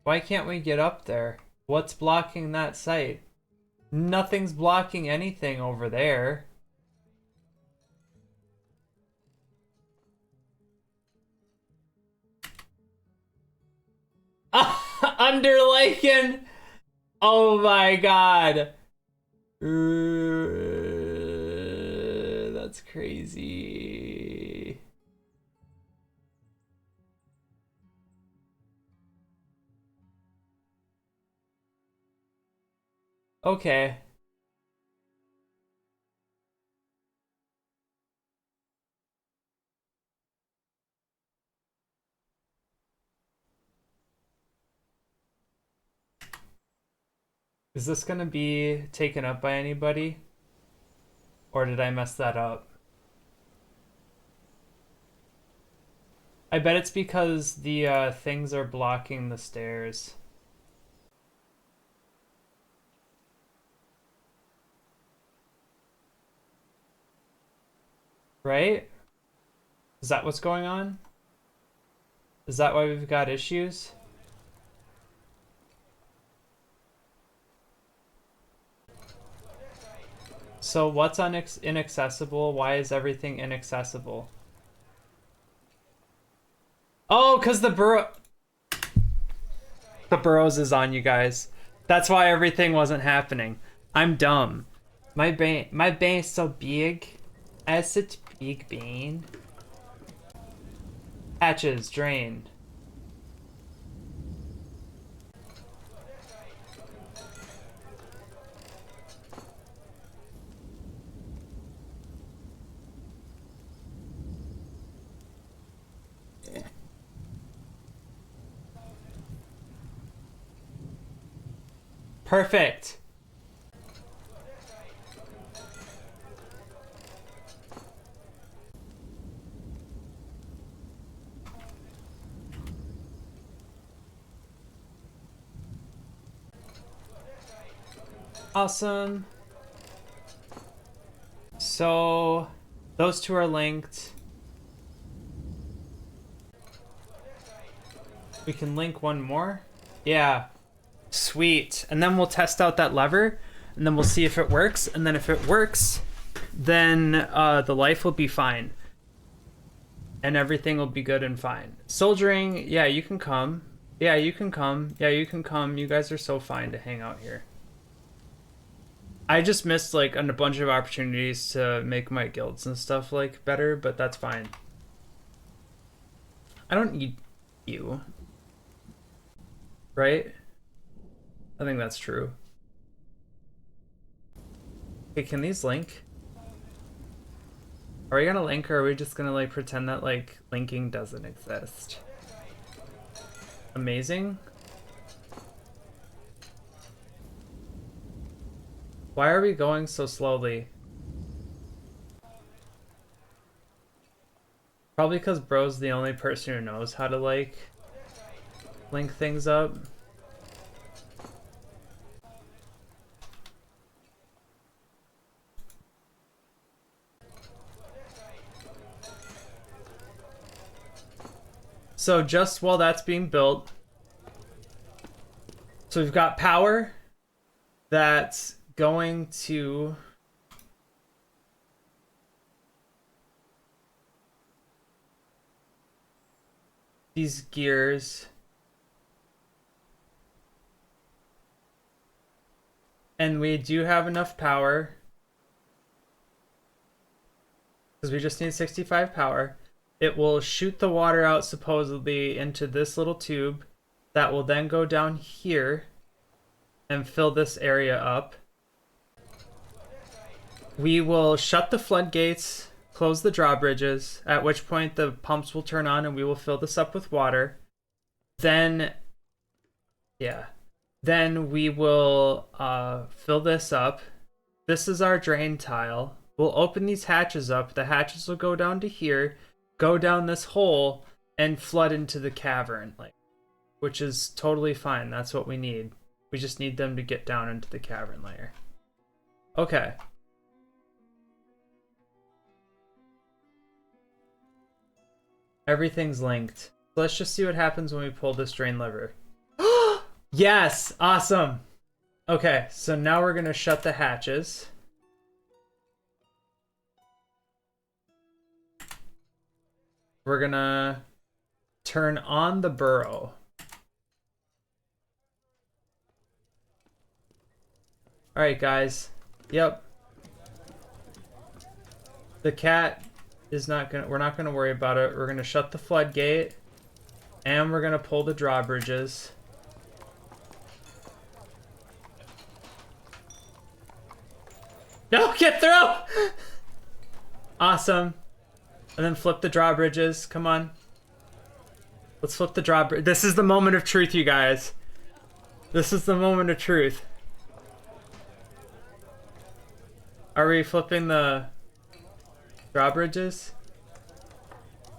Why can't we get up there? What's blocking that site? Nothing's blocking anything over there. Underlichen! Oh my god. That's crazy. Okay. Is this gonna be taken up by anybody? Or did I mess that up? I bet it's because the things are blocking the stairs. Right? Is that what's going on? Is that why we've got issues? So what's inaccessible? Why is everything inaccessible? Oh, because the burrows is on, you guys. That's why everything wasn't happening. I'm dumb. My brain is so big. I have such big brain. Hatches, drain. Perfect. Awesome. So those two are linked. We can link one more. Yeah. Sweet. And then we'll test out that lever and then we'll see if it works. And then if it works, then the life will be fine. And everything will be good and fine. Soldiering, yeah, you can come. Yeah, you can come. Yeah, you can come. You guys are so fine to hang out here. I just missed like a bunch of opportunities to make my guilds and stuff like better, but that's fine. I don't need you. Right? I think that's true. Okay, can these link? Are we gonna link or are we just gonna like pretend that like linking doesn't exist? Amazing. Why are we going so slowly? Probably because bro's the only person who knows how to like link things up. So just while that's being built, so we've got power that's going to these gears. And we do have enough power. Because we just need 65 power. It will shoot the water out supposedly into this little tube that will then go down here and fill this area up. We will shut the floodgates, close the drawbridges, at which point the pumps will turn on and we will fill this up with water. Then, yeah. Then we will fill this up. This is our drain tile. We'll open these hatches up. The hatches will go down to here, go down this hole, and flood into the cavern, like, which is totally fine. That's what we need. We just need them to get down into the cavern layer. Okay. Everything's linked. Let's just see what happens when we pull this drain lever. Yes! Awesome! Okay, so now we're gonna shut the hatches. We're gonna turn on the burrow. Alright, guys. Yep. The cat is not gonna... We're not gonna worry about it. We're gonna shut the floodgate. And we're gonna pull the drawbridges. No, get through! Awesome. And then flip the drawbridges. Come on. Let's flip the drawbridge. This is the moment of truth, you guys. This is the moment of truth. Are we flipping the drawbridges?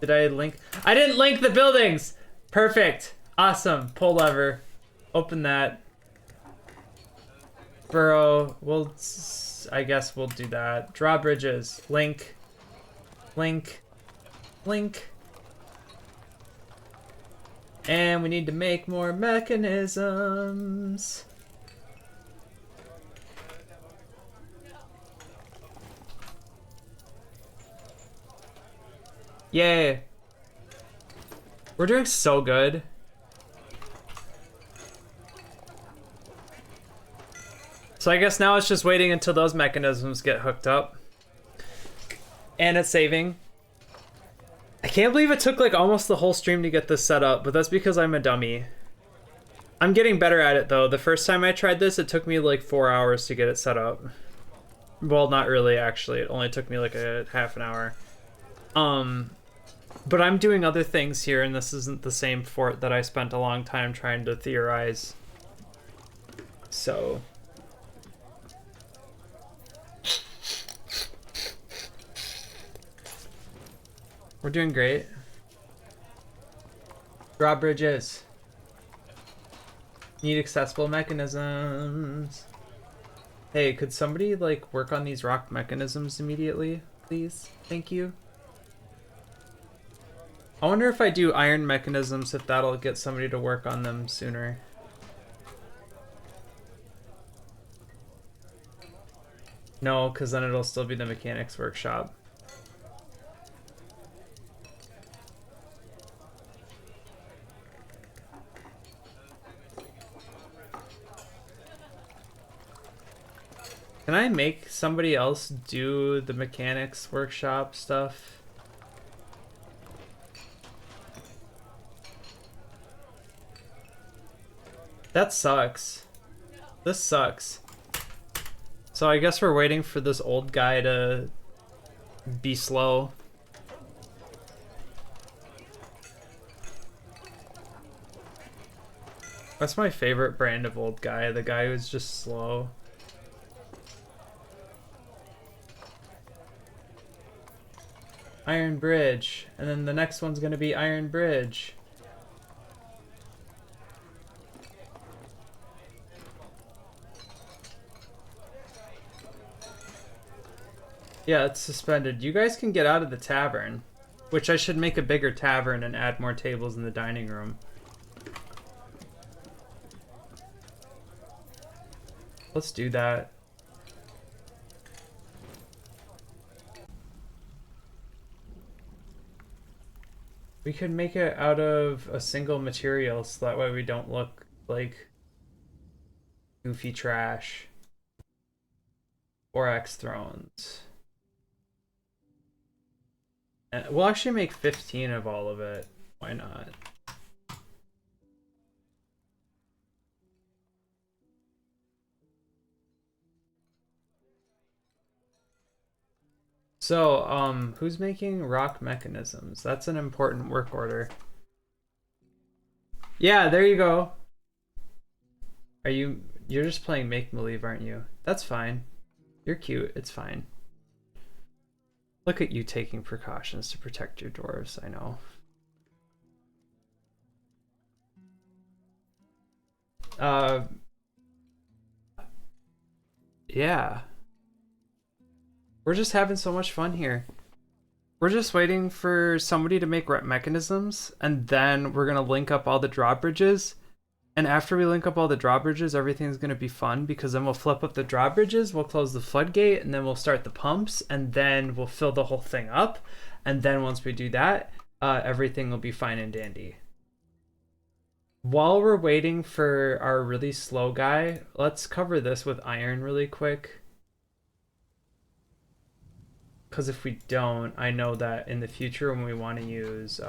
Did I link? I didn't link the buildings! Perfect. Awesome. Pull lever. Open that. Burrow. I guess we'll do that. Drawbridges. Link. Link. Link. And we need to make more mechanisms. Yay. We're doing so good. So I guess now it's just waiting until those mechanisms get hooked up. And it's saving. I can't believe it took like almost the whole stream to get this set up, but that's because I'm a dummy. I'm getting better at it though. The first time I tried this, it took me like 4 hours to get it set up. Well, not really actually. It only took me like a half an hour. But I'm doing other things here, and this isn't the same fort that I spent a long time trying to theorize. So... we're doing great. Drawbridges. Need accessible mechanisms. Hey, could somebody like work on these rock mechanisms immediately, please? Thank you. I wonder if I do iron mechanisms, if that'll get somebody to work on them sooner. No, because then it'll still be the mechanics workshop. Can I make somebody else do the mechanics workshop stuff? That sucks. This sucks. So I guess we're waiting for this old guy to be slow. That's my favorite brand of old guy, the guy who's just slow. Iron Bridge, and then the next one's gonna be Iron Bridge. Yeah, it's suspended. You guys can get out of the tavern, which I should make a bigger tavern and add more tables in the dining room. Let's do that. We could make it out of a single material so that way we don't look like goofy trash. 4x thrones. And we'll actually make 15 of all of it. Why not? So, who's making rock mechanisms? That's an important work order. Yeah, there you go. You're just playing make-believe, aren't you? That's fine. You're cute, it's fine. Look at you taking precautions to protect your dwarves, I know. Yeah. We're just having so much fun here. We're just waiting for somebody to make mechanisms, and then we're gonna link up all the drawbridges. And after we link up all the drawbridges, everything's gonna be fun because then we'll flip up the drawbridges, we'll close the floodgate, and then we'll start the pumps, and then we'll fill the whole thing up. And then once we do that, everything will be fine and dandy. While we're waiting for our really slow guy, let's cover this with iron really quick. Because if we don't, I know that in the future when we want to use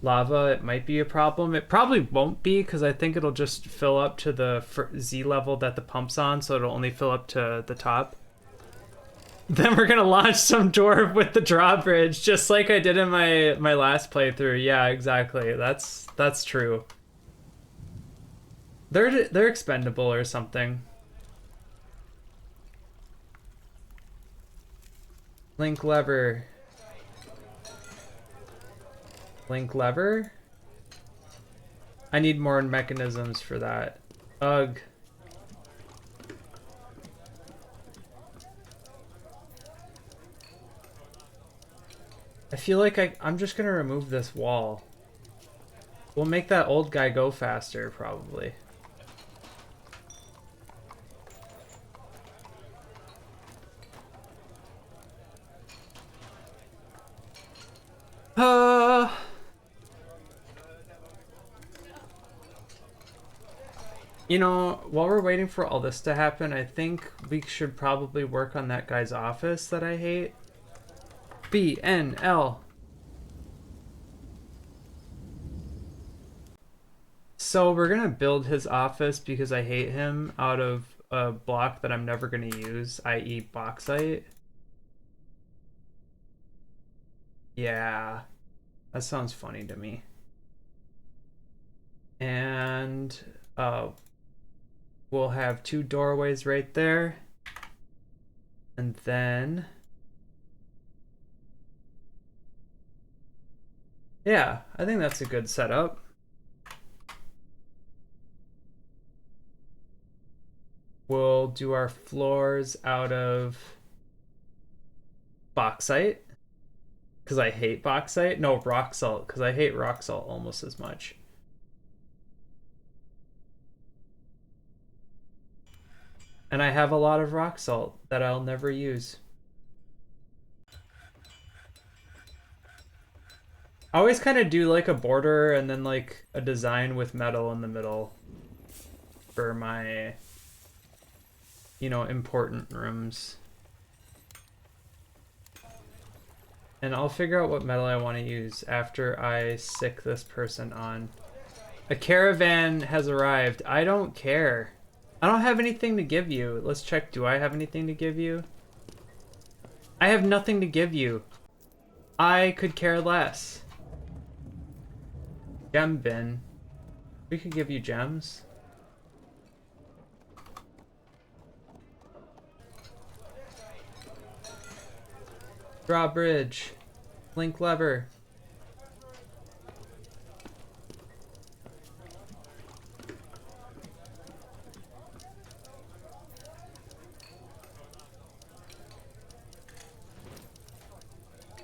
lava, it might be a problem. It probably won't be because I think it'll just fill up to the Z level that the pump's on, so it'll only fill up to the top. Then we're gonna launch some dwarf with the drawbridge, just like I did in my last playthrough. Yeah, exactly. That's true. They're expendable or something. Link lever. Link lever? I need more mechanisms for that. Ugh. I feel like I'm just gonna remove this wall. We'll make that old guy go faster, probably. You know, while we're waiting for all this to happen, I think we should probably work on that guy's office that I hate. BNL. So we're gonna build his office because I hate him out of a block that I'm never gonna use, i.e. bauxite. Yeah, that sounds funny to me. And we'll have 2 doorways right there. And then yeah, I think that's a good setup. We'll do our floors out of bauxite because I hate bauxite. No, rock salt because I hate rock salt almost as much. And I have a lot of rock salt that I'll never use. I always kind of do like a border and then like a design with metal in the middle for my, you know, important rooms. And I'll figure out what metal I want to use after I sick this person on. A caravan has arrived. I don't care. I don't have anything to give you. Let's check. Do I have anything to give you? I have nothing to give you. I could care less. Gem bin. We could give you gems. Drawbridge. Link lever.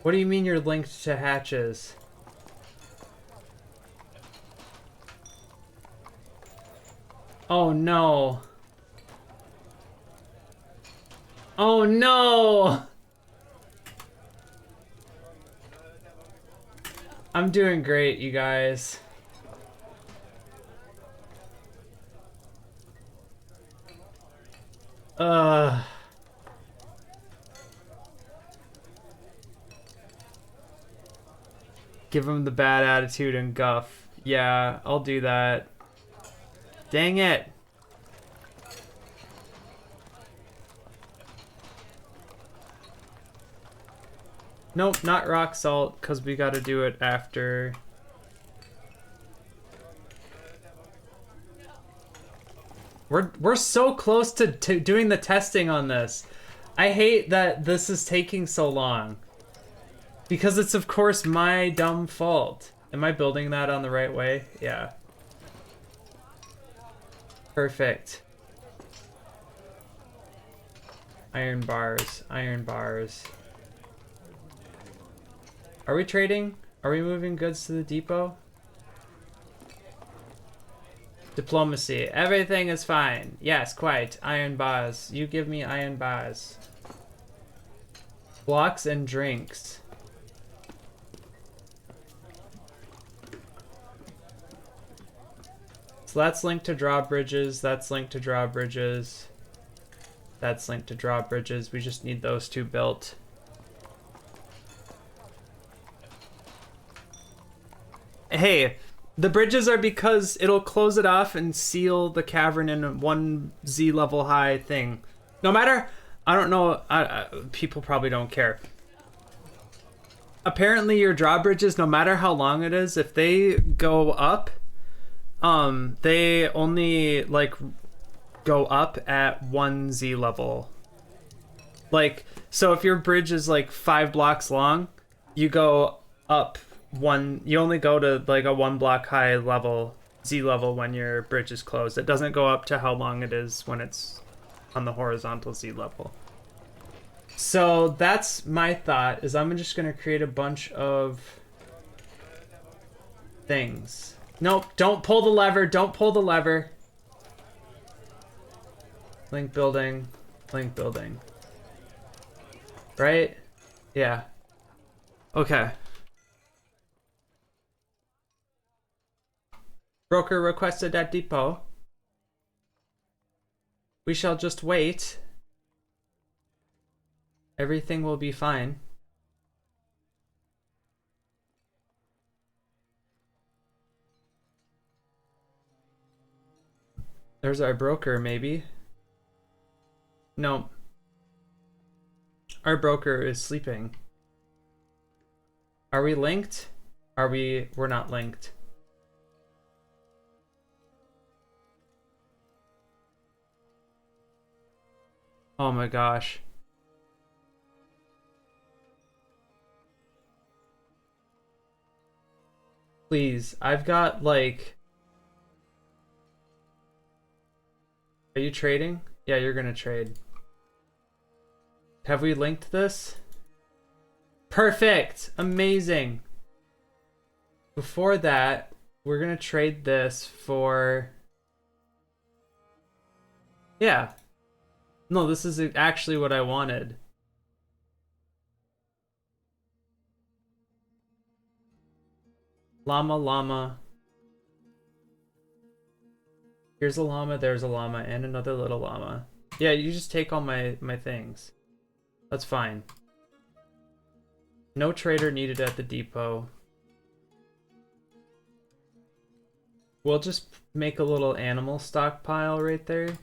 What do you mean you're linked to hatches? Oh no. Oh no! I'm doing great, you guys. Uh, give him the bad attitude and guff. Yeah, I'll do that. Dang it. Nope, not rock salt, because we gotta do it after. We're so close to doing the testing on this. I hate that this is taking so long. Because it's of course my dumb fault. Am I building that on the right way? Yeah. Perfect. Iron bars, iron bars. Are we trading? Are we moving goods to the depot? Diplomacy. Everything is fine. Yes, quite. Iron bars. You give me iron bars. Blocks and drinks. So that's linked to drawbridges. That's linked to drawbridges. That's linked to drawbridges. We just need those two built. Hey, the bridges are because it'll close it off and seal the cavern in one Z level high thing. No matter, I don't know, people probably don't care. Apparently your drawbridges, no matter how long it is, if they go up, they only like go up at one Z level. Like, so if your bridge is like 5 blocks long, you go up one, you only go to like a 1 block high level, Z level, when your bridge is closed. It doesn't go up to how long it is when it's on the horizontal Z level. So that's my thought, is I'm just gonna create a bunch of things. Nope, don't pull the lever, don't pull the lever. Link building, link building. Right? Yeah. Okay. Broker requested at depot. We shall just wait. Everything will be fine. There's our broker, maybe. No. Our broker is sleeping. Are we linked? We're not linked. Oh my gosh. Please, I've got like... Are you trading? Yeah, you're gonna trade. Have we linked this? Perfect! Amazing! Before that, we're gonna trade this for... Yeah. No, this is actually what I wanted. Llama, llama. Here's a llama, there's a llama, and another little llama. Yeah, you just take all my things. That's fine. No trader needed at the depot. We'll just make a little animal stockpile right there.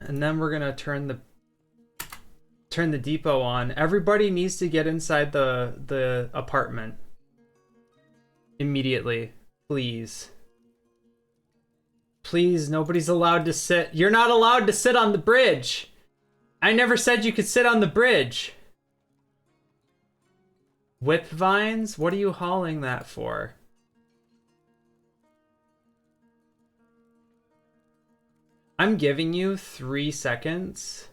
And then we're gonna turn the depot on. Everybody needs to get inside the apartment. Immediately. Please. Please, nobody's allowed to sit. You're not allowed to sit on the bridge. I never said you could sit on the bridge. Whip vines? What are you hauling that for? I'm giving you 3 seconds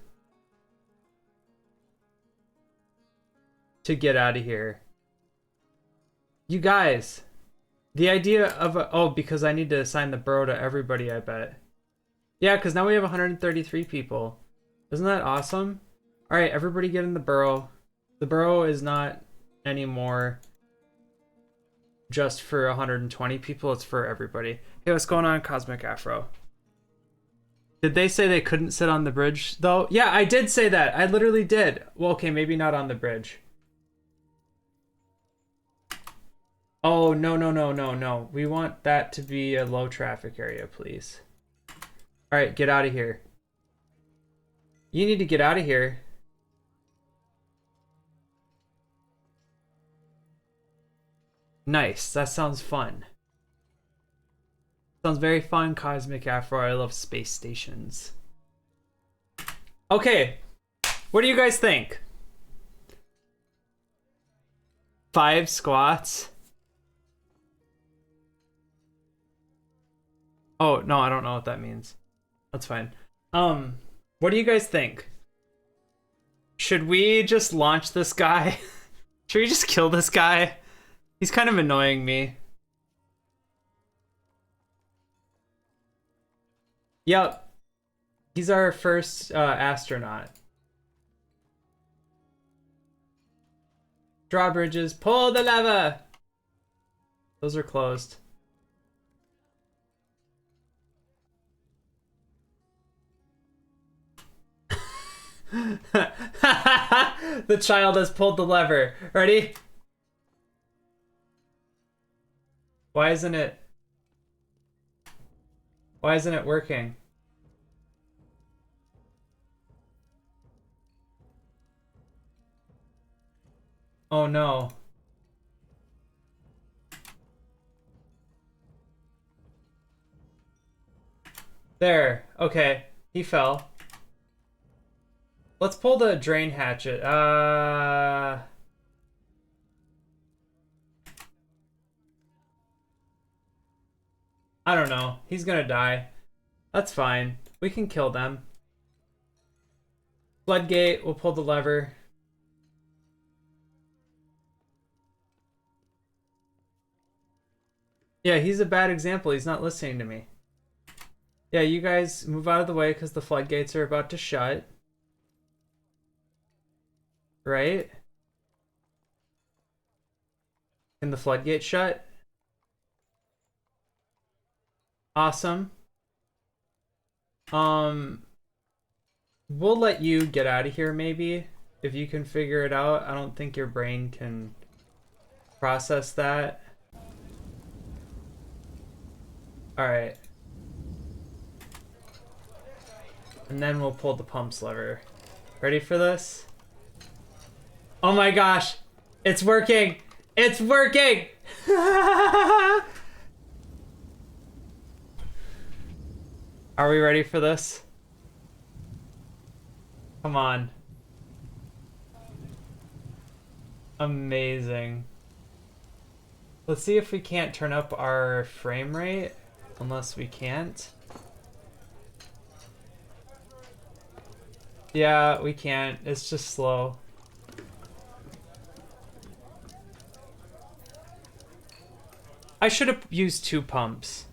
to get out of here. You guys, the idea of a... Oh, because I need to assign the burrow to everybody, I bet. Yeah, because now we have 133 people. Isn't that awesome? All right, everybody get in the burrow. The burrow is not anymore just for 120 people. It's for everybody. Hey, what's going on, Cosmic Afro? Did they say they couldn't sit on the bridge, though? Yeah, I did say that. I literally did. Well, okay, maybe not on the bridge. Oh, no, no, no, no, no. We want that to be a low traffic area, please. All right, get out of here. You need to get out of here. Nice. That sounds fun. Sounds very fun, Cosmic Afro. I love space stations. Okay. What do you guys think? 5 squats? Oh, no, I don't know what that means. That's fine. What do you guys think? Should we just launch this guy? Should we just kill this guy? He's kind of annoying me. Yep. He's our first astronaut. Drawbridges, pull the lever! Those are closed. The child has pulled the lever. Ready? Why isn't it working? Oh no. There. Okay. He fell. Let's pull the drain hatchet. I don't know. He's gonna die. That's fine. We can kill them. Floodgate, we'll pull the lever. Yeah, he's a bad example. He's not listening to me. Yeah, you guys move out of the way because the floodgates are about to shut. Right? Can the floodgate shut? Awesome. We'll let you get out of here maybe if you can figure it out. I don't think your brain can process that. All right. And then we'll pull the pumps lever. Ready for this? Oh my gosh! It's working! It's working! Are we ready for this? Come on. Amazing. Let's see if we can't turn up our frame rate. Unless we can't. Yeah, we can't. It's just slow. I should have used 2 pumps.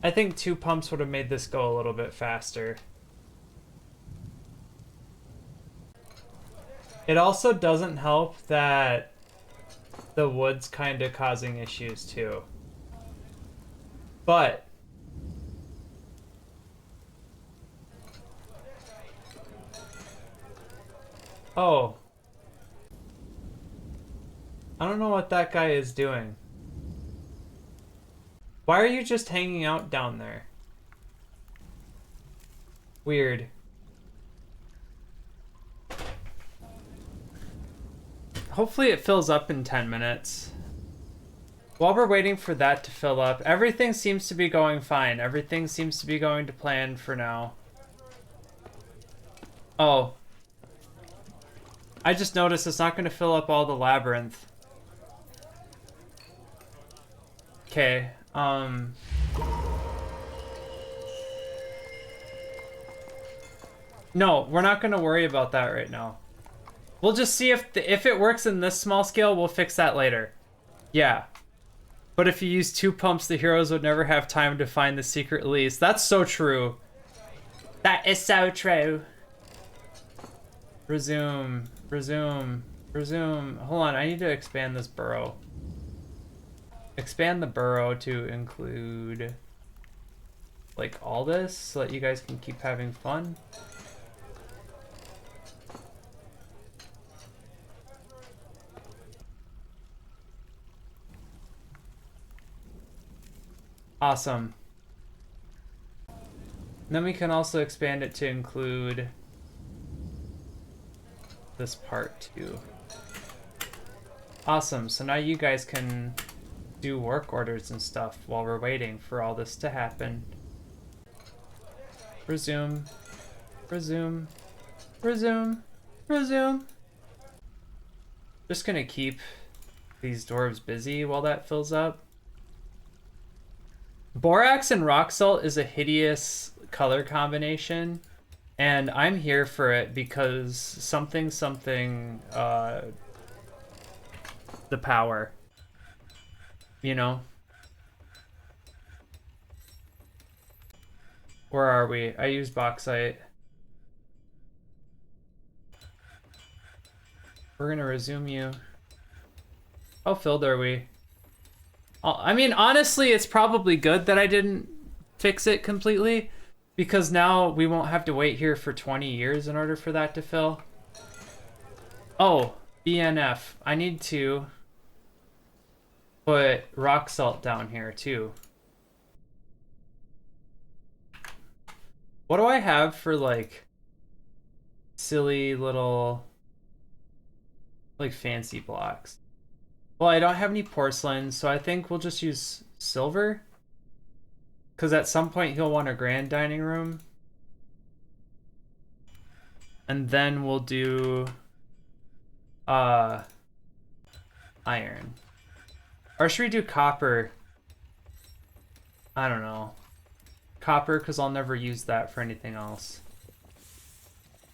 I think 2 pumps would have made this go a little bit faster. It also doesn't help that the wood's kind of causing issues too. But oh, I don't know what that guy is doing. Why are you just hanging out down there? Weird. Hopefully it fills up in 10 minutes. While we're waiting for that to fill up, everything seems to be going fine. Everything seems to be going to plan for now. Oh. I just noticed it's not going to fill up all the labyrinth. Okay, no, we're not going to worry about that right now. We'll just see if it works in this small scale, we'll fix that later. Yeah. But if you use 2 pumps, the heroes would never have time to find the secret lease. That's so true. That is so true. Resume. Resume. Resume. Hold on, I need to expand this burrow. expand the burrow to include like all this so that you guys can keep having fun. Awesome. Then we can also expand it to include this part too. Awesome, so now you guys can do work orders and stuff while we're waiting for all this to happen. Resume, resume, resume, resume. Just gonna keep these dwarves busy while that fills up. Borax and rock salt is a hideous color combination, and I'm here for it because something, the power, you know? Where are we? I use bauxite. We're gonna resume you. How filled are we? I mean, honestly, it's probably good that I didn't fix it completely, because now we won't have to wait here for 20 years in order for that to fill. Oh, BNF. I need to put rock salt down here too. What do I have for like silly little like fancy blocks? Well, I don't have any porcelain, so I think we'll just use silver. Because at some point he'll want a grand dining room. And then we'll do iron. Or should we do copper? I don't know. Copper, because I'll never use that for anything else.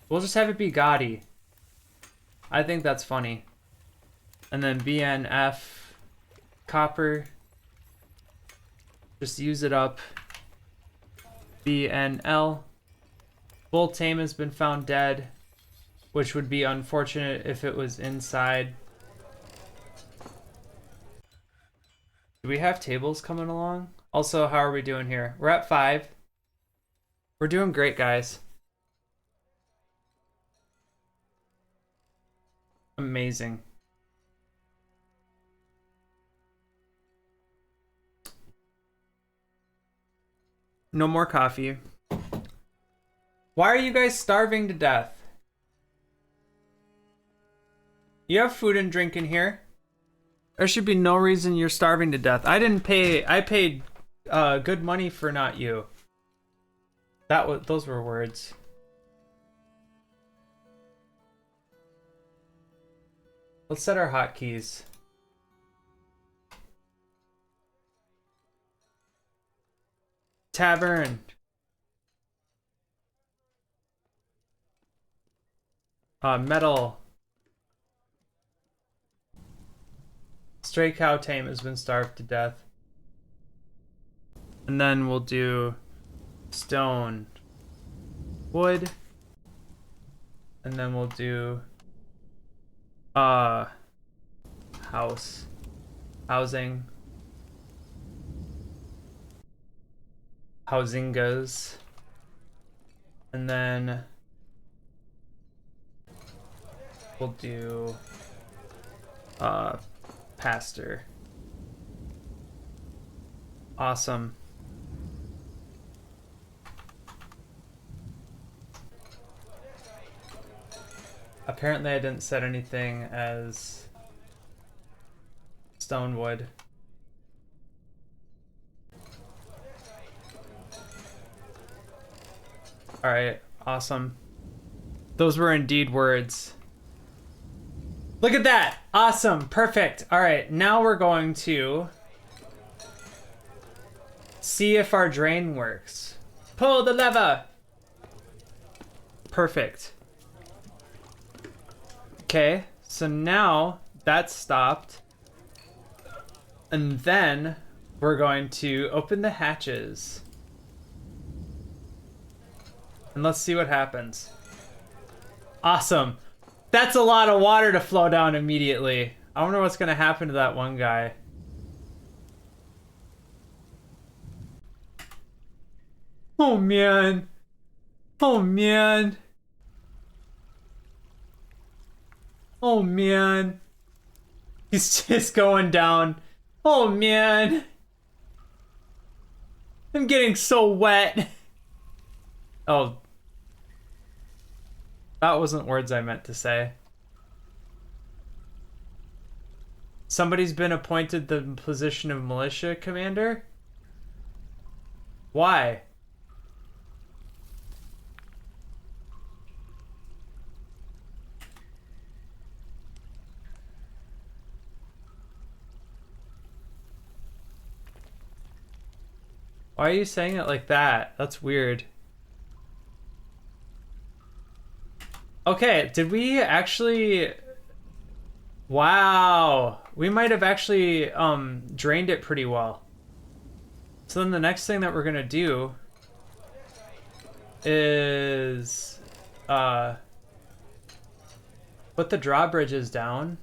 We'll just have it be gaudy. I think that's funny. And then BNF copper. Just use it up. BNL. Bull tame has been found dead, which would be unfortunate if it was inside. Do we have tables coming along? Also, how are we doing here? We're at 5. We're doing great, guys. Amazing. No more coffee. Why are you guys starving to death? You have food and drink in here. There should be no reason you're starving to death. I paid good money for not you. Those were words. Let's set our hotkeys. Tavern. Metal. Stray cow tame has been starved to death. And then we'll do stone, wood, and then we'll do housing, housingas, and then we'll do pasture. Awesome. Apparently I didn't set anything as stone wood. Alright, awesome. Those were indeed words. Look at that! Awesome, perfect. Alright, now we're going to see if our drain works. Pull the lever! Perfect. Okay, so now that's stopped. And then we're going to open the hatches. And let's see what happens. Awesome. That's a lot of water to flow down immediately. I wonder what's going to happen to that one guy. Oh man. Oh man. Oh man. He's just going down. Oh man. I'm getting so wet. Oh. That wasn't words I meant to say. Somebody's been appointed the position of militia commander? Why? Why are you saying it like that? That's weird. Okay, did we actually... Wow. We might have actually drained it pretty well. So then the next thing that we're gonna do is put the drawbridges down.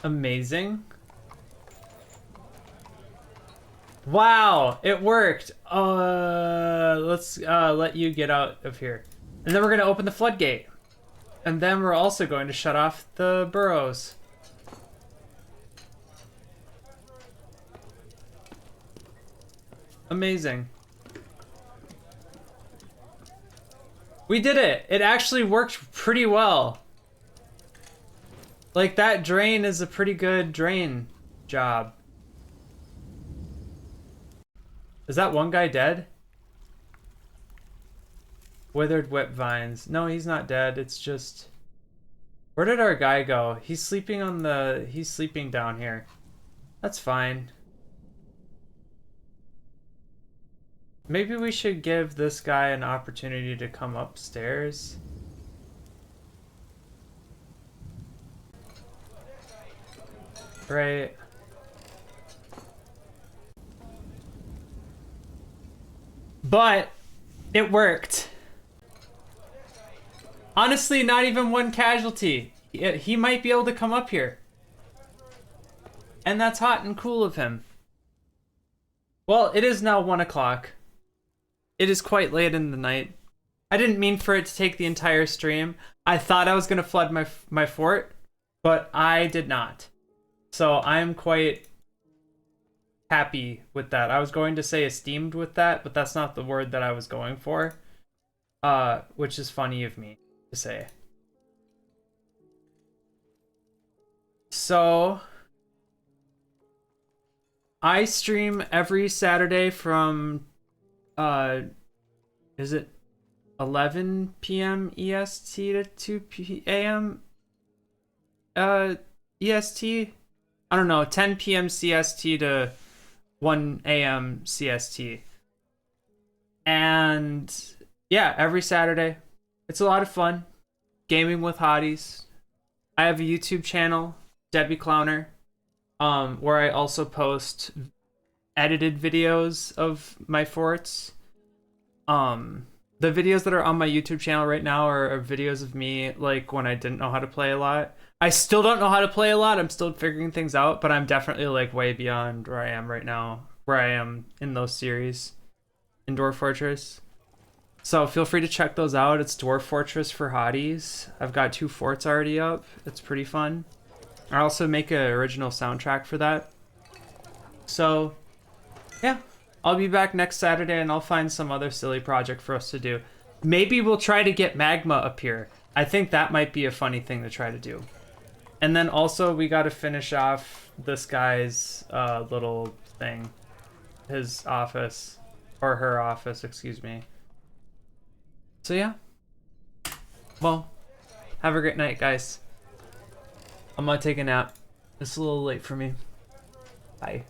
Amazing. Wow, it worked. Let's let you get out of here. And then we're gonna open the floodgate. And then we're also going to shut off the burrows. Amazing. We did it! It actually worked pretty well. Like, that drain is a pretty good drain job. Is that one guy dead? Withered whip vines. No, he's not dead. It's just... Where did our guy go? He's sleeping on the... He's sleeping down here. That's fine. Maybe we should give this guy an opportunity to come upstairs. Right. But it worked. Honestly, not even one casualty. He might be able to come up here. And that's hot and cool of him. Well, it is now 1 o'clock. It is quite late in the night. I didn't mean for it to take the entire stream. I thought I was going to flood my fort, but I did not. So I'm quite happy with that. I was going to say esteemed with that, but that's not the word that I was going for. Which is funny of me to say. So I stream every Saturday from is it 11 p.m. EST to 2 p.m. EST? I don't know, 10 p.m. CST to 1 a.m. CST. And yeah, every Saturday. It's a lot of fun. Gaming with hotties. I have a YouTube channel, Debbie Clowner, where I also post edited videos of my forts. The videos that are on my YouTube channel right now are videos of me, like, when I didn't know how to play a lot. I still don't know how to play a lot. I'm still figuring things out, but I'm definitely, like, way beyond where I am right now, where I am in those series in Dwarf Fortress. So feel free to check those out. It's Dwarf Fortress for hotties. I've got 2 forts already up. It's pretty fun. I also make an original soundtrack for that. So, yeah. I'll be back next Saturday and I'll find some other silly project for us to do. Maybe we'll try to get magma up here. I think that might be a funny thing to try to do. And then also we got to finish off this guy's little thing. His office. Or her office, excuse me. So yeah. Well, have a great night, guys. I'm gonna take a nap. It's a little late for me. Bye.